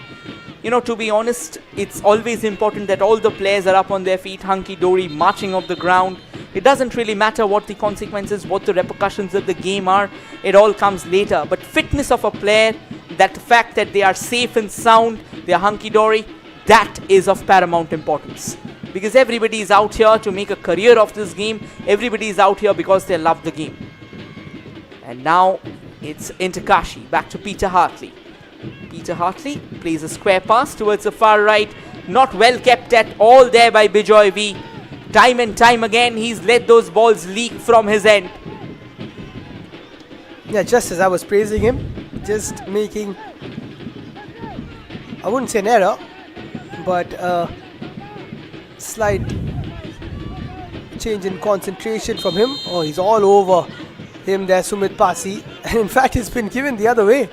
You know, to be honest, it's always important that all the players are up on their feet, hunky-dory, marching off the ground. It doesn't really matter what the consequences, what the repercussions of the game are. It all comes later. But fitness of a player, that fact that they are safe and sound, they are hunky-dory, that is of paramount importance. Because everybody is out here to make a career of this game. Everybody is out here because they love the game. And now it's Inter-Kashi, back to Peter Hartley. Peter Hartley plays a square pass towards the far right. Not well kept at all there by Bijoy V. Time and time again, he's let those balls leak from his end. Yeah, just as I was praising him, just making, I wouldn't say an error, but a slight change in concentration from him. Oh, he's all over him there, Sumit Pasi. And in fact, it's been given the other way.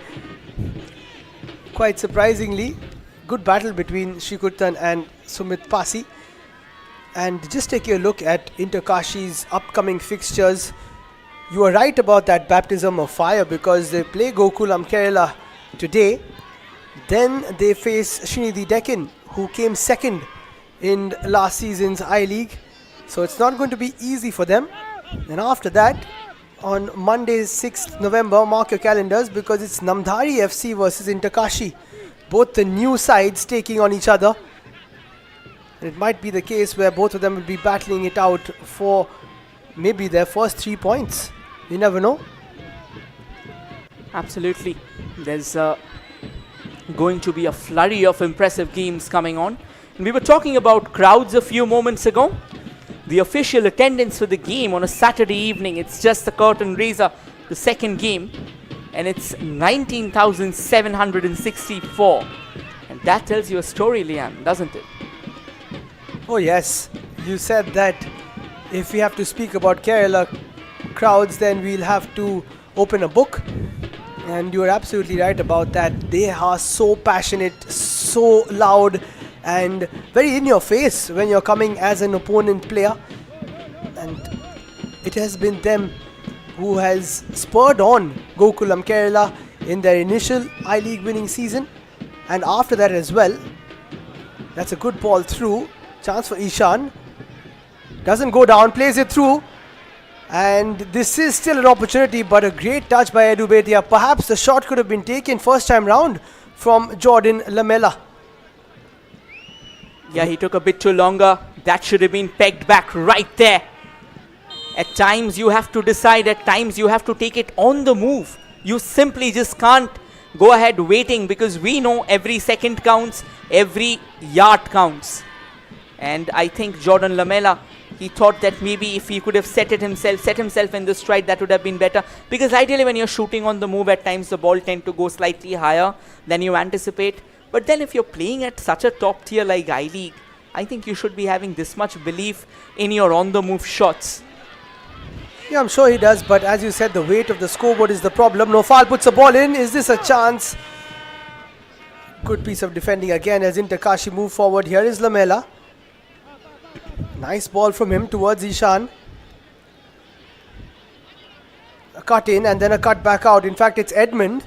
Quite surprisingly, good battle between Shrikutan and Sumit Pasi. And just take a look at Inter-Kashi's upcoming fixtures. You are right about that baptism of fire because they play Gokulam Kerala today. Then they face Srinidhi Deccan, who came second in last season's I-League. So it's not going to be easy for them. And after that, on Monday 6th November, mark your calendars because it's Namdhari FC versus Kashi. Both the new sides taking on each other. And it might be the case where both of them will be battling it out for maybe their first 3 points. You never know. Absolutely. There's going to be a flurry of impressive games coming on. And we were talking about crowds a few moments ago. The official attendance for the game on a Saturday evening, it's just the curtain raiser, the second game, and it's 19,764. And that tells you a story, Liam, doesn't it? Oh yes, you said that if we have to speak about Kerala crowds, then we'll have to open a book. And you're absolutely right about that. They are so passionate, so loud, and very in your face when you're coming as an opponent player. And it has been them who has spurred on Gokulam Kerala in their initial I-League winning season, and after that as well. That's a good ball through. Chance for Ishan. Doesn't go down, plays it through. And this is still an opportunity, but a great touch by Edu Betia. Perhaps the shot could have been taken first time round from Jordan Lamela. Yeah, he took a bit too longer. That should have been pegged back right there. At times you have to decide, at times you have to take it on the move. You simply just can't go ahead waiting, because we know every second counts, every yard counts. And I think Jordan Lamela, he thought that maybe if he could have set himself in the stride, that would have been better. Because ideally when you're shooting on the move, at times the ball tend to go slightly higher than you anticipate. But then if you're playing at such a top tier like I-League, I think you should be having this much belief in your on-the-move shots. Yeah, I'm sure he does, but as you said, the weight of the scoreboard is the problem. Nofal puts the ball in. Is this a chance? Good piece of defending again as Kashi move forward. Here is Lamela. Nice ball from him towards Ishan. A cut in and then a cut back out. In fact, it's Edmund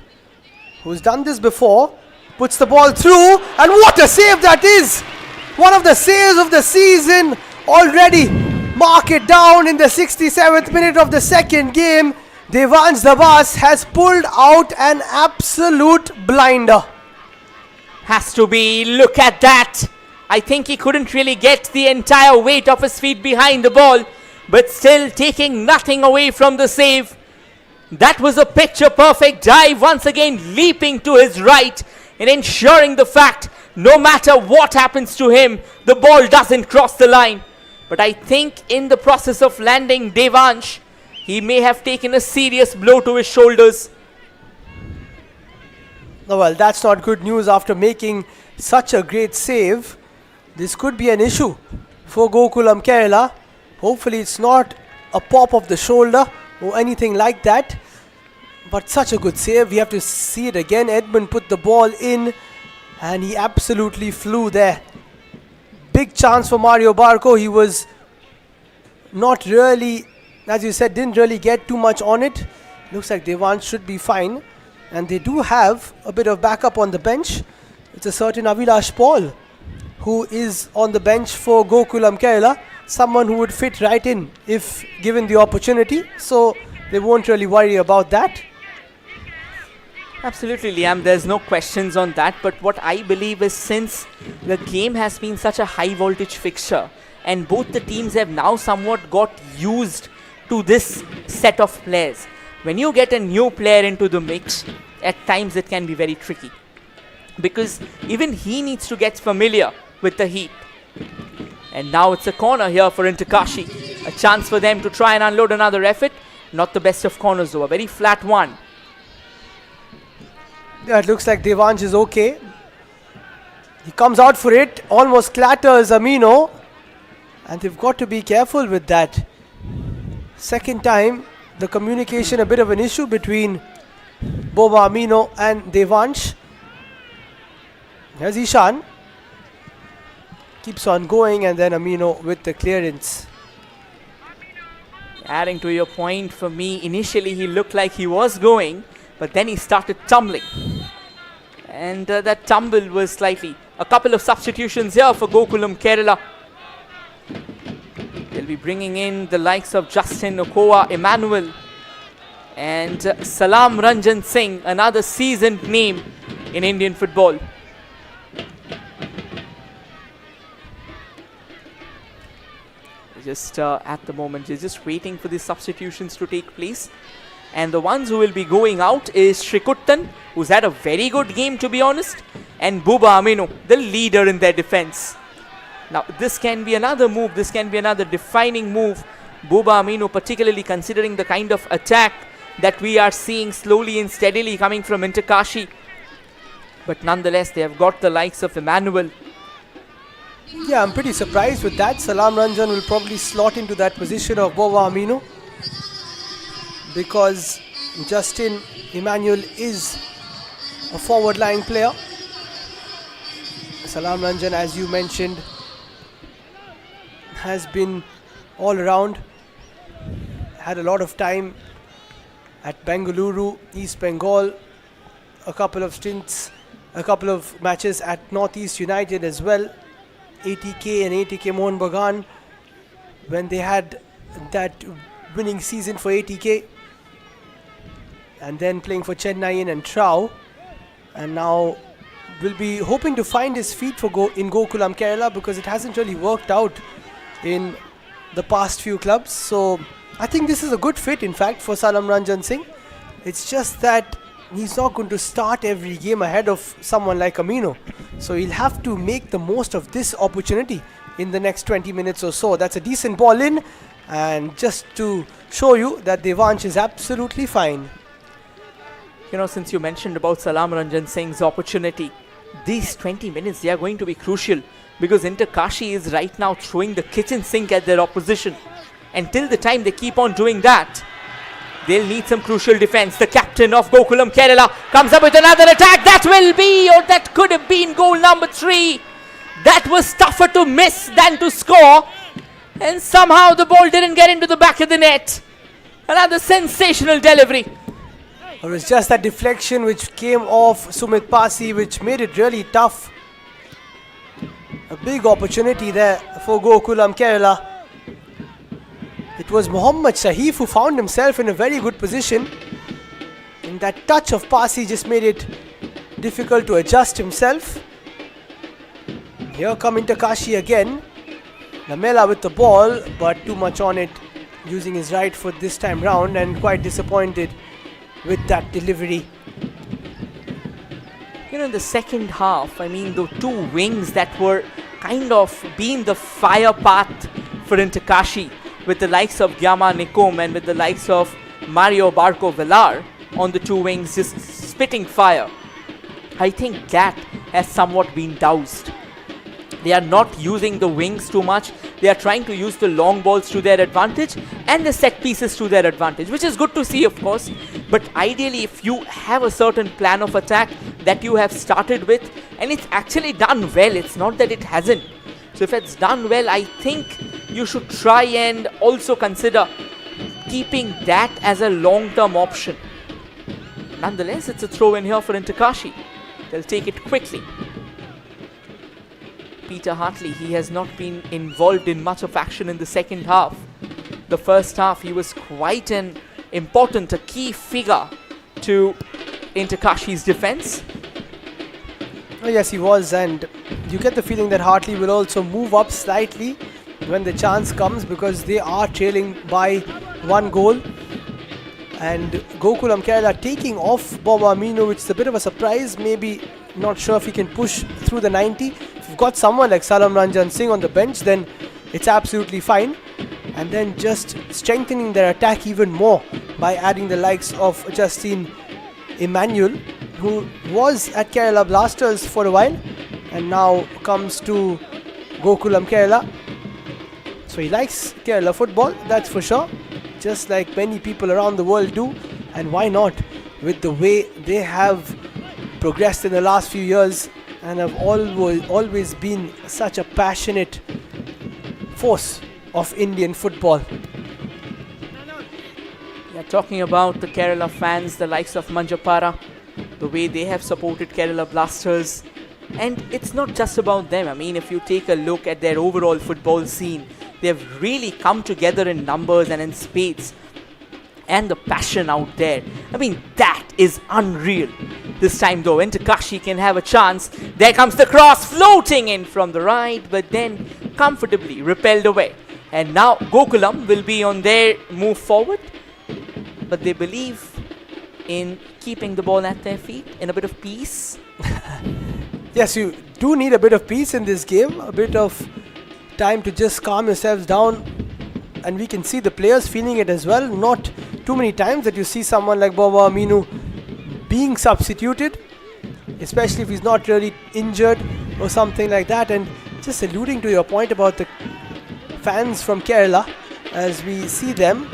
who's done this before. Puts the ball through, and what a save that is! One of the saves of the season already. Mark it down in the 67th minute of the second game. Devansh Dabas has pulled out an absolute blinder. Has to be, look at that. I think he couldn't really get the entire weight of his feet behind the ball, but still taking nothing away from the save. That was a picture perfect dive, once again leaping to his right and ensuring the fact no matter what happens to him, the ball doesn't cross the line. But I think in the process of landing Devansh, he may have taken a serious blow to his shoulders. Oh, well, that's not good news after making such a great save. This could be an issue for Gokulam Kerala. Hopefully it's not a pop of the shoulder or anything like that. But such a good save. We have to see it again. Edmund put the ball in and he absolutely flew there. Big chance for Mario Barco. He was not really, as you said, didn't really get too much on it. Looks like Devansh should be fine. And they do have a bit of backup on the bench. It's a certain Avilash Paul who is on the bench for Gokulam Kerala. Someone who would fit right in if given the opportunity. So they won't really worry about that. Absolutely, Liam, there's no questions on that. But what I believe is, since the game has been such a high voltage fixture and both the teams have now somewhat got used to this set of players, when you get a new player into the mix, at times it can be very tricky. Because even he needs to get familiar with the heat. And now it's a corner here for Kashi. A chance for them to try and unload another effort. Not the best of corners though, a very flat one. Yeah, it looks like Devansh is okay. He comes out for it, almost clatters Amino. And they've got to be careful with that. Second time, the communication a bit of an issue between Boba Amino and Devansh. Here's Ishan. Keeps on going and then Amino with the clearance. Adding to your point, for me, initially he looked like he was going, but then he started tumbling. And that tumble was slightly. A couple of substitutions here for Gokulam Kerala. There'll be bringing in the likes of Justin Okoa, Emmanuel, and Salam Ranjan Singh, another seasoned name in Indian football. Just at the moment, they're just waiting for the substitutions to take place. And the ones who will be going out is Shrikuttan, who's had a very good game to be honest, and Buba Aminu, the leader in their defense. Now this can be another move, this can be another defining move. Buba Aminu, particularly considering the kind of attack that we are seeing slowly and steadily coming from Inter Kashi. But nonetheless, they have got the likes of Emmanuel. Yeah, I'm pretty surprised with that. Salam Ranjan will probably slot into that position of Boba Aminu, because Justin Emmanuel is a forward-lying player. Salam Ranjan, as you mentioned, has been all around. Had a lot of time at Bengaluru, East Bengal, a couple of stints, a couple of matches at Northeast United as well. ATK and ATK Mohun Bagan, when they had that winning season for ATK, and then playing for Chennai and Trau, and now will be hoping to find his feet for in Gokulam Kerala, because it hasn't really worked out in the past few clubs. So I think this is a good fit in fact for Salam Ranjan Singh. It's just that he's not going to start every game ahead of someone like Amino. So he'll have to make the most of this opportunity in the next 20 minutes or so. That's a decent ball in, and just to show you that Devansh is absolutely fine. You know, since you mentioned about Salam Ranjan Singh's opportunity, these 20 minutes, they are going to be crucial, because Inter Kashi is right now throwing the kitchen sink at their opposition. Until the time they keep on doing that, they'll need some crucial defense. The captain of Gokulam Kerala comes up with another attack. That will be, or that could have been, goal number 3. That was tougher to miss than to score. And somehow the ball didn't get into the back of the net. Another sensational delivery. It was just that deflection which came off Sumit Pasi, which made it really tough. A big opportunity there for Gokulam Kerala. It was Mohammad Shahif who found himself in a very good position, and that touch of Pasi just made it difficult to adjust himself. Here come Inter Kashi again. Lamela with the ball, but too much on it, using his right foot this time round, and quite disappointed with that delivery. You know, in the second half, I mean, the two wings that were kind of being the fire path for Inter Kashi, with the likes of Gyama Nikom and with the likes of Mario Barco Villar on the two wings just spitting fire, I think that has somewhat been doused. They are not using the wings too much. They are trying to use the long balls to their advantage and the set pieces to their advantage, which is good to see, of course. But ideally, if you have a certain plan of attack that you have started with, and it's actually done well, it's not that it hasn't. So if it's done well, I think you should try and also consider keeping that as a long-term option. Nonetheless, it's a throw in here for Inter Kashi. They'll take it quickly. Peter Hartley, he has not been involved in much of action in the second half. The first half, he was quite an important, a key figure to Inter Kashi's defense. Oh yes, he was, and you get the feeling that Hartley will also move up slightly when the chance comes, because they are trailing by 1 goal. And Gokulam Kerala taking off Boba Aminu, which is a bit of a surprise. Maybe not sure if he can push through the 90. If you've got someone like Salam Ranjan Singh on the bench, then it's absolutely fine. And then just strengthening their attack even more by adding the likes of Justin Emmanuel, who was at Kerala Blasters for a while and now comes to Gokulam Kerala. So he likes Kerala football, that's for sure, just like many people around the world do. And why not, with the way they have progressed in the last few years and have always been such a passionate force of Indian football. Yeah, talking about the Kerala fans, the likes of Manjapara, the way they have supported Kerala Blasters. And it's not just about them. I mean, if you take a look at their overall football scene, They've really come together in numbers and in spades. And the passion out there, I mean, that is unreal. This time though, when Kashi can have a chance, there comes the cross floating in from the right, but then comfortably repelled away. And now Gokulam will be on their move forward, but they believe in keeping the ball at their feet in a bit of peace. Yes, you do need a bit of peace in this game, a bit of time to just calm yourselves down, and we can see the players feeling it as well. Not too many times that you see someone like Boba Aminu being substituted, especially if he's not really injured or something like that. And just alluding to your point about the fans from Kerala, as we see them,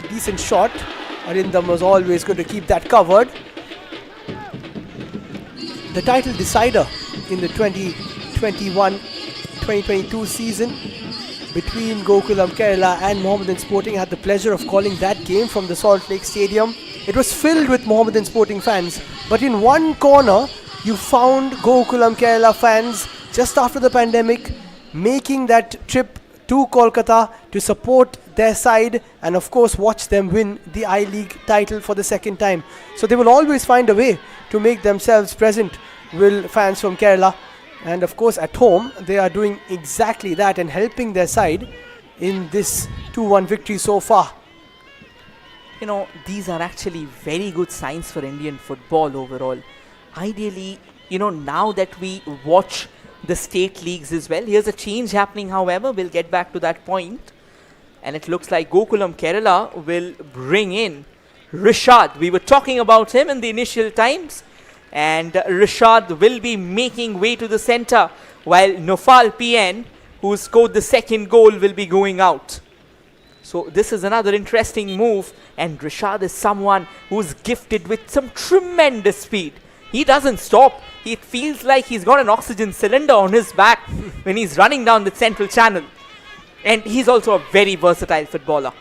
decent shot. Arindam was always going to keep that covered. The title decider in the 2021-2022 season between Gokulam Kerala and Mohammedan Sporting. I had the pleasure of calling that game from the Salt Lake Stadium. It was filled with Mohammedan Sporting fans, but in one corner you found Gokulam Kerala fans just after the pandemic making that trip to Kolkata to support their side and of course watch them win the I-League title for the second time. So they will always find a way to make themselves present with fans from Kerala, and of course at home they are doing exactly that and helping their side in this 2-1 victory so far. You know, these are actually very good signs for Indian football overall. Ideally, you know, now that we watch the state leagues as well, here's a change happening, however, we'll get back to that point. And it looks like Gokulam Kerala will bring in Rishad. We were talking about him in the initial times, and Rishad will be making way to the center, while Nofal PN, who scored the second goal, will be going out. So this is another interesting move, and Rishad is someone who's gifted with some tremendous speed. He doesn't stop. It feels like he's got an oxygen cylinder on his back when he's running down the central channel. And he's also a very versatile footballer.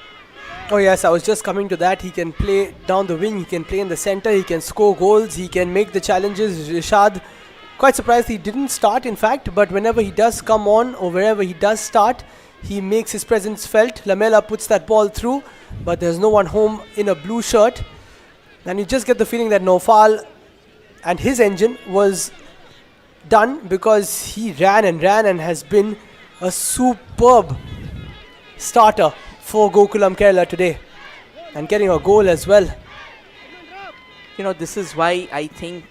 Oh yes, I was just coming to that. He can play down the wing, he can play in the center, he can score goals, he can make the challenges. Rishad, quite surprised he didn't start in fact, but whenever he does come on or wherever he does start, he makes his presence felt. Lamela puts that ball through, but there's no one home in a blue shirt. And you just get the feeling that Nofal and his engine was done, because he ran and has been a superb starter for Gokulam Kerala today, and getting a goal as well. You know, this is why I think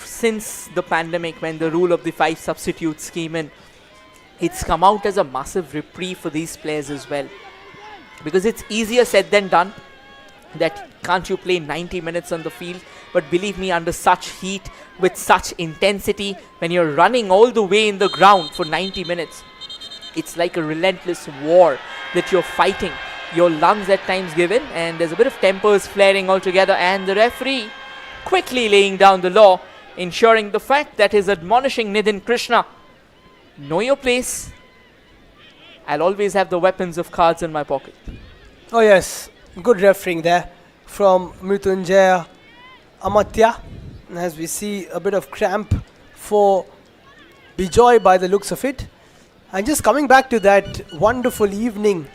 since the pandemic, when the rule of the 5 substitutes came in, it's come out as a massive reprieve for these players as well. Because it's easier said than done. That can't you play 90 minutes on the field? But believe me, under such heat, with such intensity, when you're running all the way in the ground for 90 minutes, it's like a relentless war that you're fighting. Your lungs at times give in, and there's a bit of tempers flaring altogether, and the referee quickly laying down the law, ensuring the fact that he's admonishing Nidhin Krishna. Know your place. I'll always have the weapons of cards in my pocket. Oh yes, good refereeing there from Mrityunjaya Amatya. And as we see a bit of cramp for Bijoy by the looks of it. And just coming back to that wonderful evening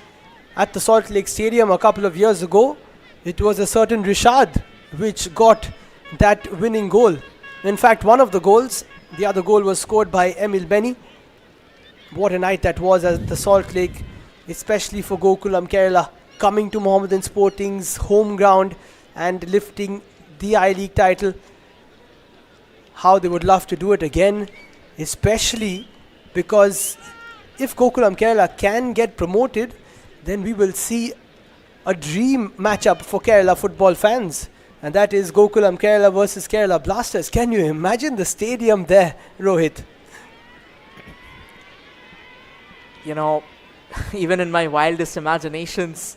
at the Salt Lake Stadium a couple of years ago, it was a certain Rishad which got that winning goal. In fact, one of the goals, the other goal was scored by Emil Benny. What a night that was at the Salt Lake, especially for Gokulam Kerala, coming to Mohammedan Sporting's home ground and lifting the I-League title. How they would love to do it again, especially because if Gokulam Kerala can get promoted, then we will see a dream matchup for Kerala football fans, and that is Gokulam Kerala versus Kerala Blasters. Can you imagine the stadium there, Rohit? You know, even in my wildest imaginations,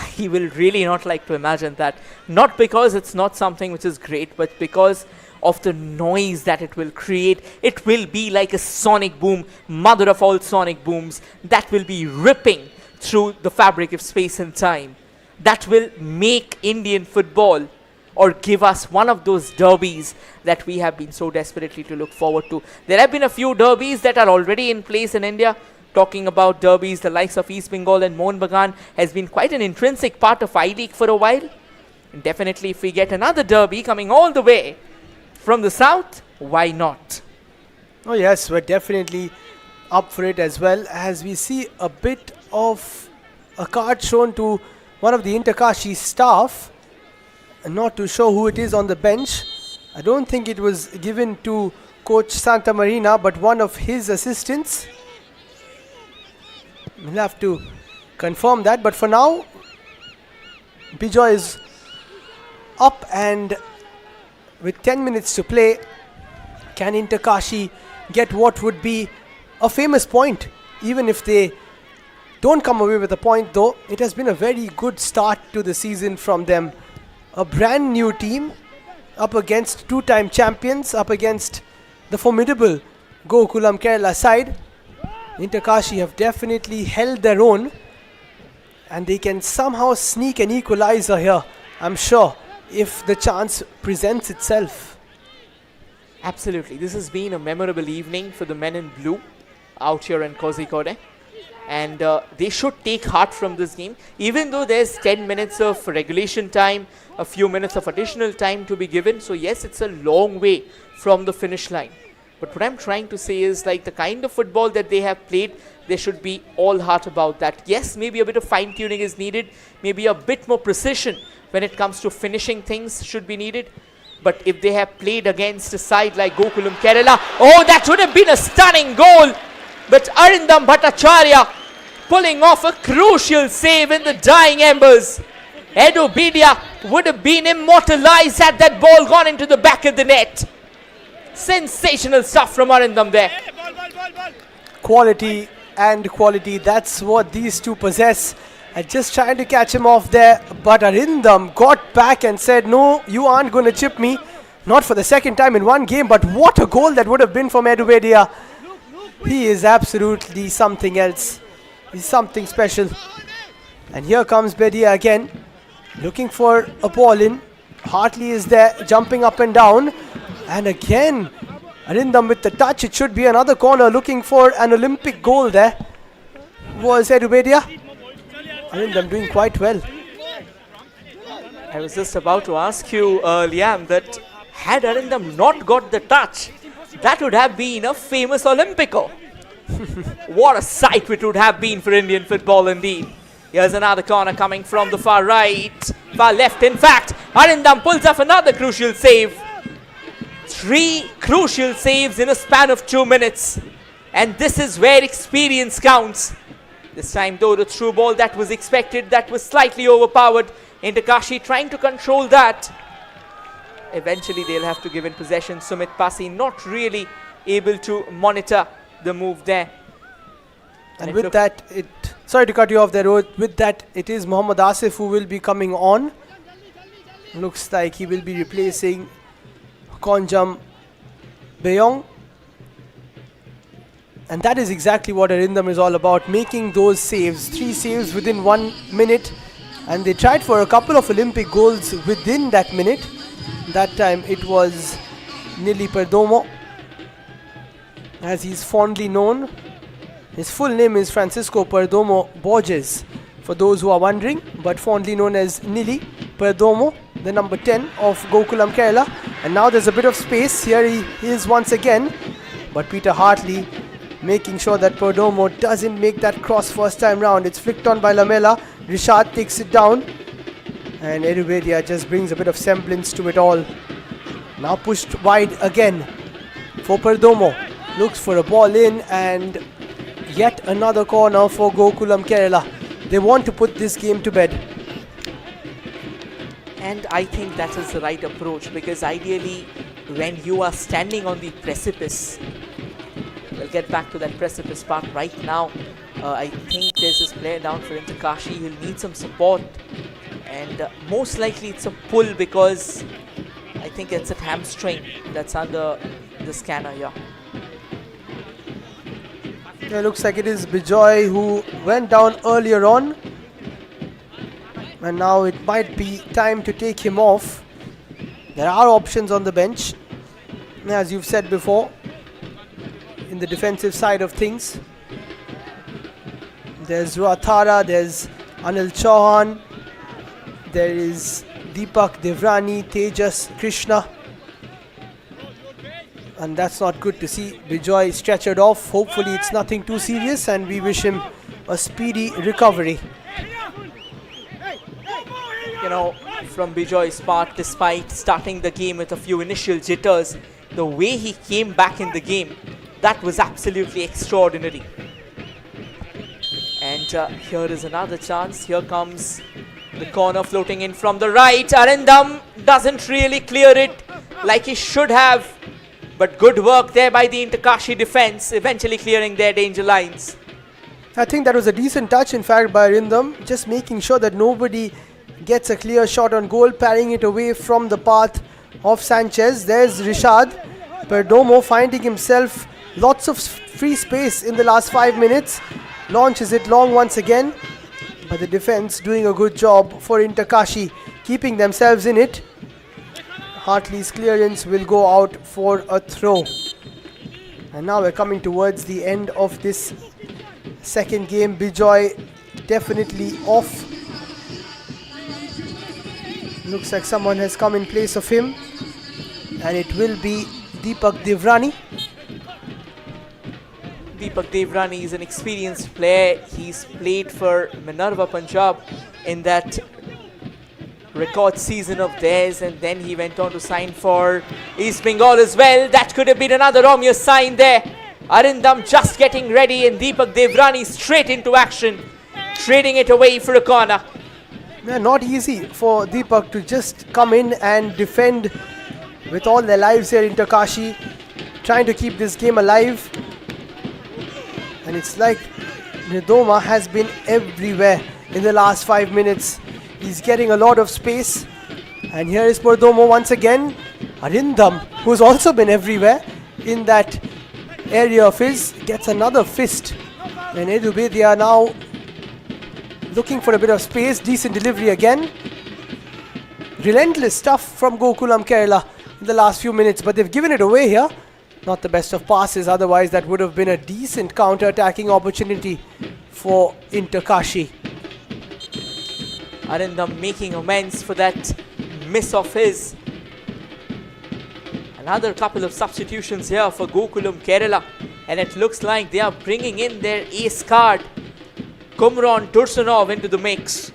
he will really not like to imagine that. Not because it's not something which is great, but because of the noise that it will create. It will be like a sonic boom, mother of all sonic booms, that will be ripping through the fabric of space and time. That will make Indian football, or give us one of those derbies that we have been so desperately to look forward to. There have been a few derbies that are already in place in India, talking about derbies, the likes of East Bengal and Mohun Bagan has been quite an intrinsic part of I-League for a while. And definitely if we get another derby coming all the way from the south, why not? Oh yes, we're definitely up for it as well, as we see a bit of a card shown to one of the Inter-Kashi staff, and not to show who it is on the bench. I don't think it was given to Coach Santa Marina, but one of his assistants. We'll have to confirm that, but for now, Bijoy is up, and with 10 minutes to play, can Inter-Kashi get what would be a famous point? Even if they don't come away with a point though, it has been a very good start to the season from them. A brand new team up against two-time champions, up against the formidable Gokulam Kerala side. Inter-Kashi have definitely held their own, and they can somehow sneak an equalizer here, I'm sure, if the chance presents itself. Absolutely. This has been a memorable evening for the men in blue out here in Kozhikode. And they should take heart from this game. Even though there's 10 minutes of regulation time, a few minutes of additional time to be given. So yes, it's a long way from the finish line. But what I'm trying to say is, like, the kind of football that they have played, they should be all heart about that. Yes, maybe a bit of fine-tuning is needed. Maybe a bit more precision when it comes to finishing things should be needed. But if they have played against a side like Gokulam Kerala, oh, that would have been a stunning goal. But Arindam Bhattacharya pulling off a crucial save in the dying embers. Edo Bedia would have been immortalized had that ball gone into the back of the net. Sensational stuff from Arindam there. Quality and quality, that's what these two possess. I just trying to catch him off there, but Arindam got back and said, no, you aren't going to chip me. Not for the second time in one game, but what a goal that would have been from Edu Bedia. He is absolutely something else. He's something special. And here comes Bedia again, looking for a ball in. Hartley is there, jumping up and down. And again, Arindam with the touch. It should be another corner, looking for an Olympic goal there. Was Edu Bedia. Arindam doing quite well. I was just about to ask you, Liam, that had Arindam not got the touch, that would have been a famous Olympico. What a sight it would have been for Indian football indeed. Here's another corner coming from the far right, far left in fact. Arindam pulls off another crucial save. 3 crucial saves in a span of 2 minutes. And this is where experience counts. This time though, the through ball that was expected, that was slightly overpowered. Inter-Kashi trying to control that. Eventually they'll have to give in possession. Sumit Pasi not really able to monitor the move there. And with that, sorry to cut you off there, Rohit. With that, it is Mohammad Asif who will be coming on. Looks like he will be replacing Konjam Beyong. And that is exactly what Arindam is all about, making those saves. 3 saves within 1 minute. And they tried for a couple of Olympic goals within that minute. That time it was Nili Perdomo, as he's fondly known. His full name is Francisco Perdomo Borges, for those who are wondering, but fondly known as Nili Perdomo, the number 10 of Gokulam Kerala. And now there's a bit of space. Here he is once again, but Peter Hartley making sure that Perdomo doesn't make that cross first time round. It's flicked on by Lamela. Rishad takes it down, and Edu Bedia just brings a bit of semblance to it all. Now pushed wide again for Perdomo. Looks for a ball in, and yet another corner for Gokulam Kerala. They want to put this game to bed. And I think that is the right approach, because ideally when you are standing on the precipice, we'll get back to that precipice part right now. I think there's this player down for Inter-Kashi. He'll need some support, and most likely it's a pull, because I think it's a hamstring that's under the scanner here. Yeah, looks like it is Bijoy who went down earlier on, and now it might be time to take him off. There are options on the bench, as you've said before, in the defensive side of things. There's Ruatara, there's Anil Chauhan, there is Deepak Devrani, Tejas Krishna. And that's not good to see. Bijoy stretchered off. Hopefully it's nothing too serious and we wish him a speedy recovery. You know, from Bijoy's part, despite starting the game with a few initial jitters, the way he came back in the game, that was absolutely extraordinary. And here is another chance. Here comes the corner floating in from the right. Arindam doesn't really clear it like he should have. But good work there by the Inter-Kashi defense, eventually clearing their danger lines. I think that was a decent touch, in fact, by Arindam, just making sure that nobody gets a clear shot on goal, parrying it away from the path of Sanchez. There's Rishad Perdomo finding himself lots of free space in the last 5 minutes. Launches it long once again, but the defense doing a good job for Inter-Kashi, keeping themselves in it. Hartley's clearance will go out for a throw. And now we're coming towards the end of this second game. Bijoy definitely off. Looks like someone has come in place of him, and it will be Deepak Devrani. Deepak Devrani is an experienced player. He's played for Minerva Punjab in that record season of theirs, and then he went on to sign for East Bengal as well. That could have been another Romeo sign there. Arindam just getting ready, and Deepak Devrani straight into action, trading it away for a corner. Yeah, not easy for Deepak to just come in and defend with all their lives here in Takashi, trying to keep this game alive. And it's like Nidoma has been everywhere in the last 5 minutes. He's getting a lot of space. And here is Perdomo once again. Arindam, who's also been everywhere in that area of his, gets another fist. And Edubedia now looking for a bit of space. Decent delivery again. Relentless stuff from Gokulam Kerala in the last few minutes, but they've given it away here. Not the best of passes, otherwise that would have been a decent counter-attacking opportunity for Inter-Kashi. Arindam making amends for that miss of his. Another couple of substitutions here for Gokulam Kerala, and it looks like they are bringing in their ace card, Kumron Tursunov, into the mix,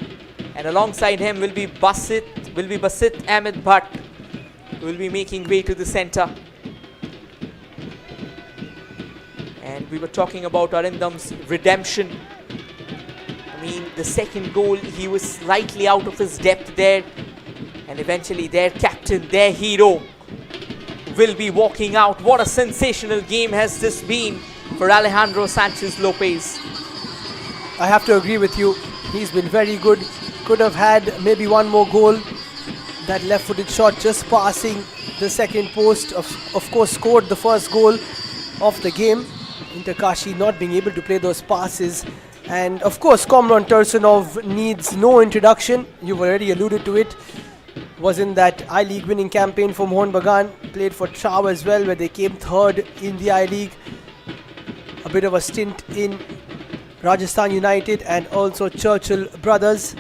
and alongside him will be Basit Ahmed Bhatt, who will be making way to the center. And we were talking about Arindam's redemption. I mean, the second goal, he was slightly out of his depth there, and eventually their captain, their hero, will be walking out. What a sensational game has this been for Alejandro Sanchez Lopez. I have to agree with you. He's been very good. Could have had maybe one more goal. That left-footed shot just passing the second post. Of course, scored the first goal of the game. Inter-Kashi not being able to play those passes. And of course, Komron Tursunov needs no introduction. You've already alluded to it. Was in that I-League winning campaign for Mohun Bagan. Played for Chao as well, where they came third in the I-League. A bit of a stint in Rajasthan United and also Churchill Brothers.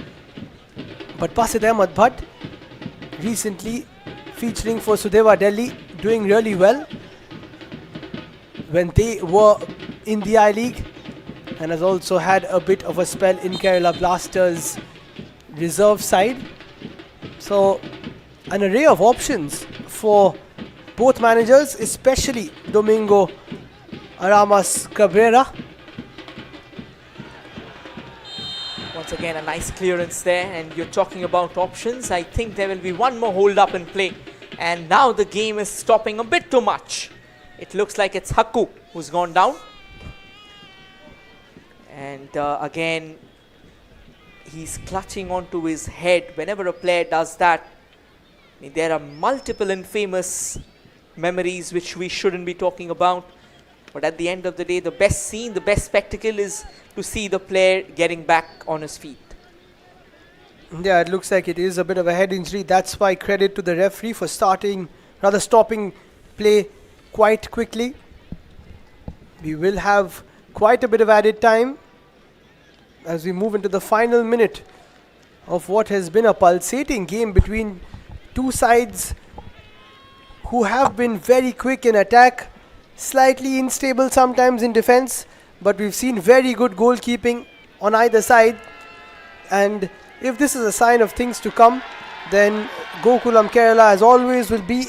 But Basit Ahmed Bhatt recently featuring for Sudeva Delhi, doing really well when they were in the I-League, and has also had a bit of a spell in Kerala Blasters reserve side. So an array of options for both managers, especially Domingo Aramas Cabrera. Once again, a nice clearance there, and you're talking about options. I think there will be one more hold up in play, and now the game is stopping a bit too much. It looks like it's Hakku who's gone down. And again, he's clutching onto his head. Whenever a player does that, I mean, there are multiple infamous memories which we shouldn't be talking about. But at the end of the day, the best scene, the best spectacle is to see the player getting back on his feet. Yeah, it looks like it is a bit of a head injury. That's why credit to the referee for stopping play quite quickly. We will have quite a bit of added time. as we move into the final minute of what has been a pulsating game between two sides who have been very quick in attack, slightly unstable sometimes in defense, but we've seen very good goalkeeping on either side. And if this is a sign of things to come, then Gokulam Kerala, as always, will be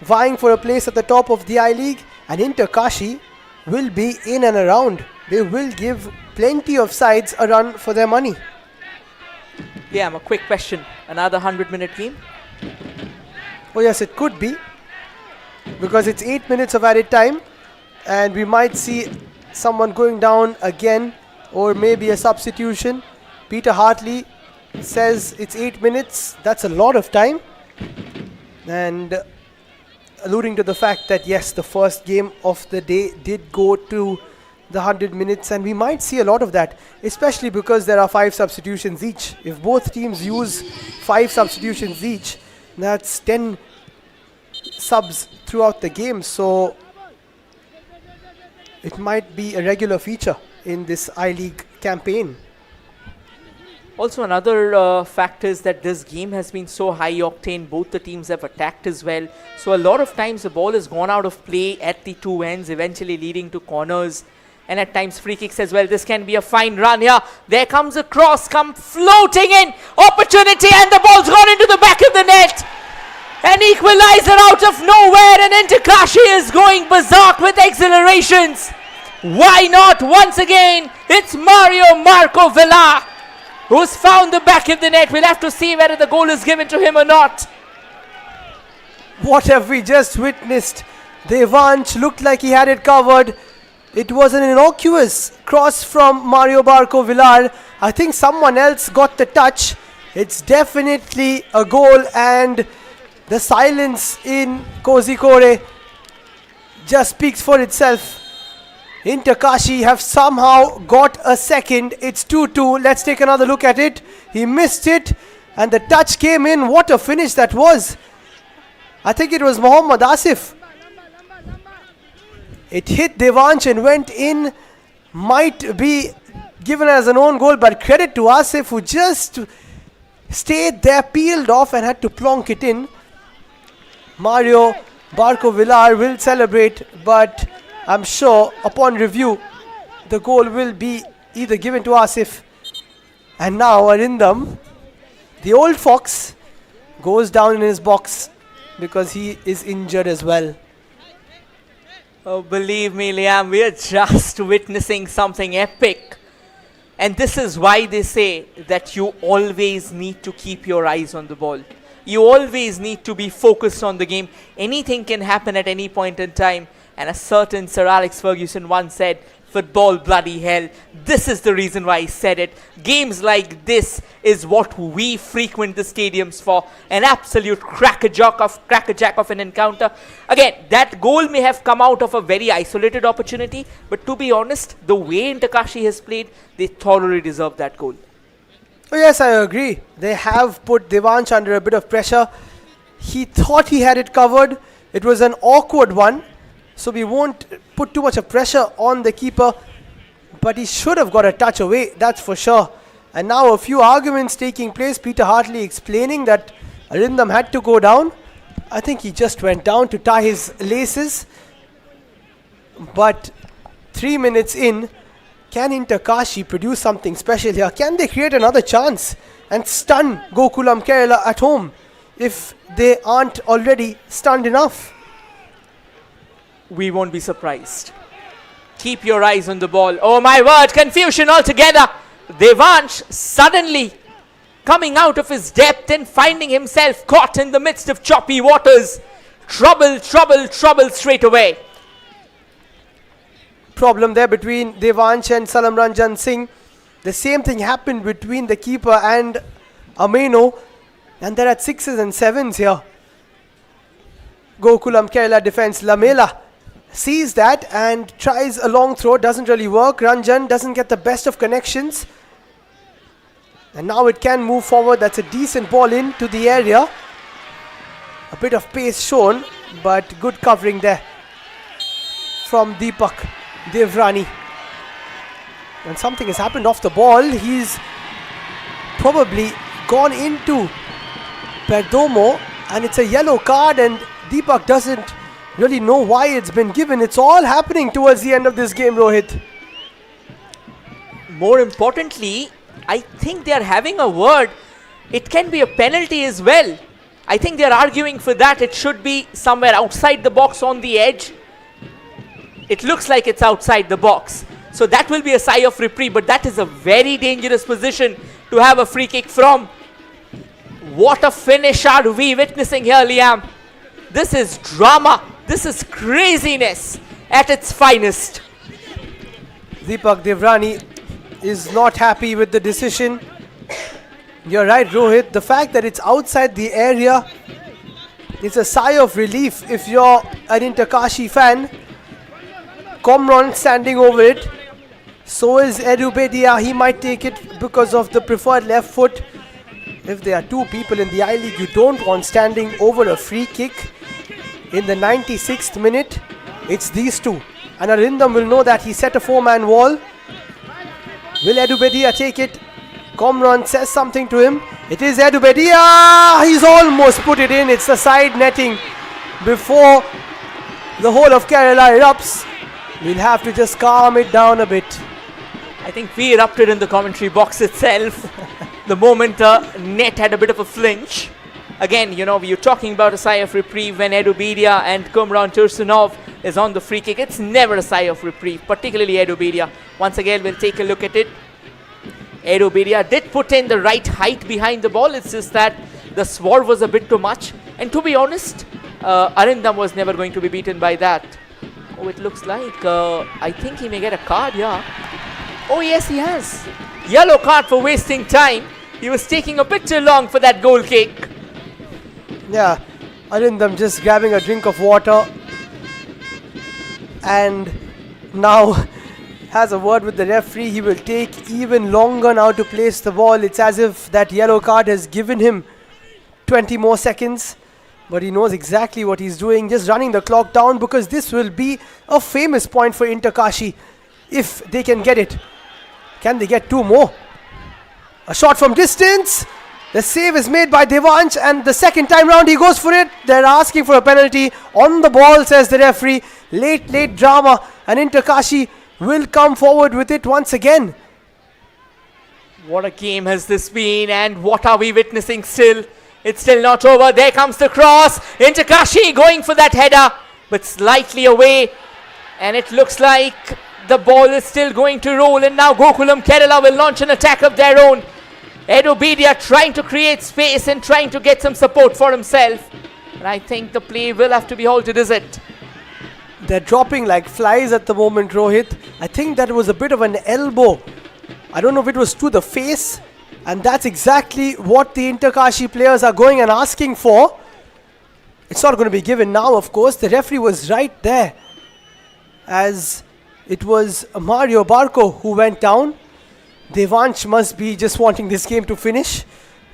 vying for a place at the top of the I-League, and Inter Kashi will be in and around. They will give plenty of sides a run for their money. Yeah, a quick question. Another 100-minute game? Oh yes, it could be, because it's 8 minutes of added time, and we might see someone going down again, or maybe a substitution. Peter Hartley says it's 8 minutes. That's a lot of time, and alluding to the fact that yes, the first game of the day did go to the 100 minutes, and we might see a lot of that, especially because there are 5 substitutions each. If both teams use 5 substitutions each, that's 10 subs throughout the game, so it might be a regular feature in this I-League campaign. Also, another factor is that this game has been so high octane. Both the teams have attacked as well. So a lot of times the ball has gone out of play at the two ends, eventually leading to corners and at times free kicks as well. This can be a fine run here. There comes a cross, come floating in. Opportunity, and the ball's gone into the back of the net. An equalizer out of nowhere, and Inter Kashi is going berserk with exhilarations. Why not? Once again, it's Marco Villar who's found the back of the net. We'll have to see whether the goal is given to him or not. What have we just witnessed? Devansh looked like he had it covered. It was an innocuous cross from Marco Villar. I think someone else got the touch. It's definitely a goal, and the silence in Kozhikode just speaks for itself. Inter Kashi have somehow got a second. It's 2-2. Let's take another look at it. He missed it, and the touch came in. What a finish that was. I think it was Mohammad Asif. It hit Devansh and went in. Might be given as an own goal, but credit to Asif, who just stayed there, peeled off, and had to plonk it in. Marco Villar will celebrate, but I'm sure upon review the goal will be either given to Asif. And now Arindam, the old fox, goes down in his box because he is injured as well. Oh, believe me, Liam, we are just witnessing something epic. And this is why they say that you always need to keep your eyes on the ball. You always need to be focused on the game. Anything can happen at any point in time. And a certain Sir Alex Ferguson once said, football bloody hell. This is the reason why he said it. Games like this is what we frequent the stadiums for. An absolute crackerjack of an encounter. Again, that goal may have come out of a very isolated opportunity, but to be honest, the way Inter Kashi has played, they thoroughly deserve that goal. Oh yes, I agree. They have put Devansh under a bit of pressure. He thought he had it covered. It was an awkward one, so we won't put too much of pressure on the keeper, but he should have got a touch away, that's for sure. And now a few arguments taking place. Peter Hartley explaining that Arindam had to go down. I think he just went down to tie his laces. But 3 minutes in, can Inter Kashi produce something special here? Can they create another chance and stun Gokulam Kerala at home if they aren't already stunned enough? We won't be surprised. Keep your eyes on the ball. Oh my word, confusion altogether. Devansh suddenly coming out of his depth and finding himself caught in the midst of choppy waters. Trouble straight away. Problem there between Devansh and Salam Ranjan Singh. The same thing happened between the keeper and Ameno, and they're at 6s and 7s here. Gokulam Kerala defense, Lamela sees that and tries a long throw, doesn't really work. Ranjan doesn't get the best of connections, and now it can move forward. That's a decent ball into the area. A bit of pace shown, but good covering there from Deepak Devrani. And something has happened off the ball. He's probably gone into Perdomo, and it's a yellow card, and Deepak doesn't really know why it's been given. It's all happening towards the end of this game, Rohit. More importantly, I think they are having a word. It can be a penalty as well. I think they are arguing for that. It should be somewhere outside the box on the edge. It looks like it's outside the box. So that will be a sigh of reprieve, but that is a very dangerous position to have a free kick from. What a finish are we witnessing here, Liam. This is drama. This is craziness at its finest. Deepak Devrani is not happy with the decision. You're right, Rohit. The fact that it's outside the area is a sigh of relief if you're an Inter-Kashi fan. Komron standing over it. So is Edubedia. He might take it because of the preferred left foot. If there are two people in the I-League you don't want standing over a free kick in the 96th minute, it's these two. And Arindam will know that he set a four-man wall. Will Edubedia take it? Komron says something to him. It is Edubedia. He's almost put it in. It's the side netting before the whole of Kerala erupts. We'll have to just calm it down a bit. I think we erupted in the commentary box itself. The moment net had a bit of a flinch. Again, you know, you're talking about a sigh of reprieve when Edubedia and Kumran Tursunov is on the free kick. It's never a sigh of reprieve, particularly Edubedia. Once again, we'll take a look at it. Edubedia did put in the right height behind the ball. It's just that the swerve was a bit too much. And to be honest, Arindam was never going to be beaten by that. Oh, it looks like, I think he may get a card, yeah. Oh, yes, he has. Yellow card for wasting time. He was taking a bit too long for that goal kick. Yeah, Arindam just grabbing a drink of water and now has a word with the referee. He will take even longer now to place the ball. It's as if that yellow card has given him 20 more seconds. But he knows exactly what he's doing, just running the clock down, because this will be a famous point for Inter-Kashi if they can get it. Can they get two more? A shot from distance. The save is made by Devansh, and the second time round he goes for it. They're asking for a penalty on the ball, says the referee. Late drama, and Inter-Kashi will come forward with it once again. What a game has this been, and what are we witnessing still? It's still not over. There comes the cross. Inter-Kashi going for that header, but slightly away. And it looks like the ball is still going to roll. And now Gokulam Kerala will launch an attack of their own. Edubedia trying to create space and trying to get some support for himself. And I think the play will have to be halted, is it? They're dropping like flies at the moment, Rohit. I think that was a bit of an elbow. I don't know if it was to the face. And that's exactly what the Inter-Kashi players are going and asking for. It's not going to be given now, of course. The referee was right there, as it was Mario Barco who went down. Devansh must be just wanting this game to finish,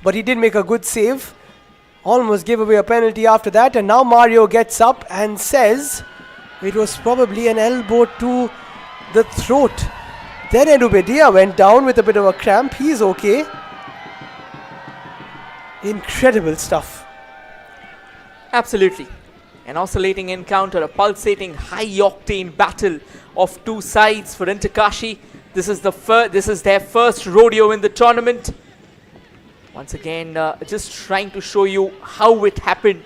but he did make a good save. Almost gave away a penalty after that, and now Mario gets up and says it was probably an elbow to the throat. Then Edubedia went down with a bit of a cramp. He's okay. Incredible stuff. Absolutely. An oscillating encounter, a pulsating high-octane battle of two sides for Inter-Kashi. This is their first rodeo in the tournament. Once again, just trying to show you how it happened.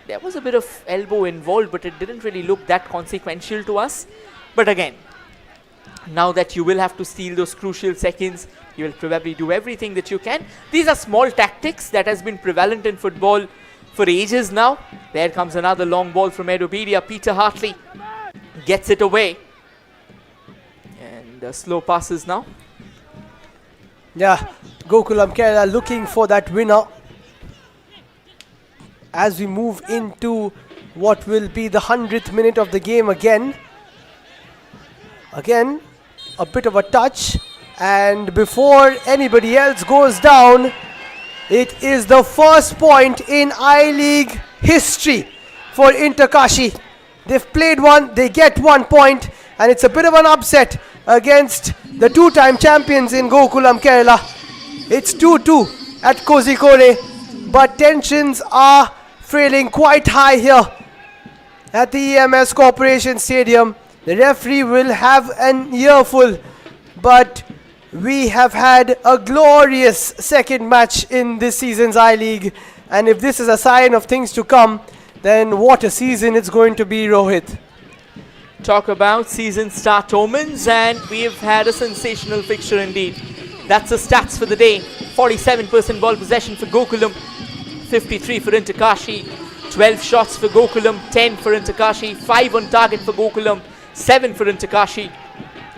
There was a bit of elbow involved, but it didn't really look that consequential to us. But again, now that you will have to steal those crucial seconds, you will probably do everything that you can. These are small tactics that has been prevalent in football for ages now. There comes another long ball from Edubedia. Peter Hartley gets it away. And slow passes now. Yeah, Gokulam Kerala looking for that winner as we move into what will be the 100th minute of the game again. Again, a bit of a touch, and before anybody else goes down, it is the first point in I-League history for Inter-Kashi. They've played one, they get 1 point, and it's a bit of an upset against the two-time champions in Gokulam, Kerala. It's 2-2 at Kozhikode, but tensions are feeling quite high here at the EMS Corporation Stadium. The referee will have an earful, but we have had a glorious second match in this season's I-League, and if this is a sign of things to come, then what a season it's going to be, Rohit. Talk about season start omens, and we have had a sensational fixture indeed. That's the stats for the day. 47% ball possession for Gokulam, 53 for Kashi, 12 shots for Gokulam, 10 for Kashi, 5 on target for Gokulam, 7 for Kashi.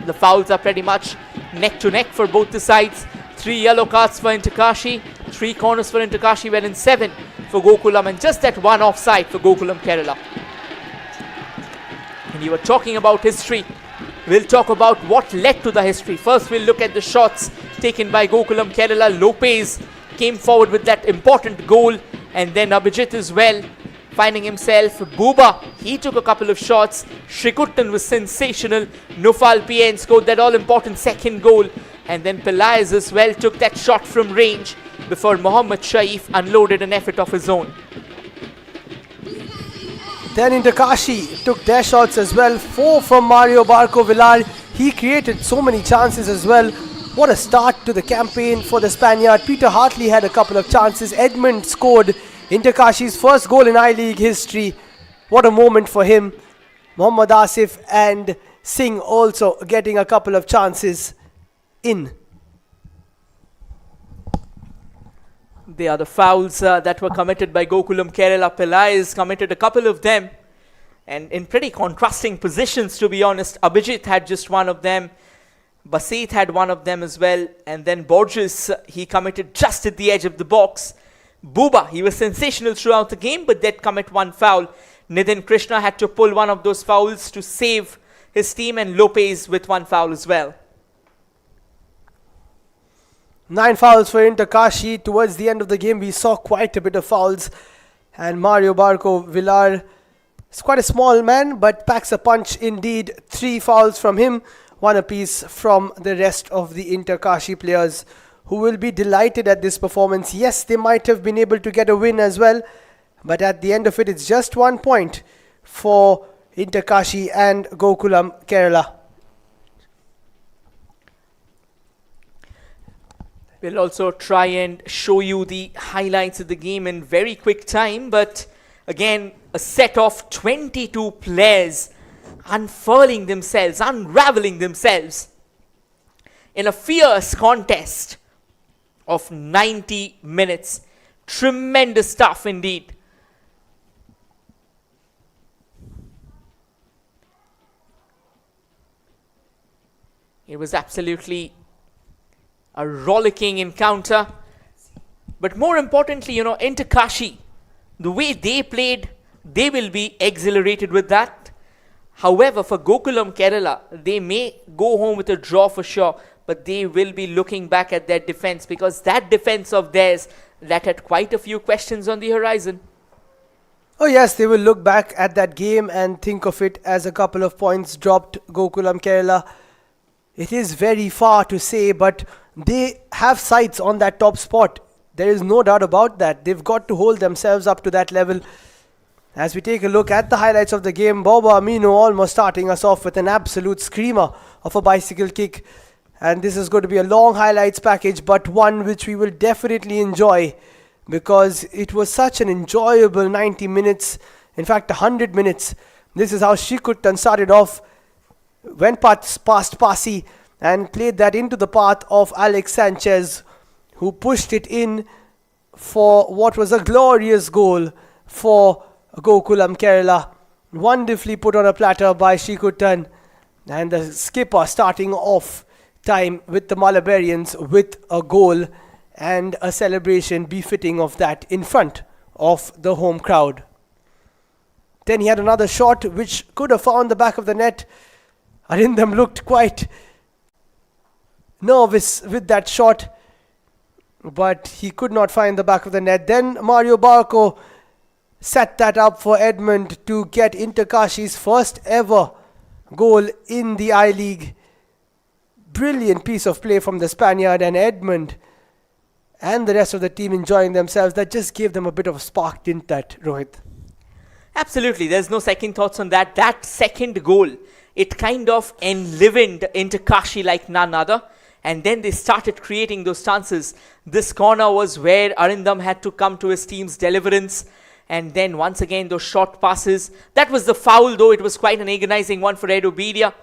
The fouls are pretty much neck to neck for both the sides. 3 yellow cards for Kashi, 3 corners for Kashi, wherein 7 for Gokulam, and just that one offside for Gokulam Kerala. And you were talking about history. We'll talk about what led to the history. First, we'll look at the shots taken by Gokulam Kerala. Lopez came forward with that important goal, and then Abhijit as well, finding himself. Buba, he took a couple of shots. Shrikuttan was sensational. Nufal PN scored that all-important second goal, and then Pillais as well took that shot from range before Mohammad Shaif unloaded an effort of his own. Then Kashi took their shots as well. 4 from Mario Barco Villar. He created so many chances as well. What a start to the campaign for the Spaniard. Peter Hartley had a couple of chances. Edmund scored Kashi's first goal in I-League history. What a moment for him. Mohammad Asif and Singh also getting a couple of chances in. They are the fouls that were committed by Gokulam Kerala. Pillais committed a couple of them, and in pretty contrasting positions, to be honest. Abhijit had just one of them. Basit had one of them as well. And then Borges, he committed just at the edge of the box. Buba, he was sensational throughout the game, but did commit one foul. Nidhin Krishna had to pull one of those fouls to save his team, and Lopez with one foul as well. 9 fouls for Kashi. Towards the end of the game, we saw quite a bit of fouls. And Mario Barco Villar is quite a small man, but packs a punch indeed. 3 fouls from him, 1 apiece from the rest of the Kashi players, who will be delighted at this performance. Yes, they might have been able to get a win as well, but at the end of it, it's just 1 point for Kashi and Gokulam Kerala. We'll also try and show you the highlights of the game in very quick time, but again, a set of 22 players unfurling themselves, unraveling themselves in a fierce contest of 90 minutes. Tremendous stuff indeed. It was absolutely a rollicking encounter. But more importantly, Kashi, the way they played, they will be exhilarated with that. However, for Gokulam Kerala, they may go home with a draw for sure, but they will be looking back at their defense, because that defense of theirs, that had quite a few questions on the horizon. Oh yes, they will look back at that game and think of it as a couple of points dropped. Gokulam Kerala, it is very far to say, but they have sights on that top spot. There is no doubt about that. They've got to hold themselves up to that level. As we take a look at the highlights of the game, Boba Amino almost starting us off with an absolute screamer of a bicycle kick. And this is going to be a long highlights package, but one which we will definitely enjoy, because it was such an enjoyable 90 minutes. In fact, 100 minutes. This is how Shrikuttan started off. Went past Pasi and played that into the path of Alex Sanchez, who pushed it in for what was a glorious goal for Gokulam Kerala. Wonderfully put on a platter by Shrikuttan, and the skipper starting off time with the Malabarians with a goal and a celebration befitting of that in front of the home crowd. Then he had another shot which could have found the back of the net. Arindam looked quite nervous with that shot, but he could not find the back of the net. Then Mario Barco set that up for Edmund to get Kashi's first ever goal in the I-League, brilliant piece of play from the Spaniard, and Edmund and the rest of the team enjoying themselves. That just gave them a bit of a spark, didn't that, Rohit? Absolutely, there's no second thoughts on that. That second goal, it kind of enlivened into Kashi like none other. And then they started creating those chances. This corner was where Arindam had to come to his team's deliverance. And then once again, those short passes. That was the foul, though. It was quite an agonizing one for Edubedia.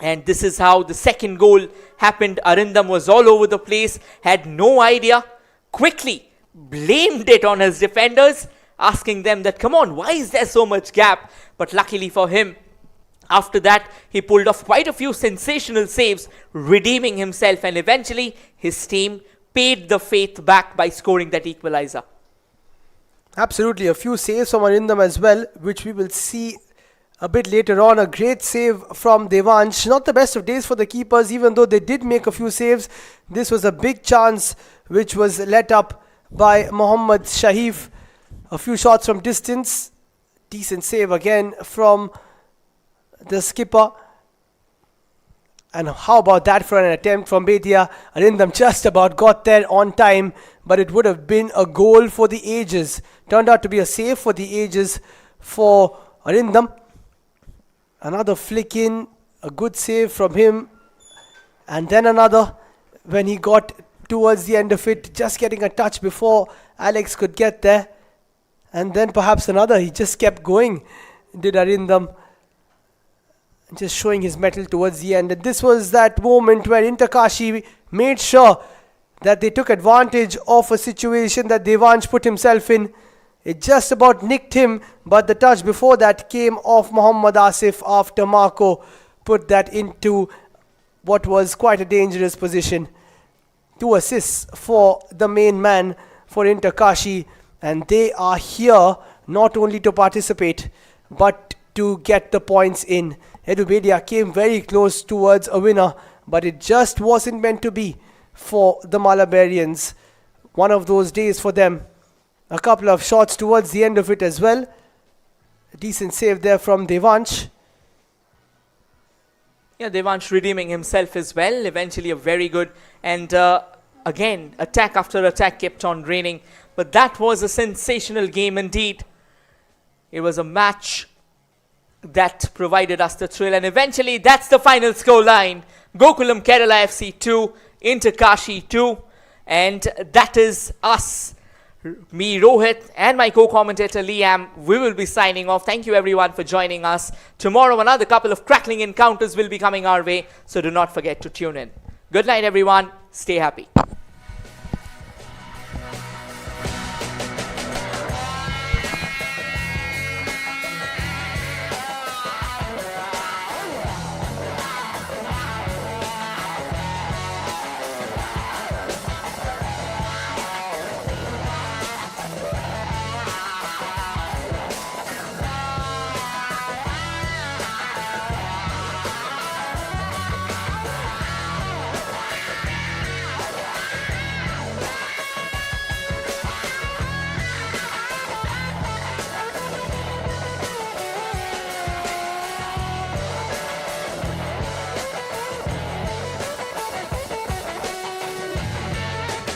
And this is how the second goal happened. Arindam was all over the place, had no idea, quickly blamed it on his defenders, asking them that, come on, why is there so much gap? But luckily for him, after that, he pulled off quite a few sensational saves, redeeming himself, and eventually his team paid the faith back by scoring that equalizer. Absolutely, a few saves from Arindam as well, which we will see a bit later on. A great save from Devansh. Not the best of days for the keepers, even though they did make a few saves. This was a big chance which was let up by Mohammad Shahif. A few shots from distance. Decent save again from the skipper. And how about that for an attempt from Betia? Arindam just about got there on time, but it would have been a goal for the ages. Turned out to be a save for the ages for Arindam. Another flick in, a good save from him. And then another when he got towards the end of it, just getting a touch before Alex could get there. And then perhaps another. He just kept going, did Arindam. Just showing his mettle towards the end. And this was that moment where Kashi made sure that they took advantage of a situation that Devansh put himself in. It just about nicked him, but the touch before that came off Muhammad Asif after Marco put that into what was quite a dangerous position. 2 assists for the main man for Kashi, and they are here not only to participate but to get the points in. Edubedia came very close towards a winner, but it just wasn't meant to be for the Malabarians. One of those days for them. A couple of shots towards the end of it as well. A decent save there from Devansh. Yeah, Devansh redeeming himself as well. Eventually a very good. And again, attack after attack kept on raining. But that was a sensational game indeed. It was a match that provided us the thrill. And eventually that's the final score line. Gokulam Kerala FC 2, Kashi 2. And that is us. Me, Rohit, and my co-commentator Liam. We will be signing off. Thank you everyone for joining us. Tomorrow another couple of crackling encounters will be coming our way, so do not forget to tune in. Good night everyone. Stay happy.